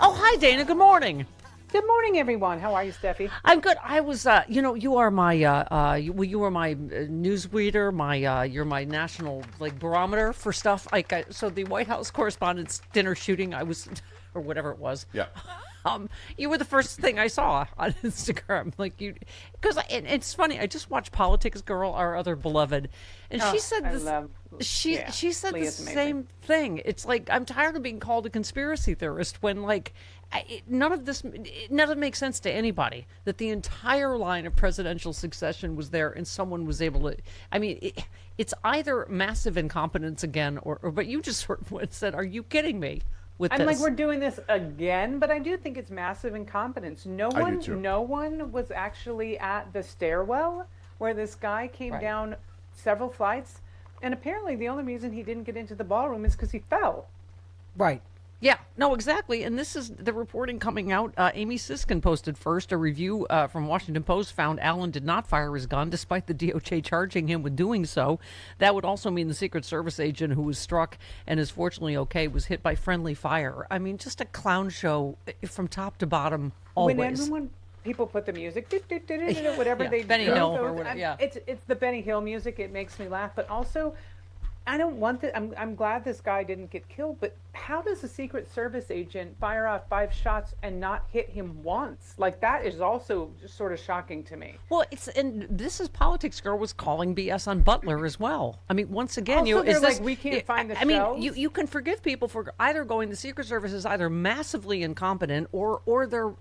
Oh, hi, Dana. Good morning. Good morning, everyone. How are you, Steffi? I'm good. I was, you are my, you were my news reader, you're my national barometer for stuff. So the White House Correspondents' Dinner shooting, I was, or whatever it was. Yeah. You were the first thing I saw on Instagram, because it's funny. I just watched Politics Girl, our other beloved, and she said this. She said the same thing. It's like, I'm tired of being called a conspiracy theorist when none of it makes sense to anybody that the entire line of presidential succession was there and someone was able to. I mean, it's either massive incompetence again, but you just sort of said, "Are you kidding me?" I'm like, we're doing this again, but I do think it's massive incompetence. No one was actually at the stairwell where this guy came down several flights, and apparently the only reason he didn't get into the ballroom is because he fell. Right. Yeah, no, exactly. And this is the reporting coming out. Amy Siskin posted first. A review from Washington Post found Allen did not fire his gun, despite the DOJ charging him with doing so. That would also mean the Secret Service agent who was struck and is fortunately okay was hit by friendly fire. I mean, just a clown show from top to bottom, always. When people put the music, whatever they Benny do. Hill or whatever, It's the Benny Hill music. It makes me laugh. But also, I don't want that. I'm glad this guy didn't get killed, but how does a Secret Service agent fire off 5 shots and not hit him once? Like, that is also just sort of shocking to me. Well, and this is politics. Girl was calling BS on Butler as well. I mean, once again, Also, they're like, we can't find the I mean, shells. you can forgive people for either going, the Secret Service is either massively incompetent or they're,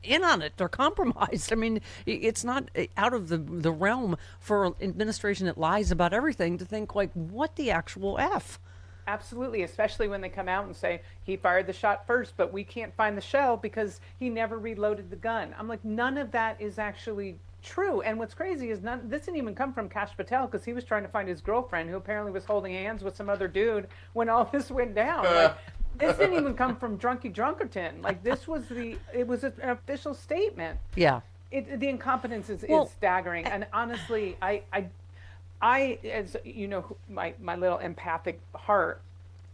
in on it. They're compromised. I mean, it's not out of the realm for an administration that lies about everything to think, like, what the actual F? Absolutely, especially when they come out and say he fired the shot first, but we can't find the shell because he never reloaded the gun. I'm like, none of that is actually true. And what's crazy is this didn't even come from Kash Patel, because he was trying to find his girlfriend, who apparently was holding hands with some other dude when all this went down. Like, this didn't even come from Drunky Drunkerton. Like, this was it was an official statement. Yeah. The incompetence is staggering. And honestly, I, as you know, my little empathic heart,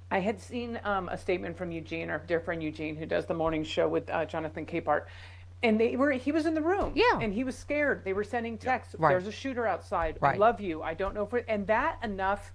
I had seen a statement from Eugene, our dear friend Eugene, who does the morning show with Jonathan Capehart. And he was in the room. Yeah. And he was scared. They were sending texts. Right. There's a shooter outside. Right. I love you. I don't know if and that enough,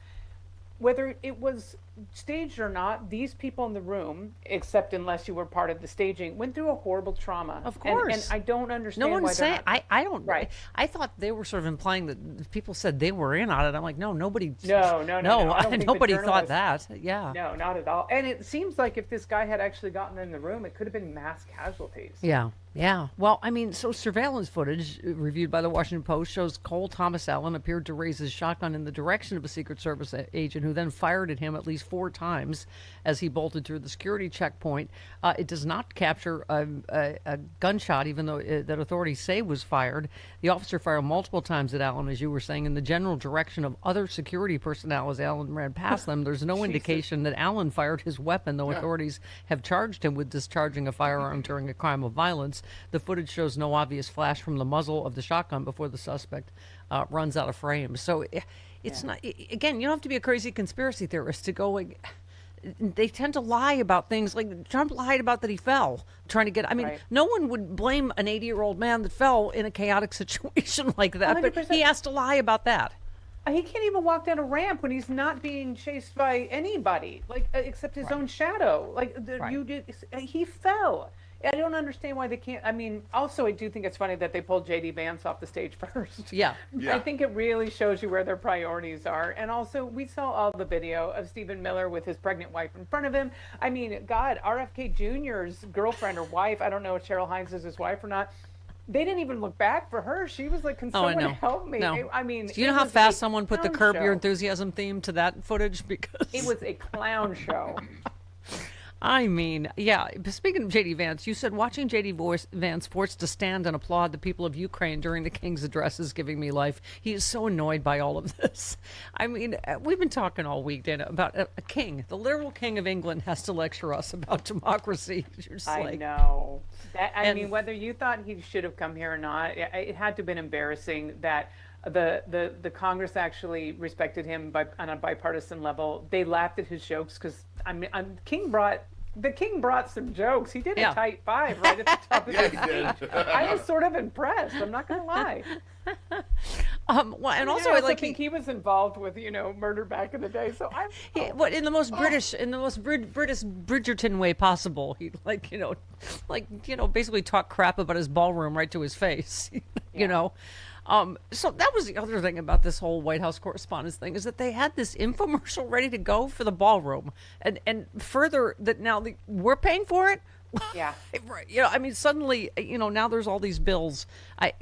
whether it was staged or not, these people in the room, except unless you were part of the staging, went through a horrible trauma. Of course. And I don't understand No one's why saying, not, I don't, right. I thought they were sort of implying that people said they were in on it. I'm like, no, nobody. No. I don't think the nobody thought journalists- that. Yeah. No, not at all. And it seems like if this guy had actually gotten in the room, it could have been mass casualties. Yeah. Yeah. Well, I mean, so surveillance footage reviewed by the Washington Post shows Cole Thomas Allen appeared to raise his shotgun in the direction of a Secret Service agent, who then fired at him at least 4 times as he bolted through the security checkpoint. It does not capture a gunshot, even though that authorities say was fired. The officer fired multiple times at Allen, as you were saying, in the general direction of other security personnel as Allen ran past them. There's no indication that Allen fired his weapon, though authorities have charged him with discharging a firearm during a crime of violence. The footage shows no obvious flash from the muzzle of the shotgun before the suspect runs out of frame. So it's not, again, you don't have to be a crazy conspiracy theorist to go, like, they tend to lie about things. Like, Trump lied about that he fell trying to get, I mean, no one would blame an 80-year-old man that fell in a chaotic situation like that, 100%. But he has to lie about that. He can't even walk down a ramp when he's not being chased by anybody, like, except his own shadow. Like, he fell. I don't understand why they can't. I mean, also, I do think it's funny that they pulled J.D. Vance off the stage first. Yeah. I think it really shows you where their priorities are. And also, we saw all the video of Stephen Miller with his pregnant wife in front of him. I mean, God, RFK Jr.'s girlfriend or wife, I don't know if Cheryl Hines is his wife or not, they didn't even look back for her. She was like, can someone help me? No. I mean, do you know how fast someone put the Curb Your Enthusiasm theme to that footage? Because it was a clown show. I mean, yeah, speaking of J.D. Vance, you said watching J.D. Vance forced to stand and applaud the people of Ukraine during the King's address is giving me life. He is so annoyed by all of this. I mean, we've been talking all week, Dana, about a king. The literal king of England has to lecture us about democracy. I know. I mean, whether you thought he should have come here or not, it had to have been embarrassing that the Congress actually respected him on a bipartisan level. They laughed at his jokes because the king brought some jokes. He did a tight 5 right at the top of the speech. I was sort of impressed. I'm not going to lie. Well, and also, I think he was involved with murder back in the day. So in the most British, British Bridgerton way possible. He basically talked crap about his ballroom right to his face. You know. So that was the other thing about this whole White House Correspondents thing, is that they had this infomercial ready to go for the ballroom, and further that now we're paying for it. Yeah. I mean, suddenly, now there's all these bills. I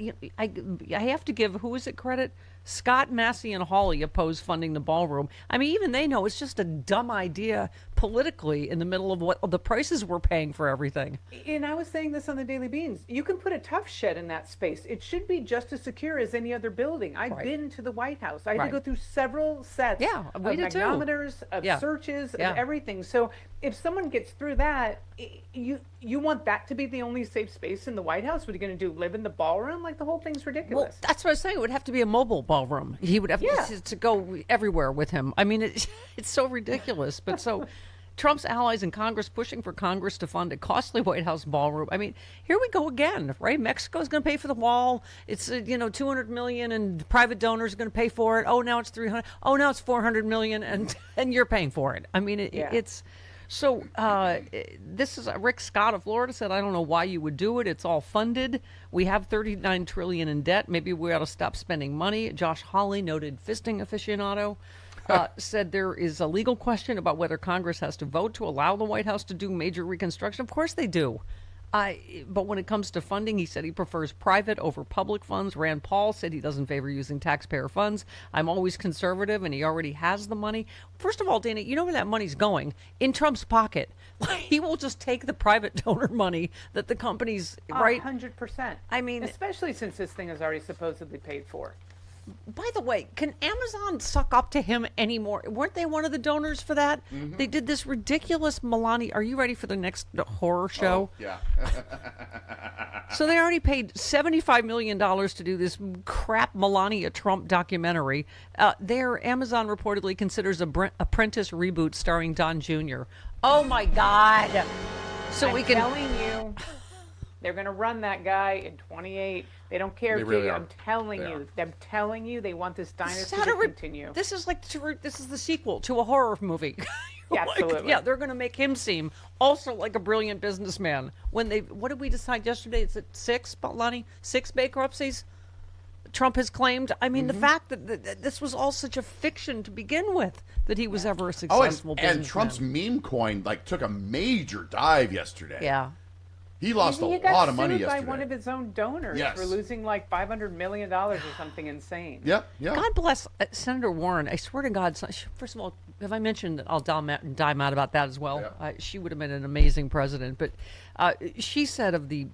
have to give, who is it credit? Scott, Massey, and Hawley oppose funding the ballroom. I mean, even they know it's just a dumb idea politically in the middle of what the prices we're paying for everything. And I was saying this on the Daily Beans. You can put a tough shed in that space. It should be just as secure as any other building. I've been to the White House. I had to go through several sets of magnetometers, of searches, of everything. So if someone gets through that, you want that to be the only safe space in the White House? What are you going to do, live in the ballroom? Like, the whole thing's ridiculous. Well, that's what I was saying. It would have to be a mobile ballroom. He would have to go everywhere with him. I mean, it's so ridiculous. But so Trump's allies in Congress pushing for Congress to fund a costly White House ballroom. I mean, here we go again, right? Mexico's going to pay for the wall. It's $200 million, and private donors are going to pay for it. Oh, now it's $300. Oh, now it's $400 million, and you're paying for it. I mean, it's. So this is Rick Scott of Florida said, I don't know why you would do it. It's all funded. We have $39 trillion in debt. Maybe we ought to stop spending money. Josh Hawley, noted fisting aficionado, said there is a legal question about whether Congress has to vote to allow the White House to do major reconstruction. Of course they do. But when it comes to funding, he said he prefers private over public funds. Rand Paul said he doesn't favor using taxpayer funds. I'm always conservative, and he already has the money. First of all, Dana, you know where that money's going? In Trump's pocket. He will just take the private donor money that the companies, right? 100%. I mean, especially since this thing is already supposedly paid for. By the way, can Amazon suck up to him anymore? Weren't they one of the donors for that? Mm-hmm. They did this ridiculous Melania. Are you ready for the next horror show? Oh, yeah. So they already paid $75 million to do this crap Melania Trump documentary. There, Amazon reportedly considers Apprentice reboot starring Don Jr. Oh my God! So I'm we can. Telling you, they're going to run that guy in 28. They don't care. They really are. I'm telling you. I'm telling you. They want this dynasty How to to continue. This is like this is the sequel to a horror movie. Yeah, absolutely. Yeah, they're going to make him seem also like a brilliant businessman. What did we decide yesterday? It's at 6, Lonnie? 6 bankruptcies Trump has claimed. I mean, the fact that this was all such a fiction to begin with, that he was ever a successful businessman. And Trump's meme coin took a major dive yesterday. Yeah. He lost a He got lot of money sued yesterday. by one of his own donors for losing like $500 million or something insane. Yep. God bless Senator Warren. I swear to God. First of all, have I mentioned that I'll dime out about that as well? Yeah. She would have been an amazing president. But she said of the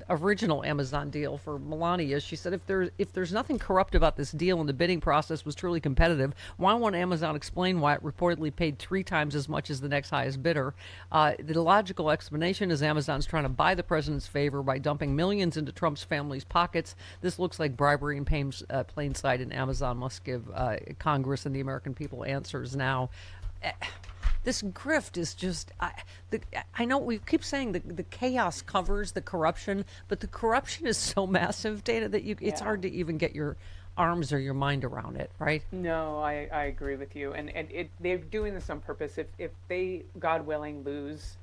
original Amazon deal for Melania, she said if there's nothing corrupt about this deal and the bidding process was truly competitive, why won't Amazon explain why it reportedly paid 3 times as much as the next highest bidder? The logical explanation is Amazon's trying to buy the president's favor by dumping millions into Trump's family's pockets. This looks like bribery in plain sight, and Amazon must give Congress and the American people answers now. This grift is just, I know we keep saying the chaos covers the corruption, but the corruption is so massive, Dana, that it's hard to even get your arms or your mind around it, right? No, I agree with you. And they're doing this on purpose. If they, God willing, lose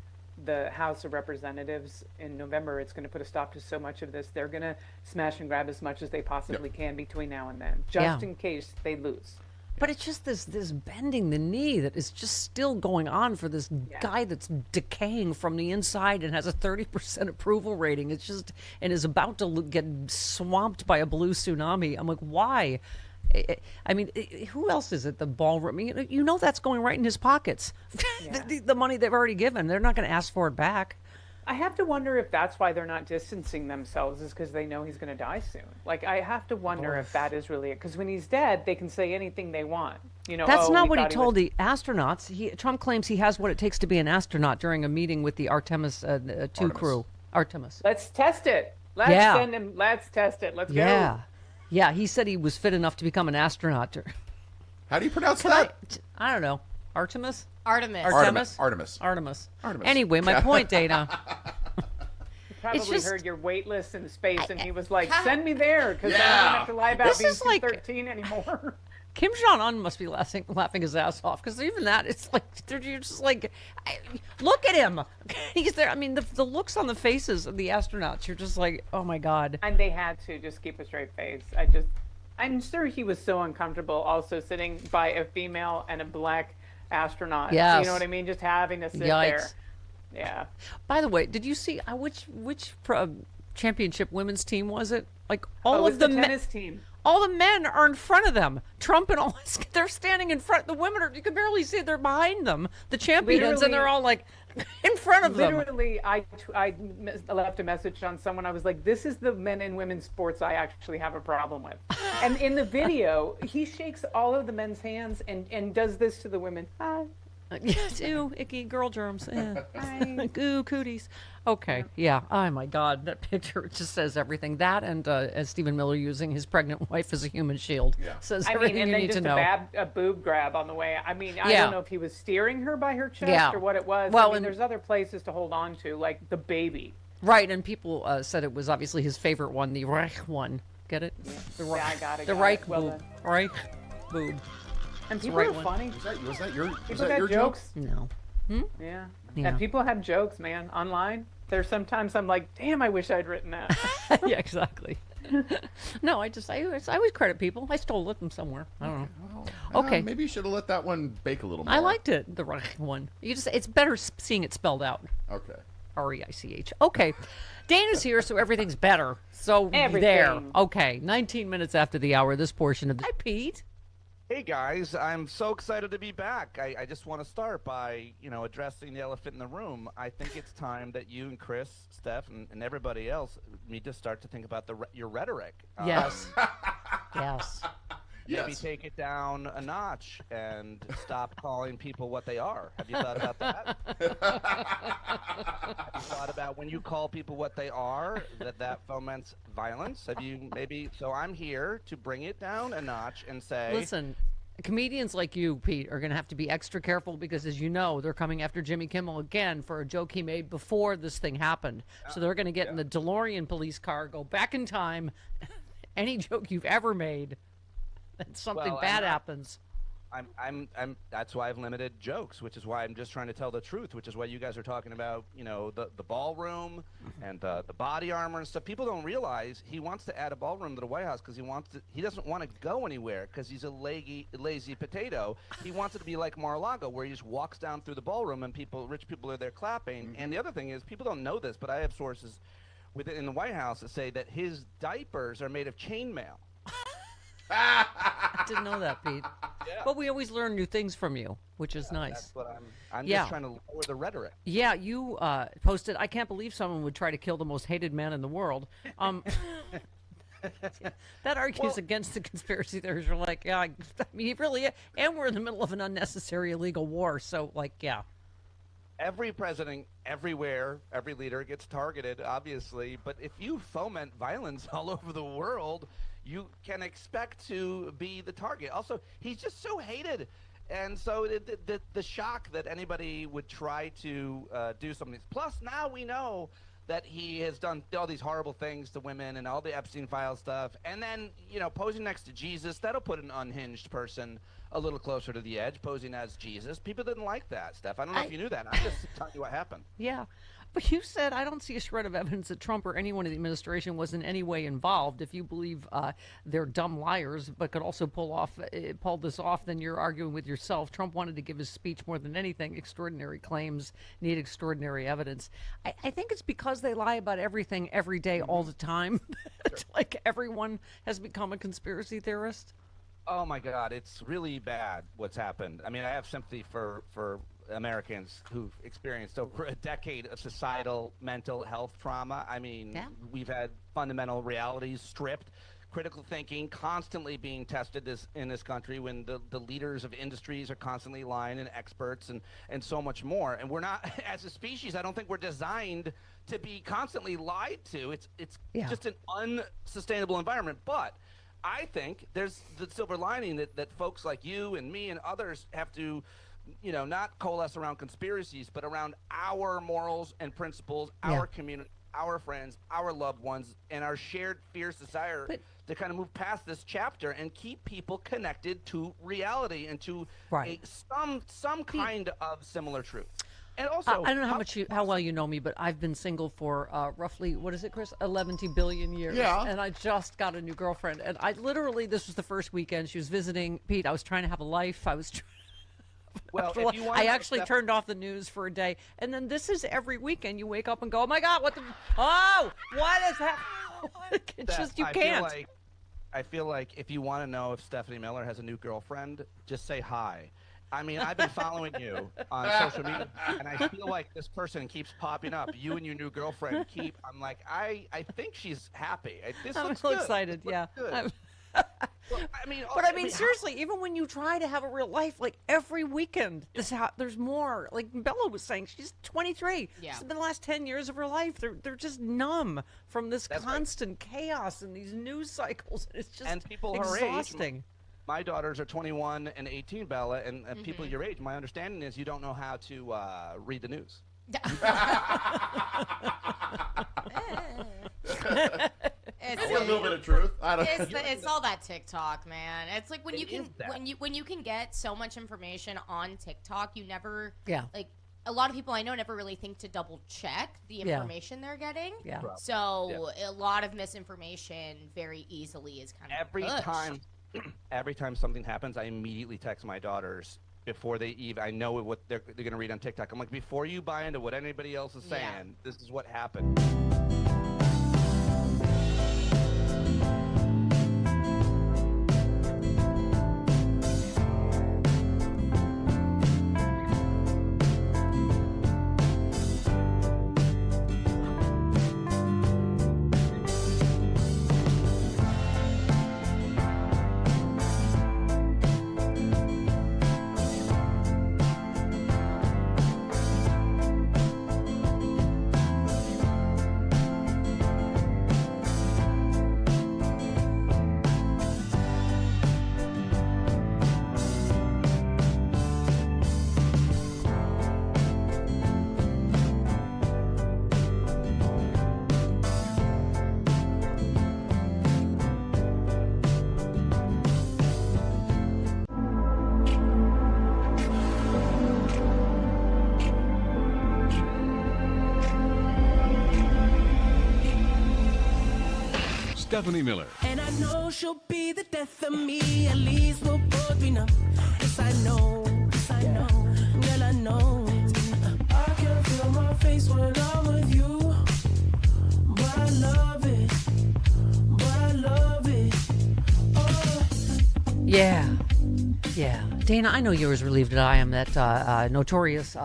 the House of Representatives in November, it's going to put a stop to so much of this. They're going to smash and grab as much as they possibly can between now and then, just in case they lose. But it's just this bending the knee that is just still going on for this guy that's decaying from the inside and has a 30% approval rating. It's just, and is about to get swamped by a blue tsunami. I'm like, why? I mean, who else is it? The ballroom? You know that's going right in his pockets. The money they've already given. They're not going to ask for it back. I have to wonder if that's why they're not distancing themselves, is because they know he's going to die soon. Like, I have to wonder if that is really it. Because when he's dead, they can say anything they want. That's not what he told the astronauts. Trump claims he has what it takes to be an astronaut during a meeting with the Artemis 2 crew. Artemis. Let's test it. Let's send him. Let's test it. Let's go. Yeah, he said he was fit enough to become an astronaut. How do you pronounce that? I don't know. Artemis? Artemis. Anyway, my point, Dana. He probably heard your wait list in space, and he was like, send me there, because I don't have to lie about being 13 anymore. Kim Jong-un must be laughing his ass off, because even that, it's like, you're just like, look at him. He's there. I mean, the looks on the faces of the astronauts, you're just like, oh my God. And they had to just keep a straight face. I'm sure he was so uncomfortable also sitting by a female and a black astronaut. Yes. You know what I mean? Just having to sit there. Yeah. By the way, did you see which championship women's team was it? Like all of the tennis team. All the men are in front of them. Trump and all, they're standing in front. The women you can barely see. They're behind them, the champions, and they're all like in front of them. Literally, I left a message on someone. I was like, this is the men and women's sports I actually have a problem with. And in the video, he shakes all of the men's hands and does this to the women. Hi. Yes, ew, icky girl germs. Ooh, cooties. Okay, yeah. Oh my God, that picture just says everything. That and as Stephen Miller using his pregnant wife as a human shield says everything and you then need just to know. a boob grab on the way. I mean, I don't know if he was steering her by her chest or what it was. Well, I mean, there's other places to hold on to, like the baby. Right, and people said it was obviously his favorite one, the Reich one. Get it? Yeah. The Yeah, I got it. The got Reich it. Well boob. done. Reich boob. And It's the people right are one. funny. Was that your People got jokes. No. Yeah. Yeah. And people have jokes, man, online. There's sometimes I'm like, damn, I wish I'd written that. Yeah, exactly. No, I always credit people. I stole it from somewhere. I don't know. Okay. Maybe you should have let that one bake a little more. I liked it, the Reich one. It's better seeing it spelled out. Okay. R-E-I-C-H. Okay. Dana's here, so everything's better. So there. Everything. Okay. 19 minutes after the hour, this portion of the... Hi, Pete. Hey guys, I'm so excited to be back. I just want to start by, addressing the elephant in the room. I think it's time that you and Chris, Steph, and everybody else need to start to think about your rhetoric. Yes. Yes. Maybe take it down a notch and stop calling people what they are. Have you thought about that? Have you thought about when you call people what they are, that foments violence? Have you maybe? So I'm here to bring it down a notch and say, Listen, comedians like you, Pete, are going to have to be extra careful because, as you know, they're coming after Jimmy Kimmel again for a joke he made before this thing happened. So they're going to get in the DeLorean police car, go back in time, any joke you've ever made, and something bad happens. That's why I've limited jokes, which is why I'm just trying to tell the truth, which is why you guys are talking about, the ballroom and the body armor and stuff. People don't realize he wants to add a ballroom to the White House because he doesn't want to go anywhere because he's a lazy potato. He wants it to be like Mar-a-Lago, where he just walks down through the ballroom and rich people are there clapping. And the other thing is, people don't know this, but I have sources in the White House that say that his diapers are made of chainmail. I didn't know that, Pete. Yeah. But we always learn new things from you, which is nice. That's what I'm just trying to lower the rhetoric. Yeah, you posted, I can't believe someone would try to kill the most hated man in the world. That argues against the conspiracy theories. You're like, yeah, I mean, really, and we're in the middle of an unnecessary illegal war. So, yeah. Every president, everywhere, every leader gets targeted, obviously. But if you foment violence all over the world, you can expect to be the target. Also, he's just so hated. And so the shock that anybody would try to do something. Plus, now we know that he has done all these horrible things to women and all the Epstein file stuff. And then, posing next to Jesus, that'll put an unhinged person a little closer to the edge, posing as Jesus. People didn't like that, Steph. I don't know if you knew that. I'm just telling you what happened. Yeah. But you said, I don't see a shred of evidence that Trump or anyone in the administration was in any way involved. If you believe they're dumb liars, but could also pull this off, then you're arguing with yourself. Trump wanted to give his speech more than anything. Extraordinary claims need extraordinary evidence. I think it's because they lie about everything every day, all the time. It's like everyone has become a conspiracy theorist. Oh my God, it's really bad what's happened. I mean, I have sympathy for Americans who've experienced over a decade of societal mental health trauma. I mean, we've had fundamental realities stripped, critical thinking constantly being tested in this country when the leaders of industries are constantly lying, and experts and so much more. And we're not, as a species, I don't think we're designed to be constantly lied to. It's just an unsustainable environment. But I think there's the silver lining that folks like you and me and others have to, not coalesce around conspiracies, but around our morals and principles, our community, our friends, our loved ones, and our shared fierce desire to kind of move past this chapter and keep people connected to reality and to some kind of similar truth. And also, I don't know how well you know me, but I've been single for roughly, what is it, Chris? 11 billion years. Yeah. And I just got a new girlfriend. And this was the first weekend she was visiting. Pete, I was trying to have a life. If you want I actually turned off the news for a day. And then this is every weekend you wake up and go, oh my God, what is that? It's just, you can't. I feel like if you want to know if Stephanie Miller has a new girlfriend, just say hi. I mean, I've been following you on social media, and I feel like this person keeps popping up. You and your new girlfriend I'm like, I think she's happy. I'm so excited, yeah. Well, I I mean, seriously, even when you try to have a real life, like every weekend, there's more. Like Bella was saying, she's 23. Yeah. This has been the last 10 years of her life. They're just numb from this constant chaos and these news cycles. It's just and people exhausting. Her age, my daughters are 21 and 18, Bella, and people your age. My understanding is you don't know how to read the news. It's a little bit of truth. I don't. It's all that TikTok, man. It's like when you can get so much information on TikTok, you never like a lot of people I know never really think to double check the information they're getting. Yeah. So a lot of misinformation very easily is kind of pushed. Every time something happens, I immediately text my daughters before they even. I know what they're going to read on TikTok. I'm like, before you buy into what anybody else is saying, this is what happened. Stephanie Miller. And I know she'll be the death of me. At least we'll both be numb. Yes, I know. Yes, I know. Girl, I know. I can feel my face when I'm with you. But I love it. But I love it. Oh. Yeah. Dana, I know you're as relieved as I am that notorious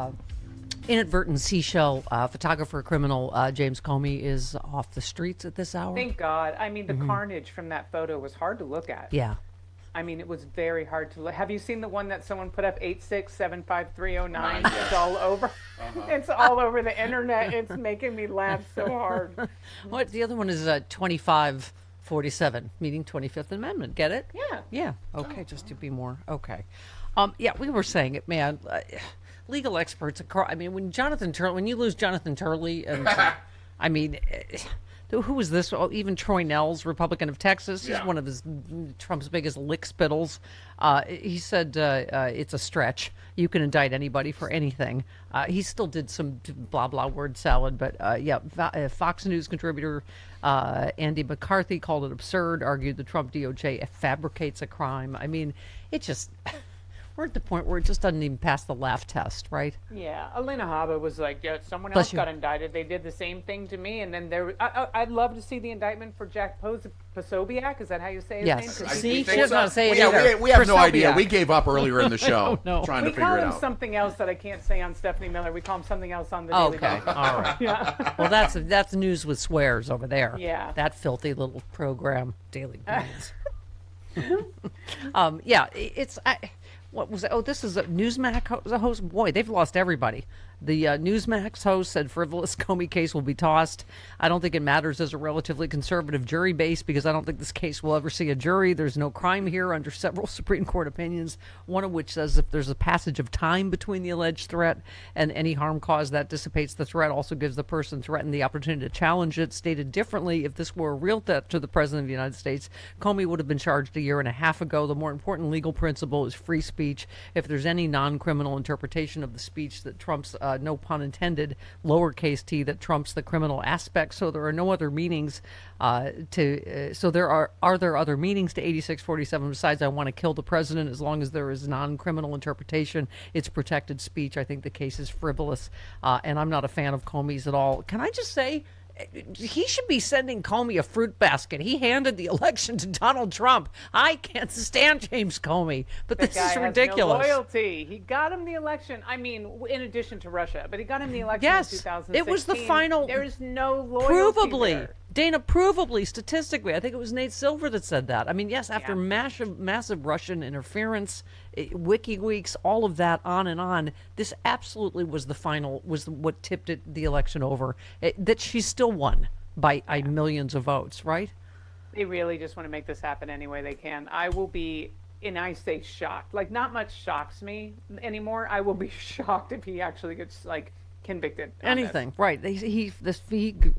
inadvertent seashell photographer criminal James Comey is off the streets at this hour. Thank God. I mean, the carnage from that photo was hard to look at. Yeah. I mean, it was very hard to look. Have you seen the one that someone put up, 8675309? It's all over. It's all over the internet. It's making me laugh so hard. What? The other one is 2547, meaning 25th Amendment. Get it? Yeah. Yeah. Okay, just to be more. Okay. Yeah, we were saying it, man. Legal experts across. I mean, when you lose Jonathan Turley, and I mean, who was this? Oh, even Troy Nehls, Republican of Texas. He's one of Trump's biggest lickspittles. He said it's a stretch. You can indict anybody for anything. He still did some blah blah word salad, but Fox News contributor Andy McCarthy called it absurd. Argued the Trump DOJ fabricates a crime. I mean, it just. We're at the point where it just doesn't even pass the laugh test, right? Yeah, Alina Habba was like, yeah, someone else got indicted. They did the same thing to me, and then I'd love to see the indictment for Jack Posobiec. Is that how you say his name? See, she doesn't know how to say it either. We have no idea. We gave up earlier in the show trying to figure it out. We call him something else that I can't say on Stephanie Miller. We call him something else on the Daily Okay, Mail. all right. Yeah. Well, that's news with swears over there. Yeah. That filthy little program, Daily News. It's. What was it? Oh, this is a Newsmax host. Boy, they've lost everybody. The Newsmax host said frivolous Comey case will be tossed. I don't think it matters as a relatively conservative jury base because I don't think this case will ever see a jury. There's no crime here under several Supreme Court opinions, one of which says if there's a passage of time between the alleged threat and any harm caused, that dissipates the threat, also gives the person threatened the opportunity to challenge it. Stated differently, if this were a real threat to the President of the United States, Comey would have been charged 1.5 years ago. The more important legal principle is free speech. If there's any non-criminal interpretation of the speech that trumps no pun intended, lowercase t, that trumps the criminal aspect. So there are no other meanings so there are there other meanings to 8647 besides I want to kill the president? As long as there is non-criminal interpretation, it's protected speech. I think the case is frivolous, and I'm not a fan of Comey's at all. Can I just say, He should be sending Comey a fruit basket. He handed the election to Donald Trump. I can't stand James Comey, but That this guy is has ridiculous. no loyalty. He got him the election. I mean, in addition to Russia, but he got him the election Yes, in 2016. it was the final. There's no loyalty Provably, there. Dana, provably, statistically, I think it was Nate Silver that said that. I mean, yes, after massive Russian interference, WikiLeaks, all of that, on and on, this absolutely was the final, was what tipped the election over. That she still won by millions of votes, right? They really just want to make this happen any way they can. I will be, and I say shocked, like not much shocks me anymore. I will be shocked if he actually gets convicted. Anything, right. He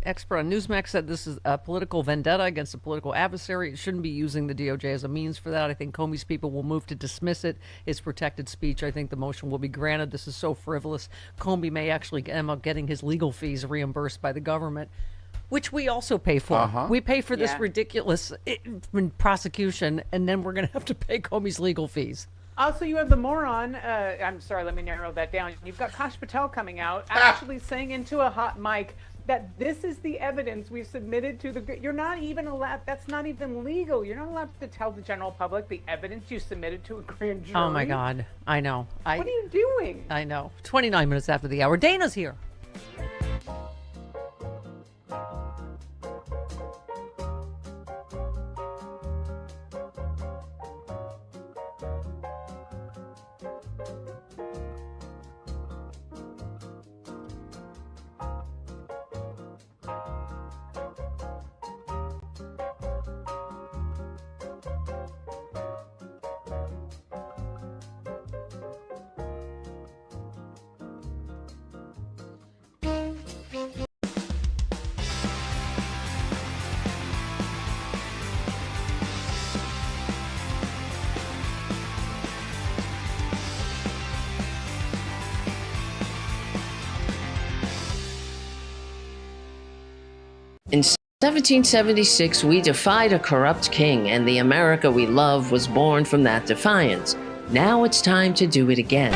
expert on Newsmax said this is a political vendetta against a political adversary. It shouldn't be using the DOJ as a means for that. I think Comey's people will move to dismiss it. It's protected speech. I think the motion will be granted. This is so frivolous. Comey may actually end up getting his legal fees reimbursed by the government, which we also pay for. We pay for this ridiculous prosecution, and then we're going to have to pay Comey's legal fees. Also, you have the moron, I'm sorry, let me narrow that down. You've got Kash Patel coming out, actually saying into a hot mic that this is the evidence we've submitted to the... You're not even allowed... That's not even legal. You're not allowed to tell the general public the evidence you submitted to a grand jury. Oh, my God. I know. What are you doing? I know. 29 minutes after the hour. Dana's here. In 1776, we defied a corrupt king, and the America we love was born from that defiance. Now it's time to do it again.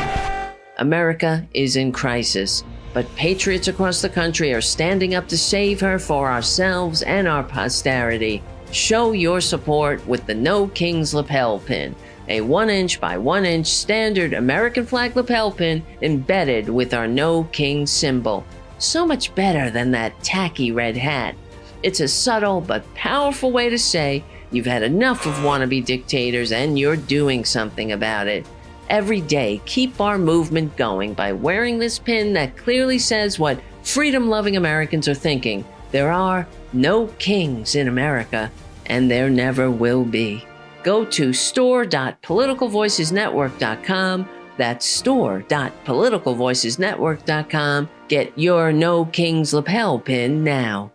America is in crisis, but patriots across the country are standing up to save her for ourselves and our posterity. Show your support with the No Kings lapel pin, a 1-inch by 1-inch standard American flag lapel pin embedded with our No Kings symbol. So much better than that tacky red hat. It's a subtle but powerful way to say you've had enough of wannabe dictators and you're doing something about it. Every day, keep our movement going by wearing this pin that clearly says what freedom-loving Americans are thinking. There are no kings in America, and there never will be. Go to store.politicalvoicesnetwork.com. That's store.politicalvoicesnetwork.com. Get your No Kings lapel pin now.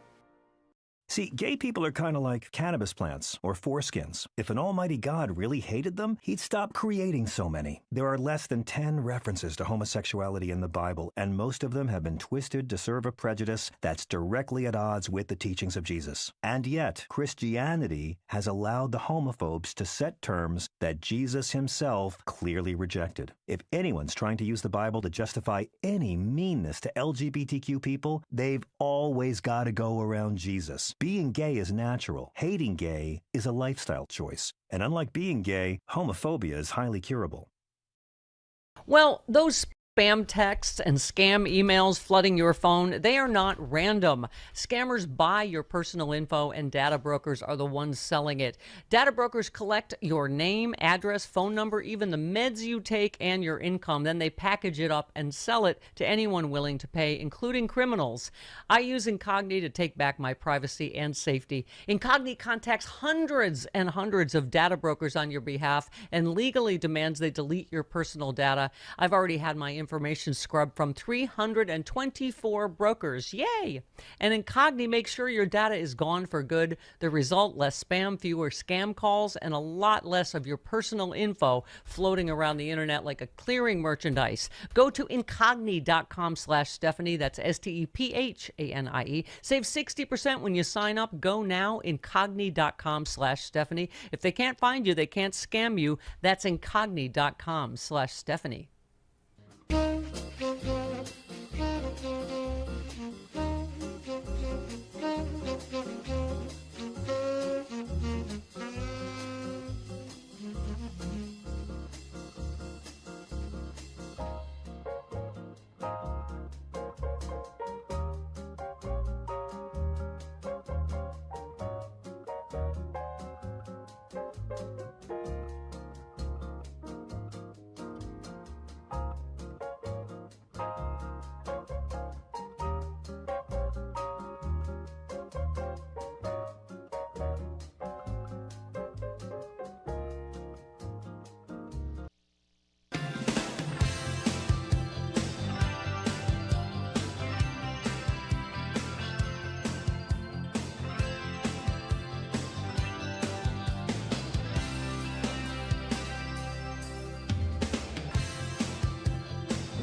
See, gay people are kind of like cannabis plants or foreskins. If an almighty God really hated them, he'd stop creating so many. There are less than 10 references to homosexuality in the Bible, and most of them have been twisted to serve a prejudice that's directly at odds with the teachings of Jesus. And yet, Christianity has allowed the homophobes to set terms that Jesus himself clearly rejected. If anyone's trying to use the Bible to justify any meanness to LGBTQ people, they've always got to go around Jesus. Being gay is natural. Hating gay is a lifestyle choice. And unlike being gay, homophobia is highly curable. Well, those spam texts and scam emails flooding your phone, they are not random. Scammers buy your personal info, and data brokers are the ones selling it. Data brokers collect your name, address, phone number, even the meds you take, and your income. Then they package it up and sell it to anyone willing to pay, including criminals. I use Incogni to take back my privacy and safety. Incogni contacts hundreds and hundreds of data brokers on your behalf and legally demands they delete your personal data. I've already had my information scrubbed from 324 brokers. Yay! And Incogni makes sure your data is gone for good. The result, less spam, fewer scam calls, and a lot less of your personal info floating around the internet like a clearing merchandise. Go to incogni.com/Stephanie. That's STEPHANIE. Save 60% when you sign up. Go now, incogni.com/Stephanie. If they can't find you, they can't scam you. That's incogni.com/Stephanie.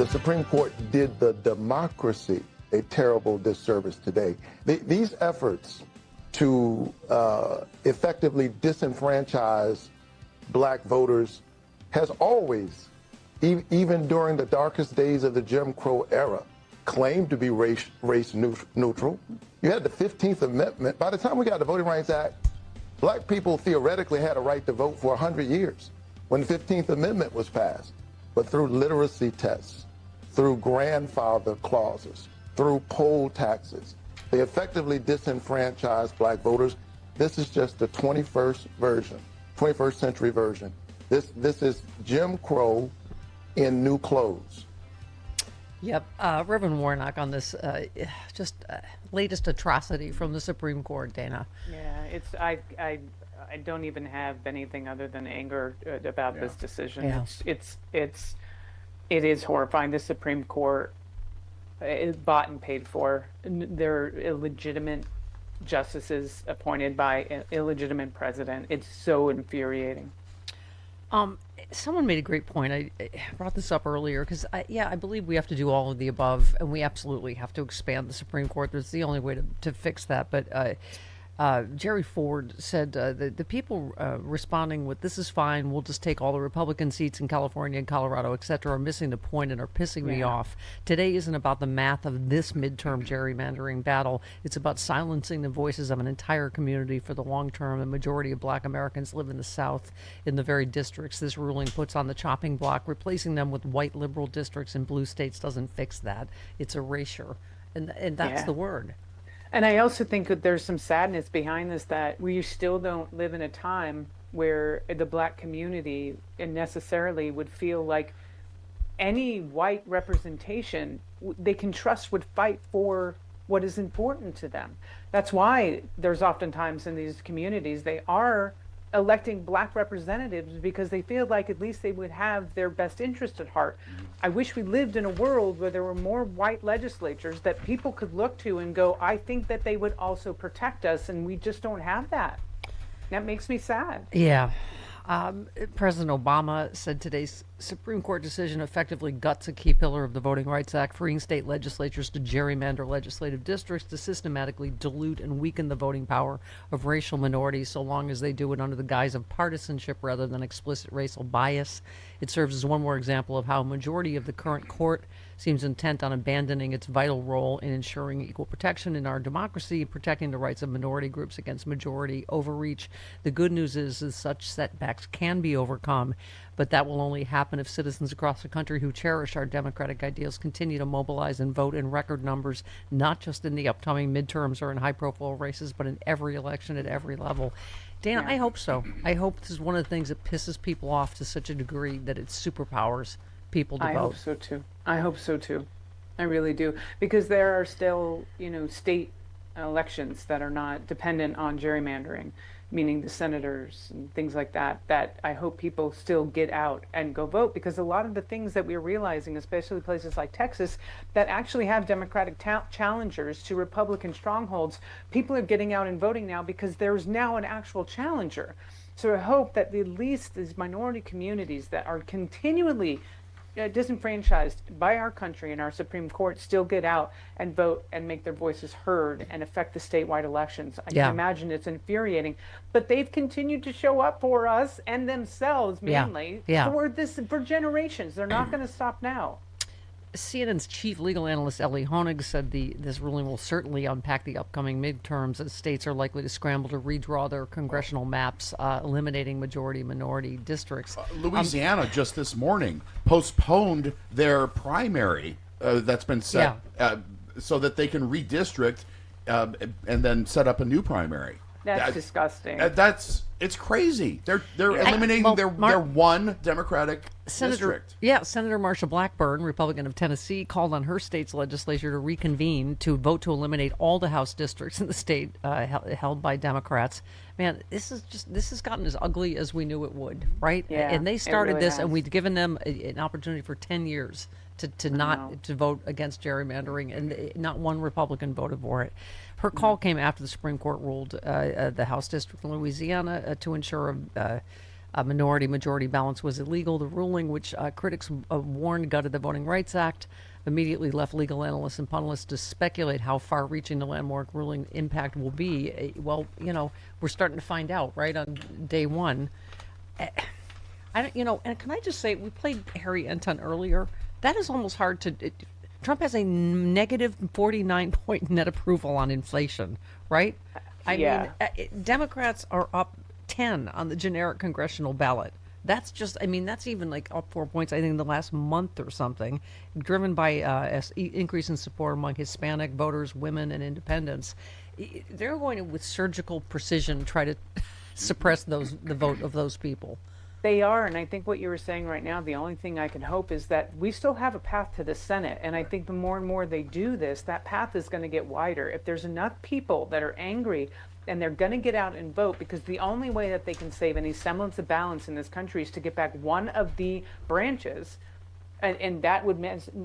the Supreme Court did the democracy a terrible disservice today. These efforts to effectively disenfranchise black voters has always, even during the darkest days of the Jim Crow era, claimed to be race neutral. You had the 15th Amendment. By the time we got the Voting Rights Act, black people theoretically had a right to vote for 100 years when the 15th Amendment was passed. But through literacy tests, through grandfather clauses, through poll taxes, they effectively disenfranchised black voters. This is just the 21st century version. This is Jim Crow in new clothes. Yep, Reverend Warnock on this latest atrocity from the Supreme Court, Dana. Yeah, it's I don't even have anything other than anger about this decision. Yeah. It is horrifying. The Supreme Court is bought and paid for. They're illegitimate justices appointed by an illegitimate president. It's so infuriating. Someone made a great point. I brought this up earlier because I believe we have to do all of the above, and we absolutely have to expand the Supreme Court. That's the only way to fix that. But Jerry Ford said the people responding with "this is fine, we'll just take all the Republican seats in California and Colorado, etc." are missing the point and are pissing me off. Today isn't about the math of this midterm gerrymandering battle. It's about silencing the voices of an entire community for the long term. The majority of black Americans live in the South, in the very districts this ruling puts on the chopping block. Replacing them with white liberal districts in blue states doesn't fix that. It's erasure, and that's the word. And I also think that there's some sadness behind this, that we still don't live in a time where the black community necessarily would feel like any white representation they can trust would fight for what is important to them. That's why there's oftentimes in these communities they are electing black representatives, because they feel like at least they would have their best interest at heart. I wish we lived in a world where there were more white legislatures that people could look to and go, I think that they would also protect us, and we just don't have that. That makes me sad. Yeah. President Obama said today's Supreme Court decision effectively guts a key pillar of the Voting Rights Act, freeing state legislatures to gerrymander legislative districts to systematically dilute and weaken the voting power of racial minorities, so long as they do it under the guise of partisanship rather than explicit racial bias. It serves as one more example of how a majority of the current court seems intent on abandoning its vital role in ensuring equal protection in our democracy, protecting the rights of minority groups against majority overreach. The good news is such setbacks can be overcome, but that will only happen if citizens across the country who cherish our democratic ideals continue to mobilize and vote in record numbers, not just in the upcoming midterms or in high-profile races, but in every election at every level. Dana, I hope so. I hope this is one of the things that pisses people off to such a degree that it superpowers people to vote. I hope so too. I hope so too. I really do. Because there are still, state elections that are not dependent on gerrymandering, meaning the senators and things like that, that I hope people still get out and go vote, because a lot of the things that we're realizing, especially places like Texas, that actually have Democratic challengers to Republican strongholds, people are getting out and voting now because there's now an actual challenger. So I hope that at least these minority communities that are continually disenfranchised by our country and our Supreme Court still get out and vote and make their voices heard and affect the statewide elections. I can imagine it's infuriating, but they've continued to show up for us and themselves mainly for generations. They're not going to stop now. CNN's chief legal analyst Ellie Honig said this ruling will certainly unpack the upcoming midterms, as states are likely to scramble to redraw their congressional maps, eliminating majority-minority districts. Louisiana just this morning postponed their primary that's been set so that they can redistrict and then set up a new primary. That's disgusting. It's crazy. They're eliminating their one Democratic district. Yeah, Senator Marsha Blackburn, Republican of Tennessee, called on her state's legislature to reconvene to vote to eliminate all the House districts in the state held by Democrats. Man, this has gotten as ugly as we knew it would, right? Yeah, and they started really this, has. and we'd given them an opportunity for 10 years to vote against gerrymandering, and not one Republican voted for it. Her call came after the Supreme Court ruled the House district in Louisiana to ensure A minority-majority balance was illegal. The ruling, which critics warned gutted the Voting Rights Act, immediately left legal analysts and pundits to speculate how far-reaching the landmark ruling impact will be. Well, we're starting to find out right on day one. I don't, and can I just say, we played Harry Enton earlier. That is almost hard to. Trump has a negative 49-point net approval on inflation, right? I mean, Democrats are up 10 on the generic congressional ballot. That's just, that's even like up 4 points, I think, in the last month or something, driven by increase in support among Hispanic voters, women, and independents. They're going to, with surgical precision, try to suppress the vote of those people. They are, and I think what you were saying right now, the only thing I can hope is that we still have a path to the Senate, and I think the more and more they do this, that path is going to get wider. If there's enough people that are angry and they're going to get out and vote, because the only way that they can save any semblance of balance in this country is to get back one of the branches. And that would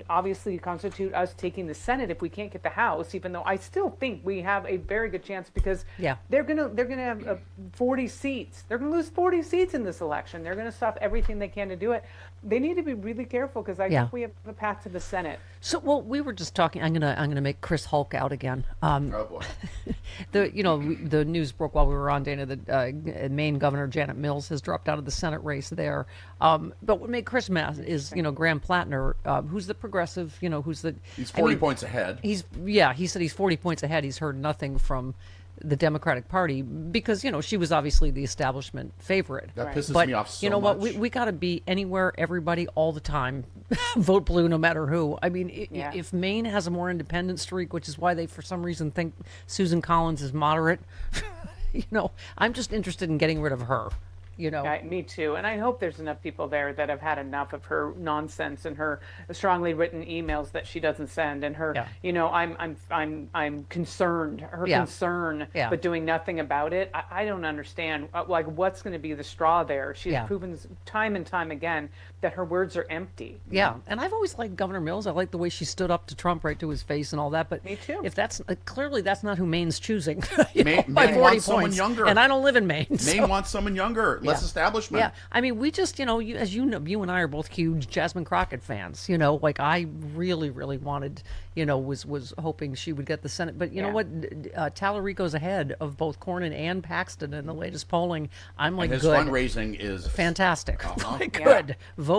obviously constitute us taking the Senate if we can't get the House, even though I still think we have a very good chance, because they're gonna have 40 seats. They're gonna lose 40 seats in this election. They're gonna stop everything they can to do it. They need to be really careful, because I think we have a path to the Senate. So, well, we were just talking. I'm gonna make Chris Hulk out again. Oh boy. The news broke while we were on, Dana, that Maine Governor Janet Mills has dropped out of the Senate race there. But what made Chris mad is Graham Plattner, who's the progressive, he's 40 points ahead. He said he's 40 points ahead. He's heard nothing from the Democratic Party because, she was obviously the establishment favorite. That pisses me off so much. You know what? We got to be anywhere, everybody, all the time. Vote blue no matter who. I mean, if Maine has a more independent streak, which is why they, for some reason, think Susan Collins is moderate, I'm just interested in getting rid of her. Me too, and I hope there's enough people there that have had enough of her nonsense and her strongly written emails that she doesn't send, and her, I'm concerned, her concern, but doing nothing about it. I don't understand, what's going to be the straw there. She's proven time and time again that her words are empty. Yeah, and I've always liked Governor Mills. I like the way she stood up to Trump right to his face and all that. But me too. If that's clearly that's not who Maine's choosing. Maine wants someone younger, and I don't live in Maine. Maine wants someone younger. Less establishment. Yeah, I mean, we just, you and I are both huge Jasmine Crockett fans. I really, really wanted, was hoping she would get the Senate. But you know what? Tallarico's ahead of both Cornyn and Paxton in the latest polling. I'm like, and his good. fundraising is fantastic. Good. Vote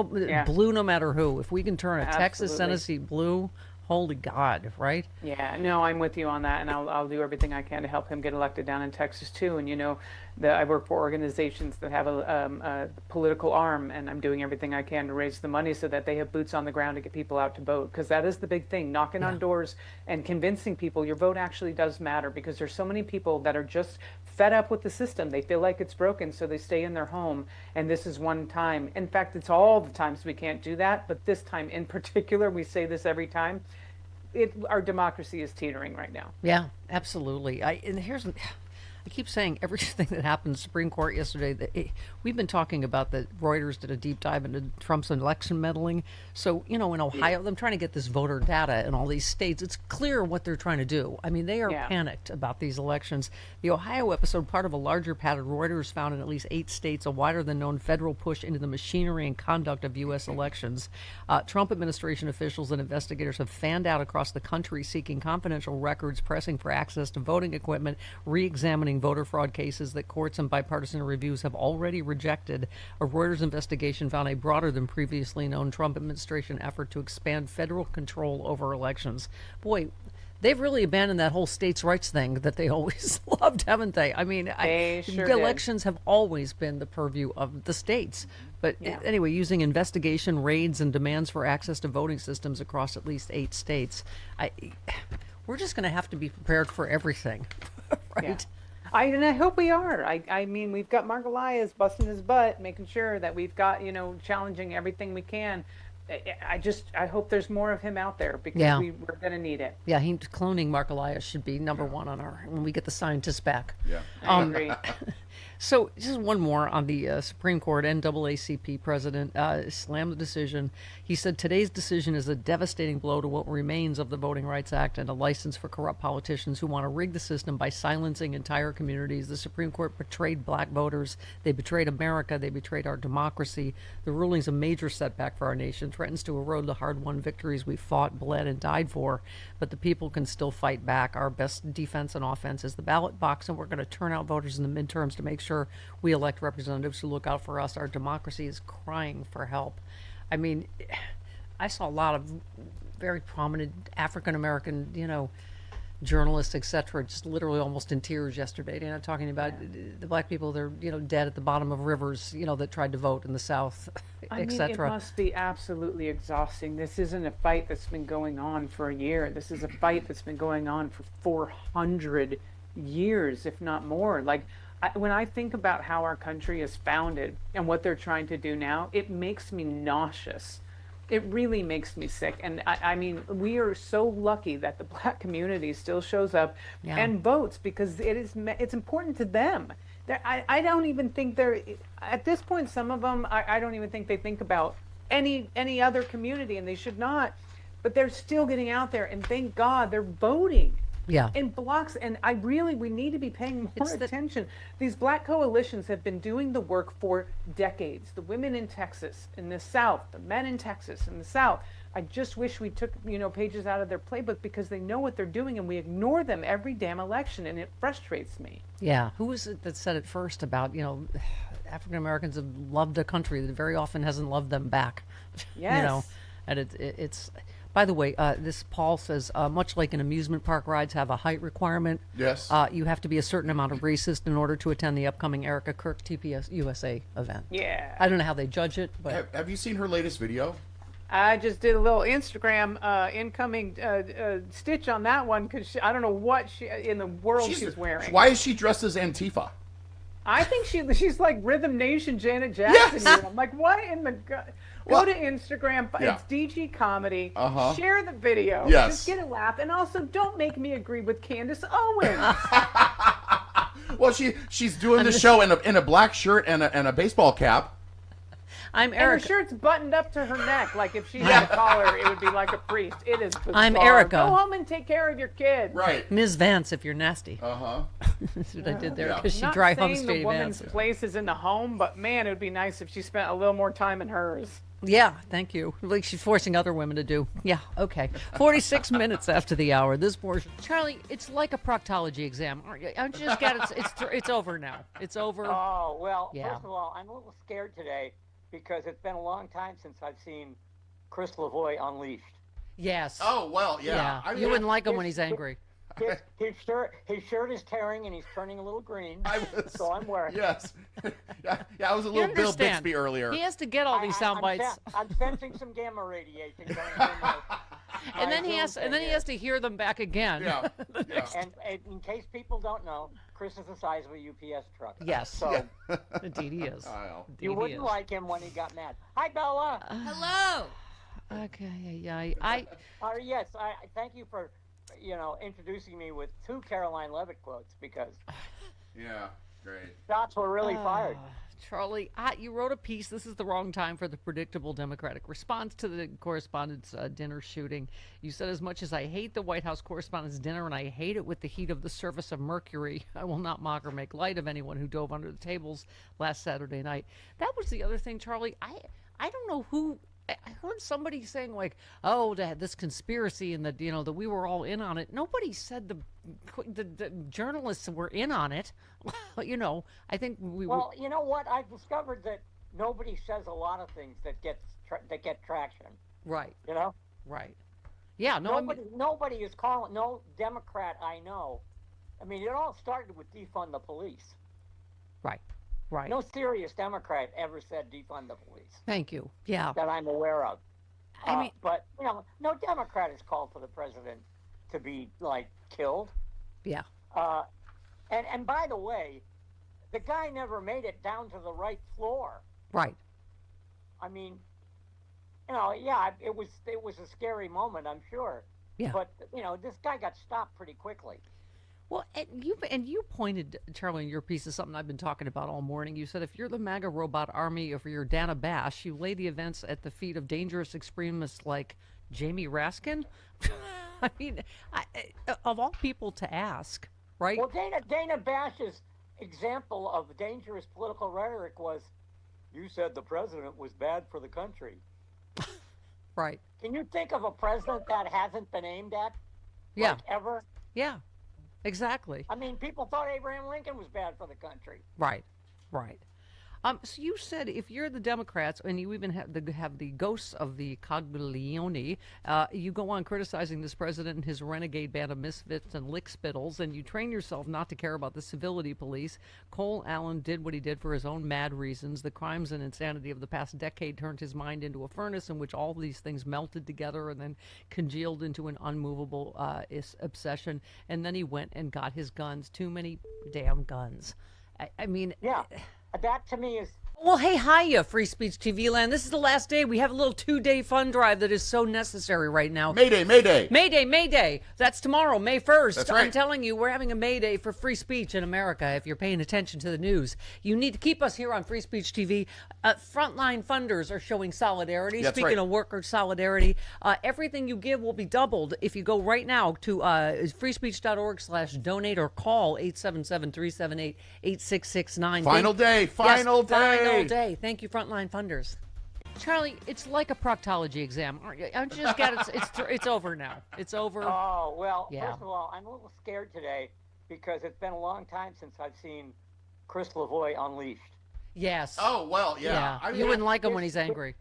blue no matter who. If we can turn a Texas, Tennessee blue. Holy God, right? Yeah, no, I'm with you on that, and I'll do everything I can to help him get elected down in Texas too. And I work for organizations that have a political arm, and I'm doing everything I can to raise the money so that they have boots on the ground to get people out to vote, because that is the big thing, knocking on doors and convincing people your vote actually does matter, because there's so many people that are just fed up with the system. They feel like it's broken, so they stay in their home, and this is one time. In fact, it's all the times we can't do that, but this time in particular, we say this every time, our democracy is teetering right now. Yeah, absolutely. I keep saying everything that happened in the Supreme Court yesterday. We've been talking about that Reuters did a deep dive into Trump's election meddling. So, in Ohio, I'm trying to get this voter data in all these states. It's clear what they're trying to do. I mean, they are panicked about these elections. The Ohio episode, part of a larger pattern, Reuters found in at least 8 states a wider-than-known federal push into the machinery and conduct of U.S. elections. Trump administration officials and investigators have fanned out across the country seeking confidential records, pressing for access to voting equipment, re-examining voter fraud cases that courts and bipartisan reviews have already rejected. A Reuters investigation found a broader than previously known Trump administration effort to expand federal control over elections. Boy, they've really abandoned that whole states' rights thing that they always loved, haven't they? I mean, elections have always been the purview of the states. But anyway, using investigation, raids, and demands for access to voting systems across at least 8 states, we're just going to have to be prepared for everything, right? Yeah. I hope we are. I mean, we've got Mark Elias busting his butt, making sure that we've got, challenging everything we can. I hope there's more of him out there, because we're going to need it. Yeah, cloning Mark Elias should be number one on when we get the scientists back. Yeah. I agree. So just one more on the Supreme Court. NAACP president slammed the decision. He said today's decision is a devastating blow to what remains of the Voting Rights Act and a license for corrupt politicians who want to rig the system by silencing entire communities. The Supreme Court betrayed black voters. They betrayed America. They betrayed our democracy. The ruling's a major setback for our nation, threatens to erode the hard-won victories we fought, bled, and died for. But the people can still fight back. Our best defense and offense is the ballot box, and we're going to turn out voters in the midterms to make sure we elect representatives who look out for us. Our democracy is crying for help. I mean, I saw a lot of very prominent African-American, journalists, etc., just literally almost in tears yesterday, talking about the black people, they're, dead at the bottom of rivers, that tried to vote in the South, etc. It must be absolutely exhausting. This isn't a fight that's been going on for a year. This is a fight that's been going on for 400 years, if not more. When I think about how our country is founded and what they're trying to do now, it makes me nauseous. It really makes me sick. And I mean, we are so lucky that the black community still shows up and votes, because it's important to them. I don't even think they're, at this point, some of them, I don't even think they think about any other community, and they should not. But they're still getting out there, and thank God they're voting. In blocks, and we need to be paying more attention. These black coalitions have been doing the work for decades. The women in Texas, in the South, the men in Texas, in the South. I just wish we took, pages out of their playbook, because they know what they're doing, and we ignore them every damn election, and it frustrates me. Yeah, who was it that said it first about, African Americans have loved a country that very often hasn't loved them back? Yes. And it's. By the way, this Paul says, much like in amusement park rides have a height requirement, yes, you have to be a certain amount of racist in order to attend the upcoming Erica Kirk TPS USA event. Yeah. I don't know how they judge it, but have you seen her latest video? I just did a little Instagram incoming stitch on that one, because I don't know what in the world she's wearing. Why is she dressed as Antifa? I think she's like Rhythm Nation Janet Jackson. Yes! I'm like, what in the God? Go to Instagram. It's DG Comedy. Share the video. Yes. Just get a laugh. And also, don't make me agree with Candace Owens. Well, she's doing the show in a black shirt and a baseball cap. I'm Erica. And her shirt's buttoned up to her neck. Like if she had a collar, it would be like a priest. It is bizarre. I'm Erica. Go home and take care of your kids. Right. Ms. Vance, if you're nasty. That's what I did there, because she dry humps Katie Vance. The woman's place is in the home, but man, it would be nice if she spent a little more time in hers. Yeah, thank you. Like she's forcing other women to do. Yeah, okay. 46 minutes after the hour. This portion, Charlie, it's like a proctology exam. I just got it. It's over now. It's over. Oh well. Yeah. First of all, I'm a little scared today, because it's been a long time since I've seen Chris Lavoie Unleashed. Yes. Oh well, yeah. I mean, you wouldn't like him when he's angry. His shirt is tearing, and he's turning a little green. So I'm wearing. Yes. I was a little Bill Bixby earlier. He has to get all these sound bites. I'm sensing some gamma radiation going through and then he has to hear them back again. Yeah. And in case people don't know, Chris is the size of a UPS truck. Yes. So indeed he is. You wouldn't like him when he got mad. Hi, Bella. Hello. Okay. Yeah. Yes. I thank you for introducing me with 2 Caroline Levitt quotes, because yeah, great. Shots were really fired. Charlie, you wrote a piece. This is the wrong time for the predictable Democratic response to the correspondents' dinner shooting. You said, as much as I hate the White House Correspondents' Dinner, and I hate it with the heat of the surface of Mercury, I will not mock or make light of anyone who dove under the tables last Saturday night. That was the other thing, Charlie. I don't know who. I heard somebody saying like, "Oh, this conspiracy and that that we were all in on it." Nobody said the journalists were in on it. I think we. Well, you know what? I've discovered that nobody says a lot of things that get traction. Right. Right. Yeah. No. Nobody is calling. No Democrat I know. I mean, it all started with defund the police. Right. Right. No serious Democrat ever said defund the police. Thank you. Yeah. That I'm aware of. I mean, but no Democrat has called for the president to be killed. Yeah. And by the way, the guy never made it down to the right floor. Right. I mean, yeah, it was a scary moment, I'm sure. Yeah. But this guy got stopped pretty quickly. Well, and you pointed, Charlie, in your piece of something I've been talking about all morning. You said if you're the MAGA robot army or you're Dana Bash, you lay the events at the feet of dangerous extremists like Jamie Raskin. I mean, of all people to ask, right? Well, Dana Bash's example of dangerous political rhetoric was, "You said the president was bad for the country." Right. Can you think of a president that hasn't been aimed at? Yeah. Like, ever? Yeah. Exactly. I mean, people thought Abraham Lincoln was bad for the country. Right. Right. So you said if you're the Democrats and you even have the ghosts of the Coglione, you go on criticizing this president and his renegade band of misfits and lickspittles, and you train yourself not to care about the civility police. Cole Allen did what he did for his own mad reasons. The crimes and insanity of the past decade turned his mind into a furnace in which all these things melted together and then congealed into an unmovable obsession. And then he went and got his guns. Too many damn guns. I mean... Yeah. That to me is... Well, hey, hiya, Free Speech TV land. This is the last day. We have a little 2-day fund drive that is so necessary right now. Mayday, Mayday. Mayday, Mayday. That's tomorrow, May 1st. That's right. I'm telling you, we're having a Mayday for free speech in America if you're paying attention to the news. You need to keep us here on Free Speech TV. Frontline funders are showing solidarity. That's Speaking right. of worker solidarity, everything you give will be doubled if you go right now to freespeech.org/donate or call 877-378-8669. Final day. Final day. Final day. Thank you, frontline funders. Charlie, it's like a proctology exam. I just got it. It's over now. It's over. Oh, well, Yeah. First of all, I'm a little scared today because it's been a long time since I've seen Chris Lavoie unleashed. Yes. Oh, well, yeah. I mean, you wouldn't like him when he's angry.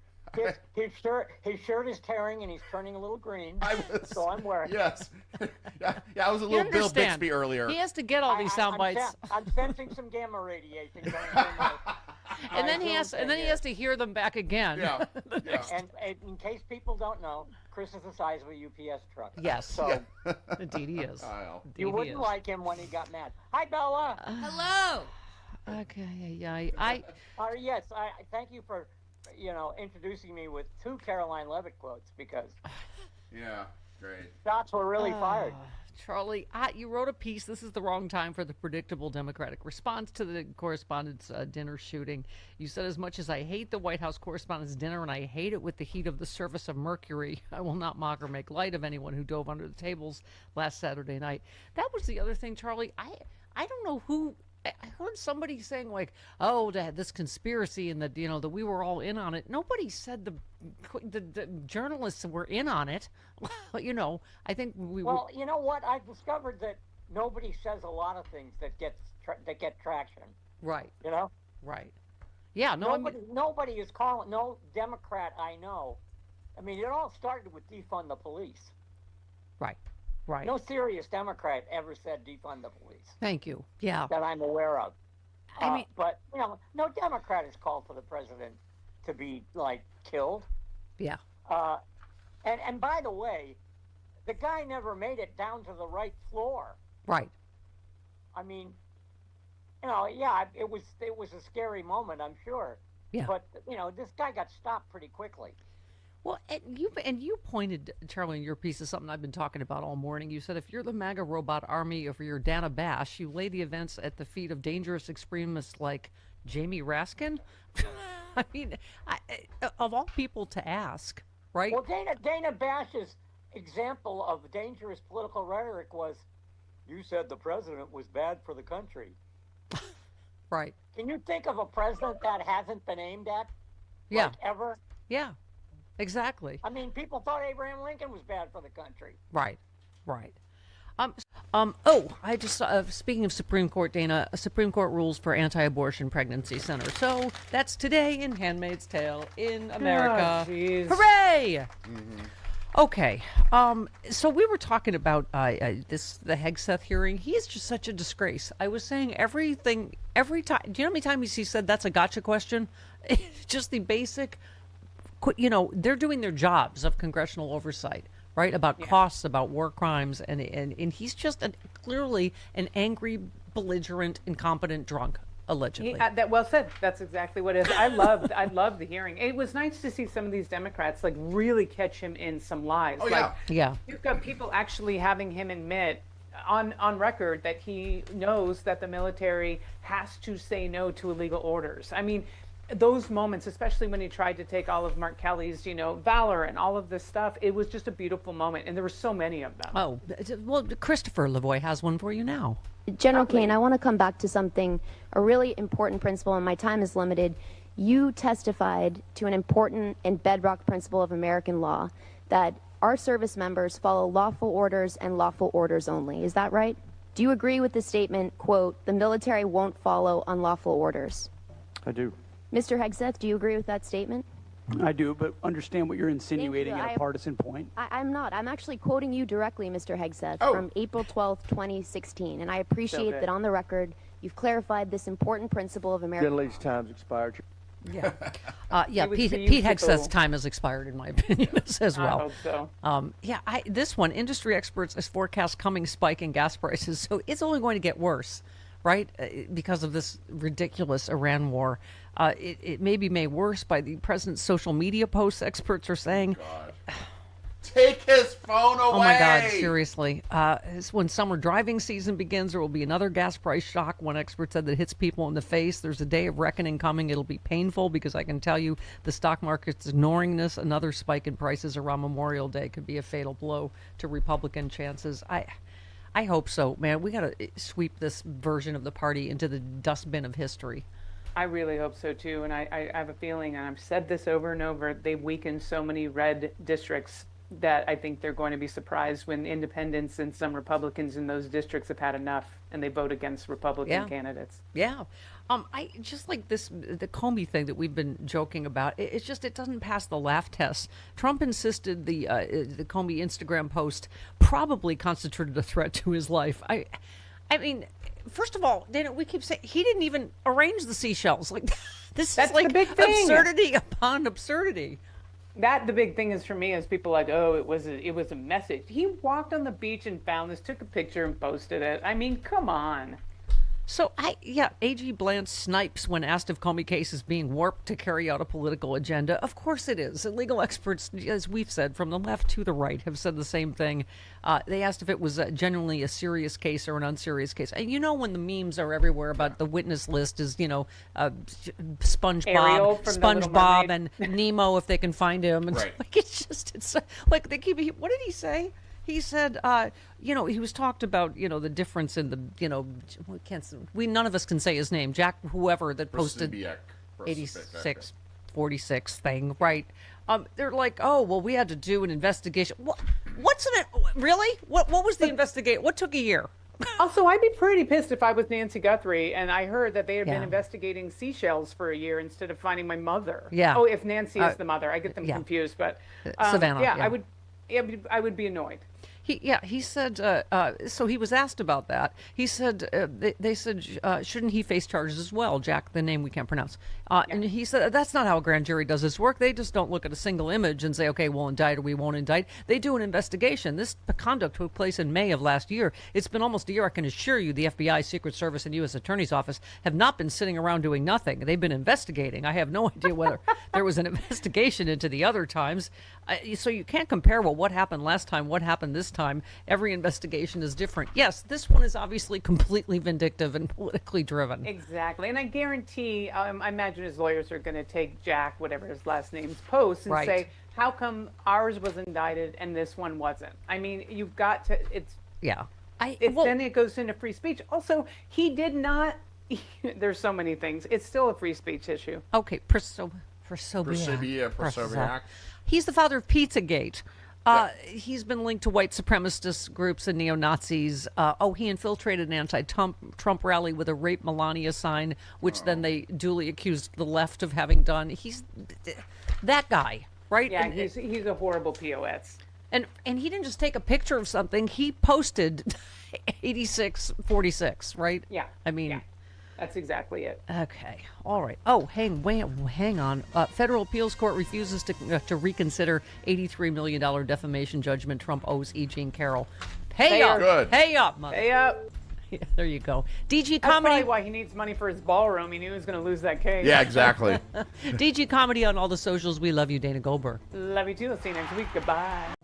His shirt is tearing and he's turning a little green. So I'm wearing. Yes. yeah, I was a little Bill understand. Bixby earlier. He has to get all these sound bites. I'm sensing some gamma radiation going through and then he has to hear them back again. Yeah. And in case people don't know, Chris is the size of a UPS truck. Yes. So indeed he is. You wouldn't like him when he got mad. Hi, Bella. Hello. Okay. Yeah. Yes. I thank you for introducing me with 2 Caroline Levitt quotes because. Yeah. Great. Shots were really fired. Charlie, you wrote a piece. This is the wrong time for the predictable Democratic response to the correspondents' dinner shooting. You said, as much as I hate the White House Correspondents' Dinner and I hate it with the heat of the surface of Mercury, I will not mock or make light of anyone who dove under the tables last Saturday night. That was the other thing, Charlie. I don't know who... I heard somebody saying like, "Oh, this conspiracy and that that we were all in on it." Nobody said the journalists were in on it. I think we. Well, you know what? I've discovered that nobody says a lot of things that get traction. Right. Right. Yeah. No. Nobody is calling. No Democrat I know. I mean, it all started with defund the police. Right. Right. No serious Democrat ever said defund the police. Thank you. Yeah. That I'm aware of. I mean, but no Democrat has called for the president to be killed. Yeah. And by the way, the guy never made it down to the right floor. Right. I mean, yeah, it was a scary moment, I'm sure. Yeah. But this guy got stopped pretty quickly. Well, and you pointed, Charlie, in your piece of something I've been talking about all morning. You said if you're the MAGA robot army or if you're Dana Bash, you lay the events at the feet of dangerous extremists like Jamie Raskin. I mean, of all people to ask, right? Well, Dana Bash's example of dangerous political rhetoric was, "You said the president was bad for the country." Right. Can you think of a president that hasn't been aimed at? Yeah. Ever? Yeah. Exactly. I mean, people thought Abraham Lincoln was bad for the country. Right. Right. I just speaking of Supreme Court, Dana, Supreme Court rules for anti-abortion pregnancy center. So that's today in Handmaid's Tale in America. Oh, geez. Hooray! Mm-hmm. Okay. So we were talking about the Hegseth hearing. He is just such a disgrace. I was saying every time. Do you know how many times he said that's a gotcha question? Just the basic. They're doing their jobs of congressional oversight, right? About costs, about war crimes, and he's just clearly an angry, belligerent, incompetent drunk, allegedly. Well said. That's exactly what it is. I loved the hearing. It was nice to see some of these Democrats really catch him in some lies. Oh, yeah. Yeah. You've got people actually having him admit on record that he knows that the military has to say no to illegal orders. I mean, those moments, especially when he tried to take all of Mark Kelly's, valor and all of this stuff, it was just a beautiful moment, and there were so many of them. Oh, well, Christopher Lavoie has one for you now. General Kane, I want to come back to something, a really important principle, and my time is limited. You testified to an important and bedrock principle of American law, that our service members follow lawful orders and lawful orders only. Is that right? Do you agree with the statement, quote, the military won't follow unlawful orders? I do. Mr. Hegseth, do you agree with that statement? I do, but understand what you're insinuating at a partisan point. I'm not. I'm actually quoting you directly, Mr. Hegseth, from April 12th, 2016. And I appreciate that on the record, you've clarified this important principle of American law. Gentley's time's expired. Yeah. Pete Hegseth's time has expired, in my opinion, as well. I hope so. This one, industry experts has forecast coming spike in gas prices, so it's only going to get worse, right? Because of this ridiculous Iran war. It may be made worse by the president's social media posts, experts are saying. Take his phone away. Oh my God, seriously. When summer driving season begins, there will be another gas price shock. One expert said that hits people in the face. There's a day of reckoning coming. It'll be painful because I can tell you the stock market's ignoring this. Another spike in prices around Memorial Day could be a fatal blow to Republican chances. I hope so, man. We got to sweep this version of the party into the dustbin of history. I really hope so too, and I have a feeling, and I've said this over and over, they've weakened so many red districts that I think they're going to be surprised when independents and some Republicans in those districts have had enough and they vote against Republican candidates. Yeah. I just like the Comey thing that we've been joking about. It doesn't pass the laugh test. Trump insisted the Comey Instagram post probably constituted a threat to his life. I mean, first of all, we keep saying he didn't even arrange the seashells. Like that's is like the big thing. Absurdity upon absurdity. The big thing is for me is people like, oh, it was a message. He walked on the beach and found this, took a picture and posted it. I mean, come on. So A.G. Blanche snipes when asked if Comey case is being warped to carry out a political agenda. Of course it is. Legal experts, as we've said, from the left to the right, have said the same thing. They asked if it was genuinely a serious case or an unserious case. And when the memes are everywhere about the witness list is, SpongeBob and Nemo if they can find him. And right. It's like they keep. What did he say? He said, he was talked about, the difference in the, none of us can say his name, Jack, whoever that posted 8646 thing, right? They're like, oh, well, we had to do an investigation. What's in it? Really? What was the investigation? What took a year? Also, I'd be pretty pissed if I was Nancy Guthrie and I heard that they had been investigating seashells for a year instead of finding my mother. Yeah. Oh, if Nancy is the mother, I get them confused, but Savannah. I would be annoyed. He said, so he was asked about that. He said, they said, shouldn't he face charges as well? Jack, the name we can't pronounce. And he said, that's not how a grand jury does its work. They just don't look at a single image and say, okay, we'll indict or we won't indict. They do an investigation. This conduct took place in May of last year. It's been almost a year. I can assure you the FBI, Secret Service, and U.S. Attorney's Office have not been sitting around doing nothing. They've been investigating. I have no idea whether there was an investigation into the other times. So you can't compare, what happened last time, what happened this time. Every investigation is different. Yes, this one is obviously completely vindictive and politically driven. Exactly. And I guarantee, I imagine his lawyers are going to take Jack, whatever his last name's, post and say, how come ours was indicted and this one wasn't? I mean, you've got to, then it goes into free speech. Also, he did not, there's so many things. It's still a free speech issue. Okay, Prosobiac. He's the father of Pizzagate. He's been linked to white supremacist groups and neo-Nazis. He infiltrated an anti-Trump rally with a Rape Melania sign, which then they duly accused the left of having done. He's that guy, right? Yeah, he's a horrible POS. And he didn't just take a picture of something. He posted 8646, right? Yeah. I mean... Yeah. That's exactly it. Okay. All right. Oh, hang on. Federal appeals court refuses to reconsider $83 million defamation judgment Trump owes E. Jean Carroll. Pay up. Good. Pay up, mother. Pay up. Yeah, there you go. DG That's Comedy. probably why he needs money for his ballroom. He knew he was going to lose that case. Yeah, exactly. DG Comedy on all the socials. We love you, Dana Goldberg. Love you too. I'll see you next week. Goodbye.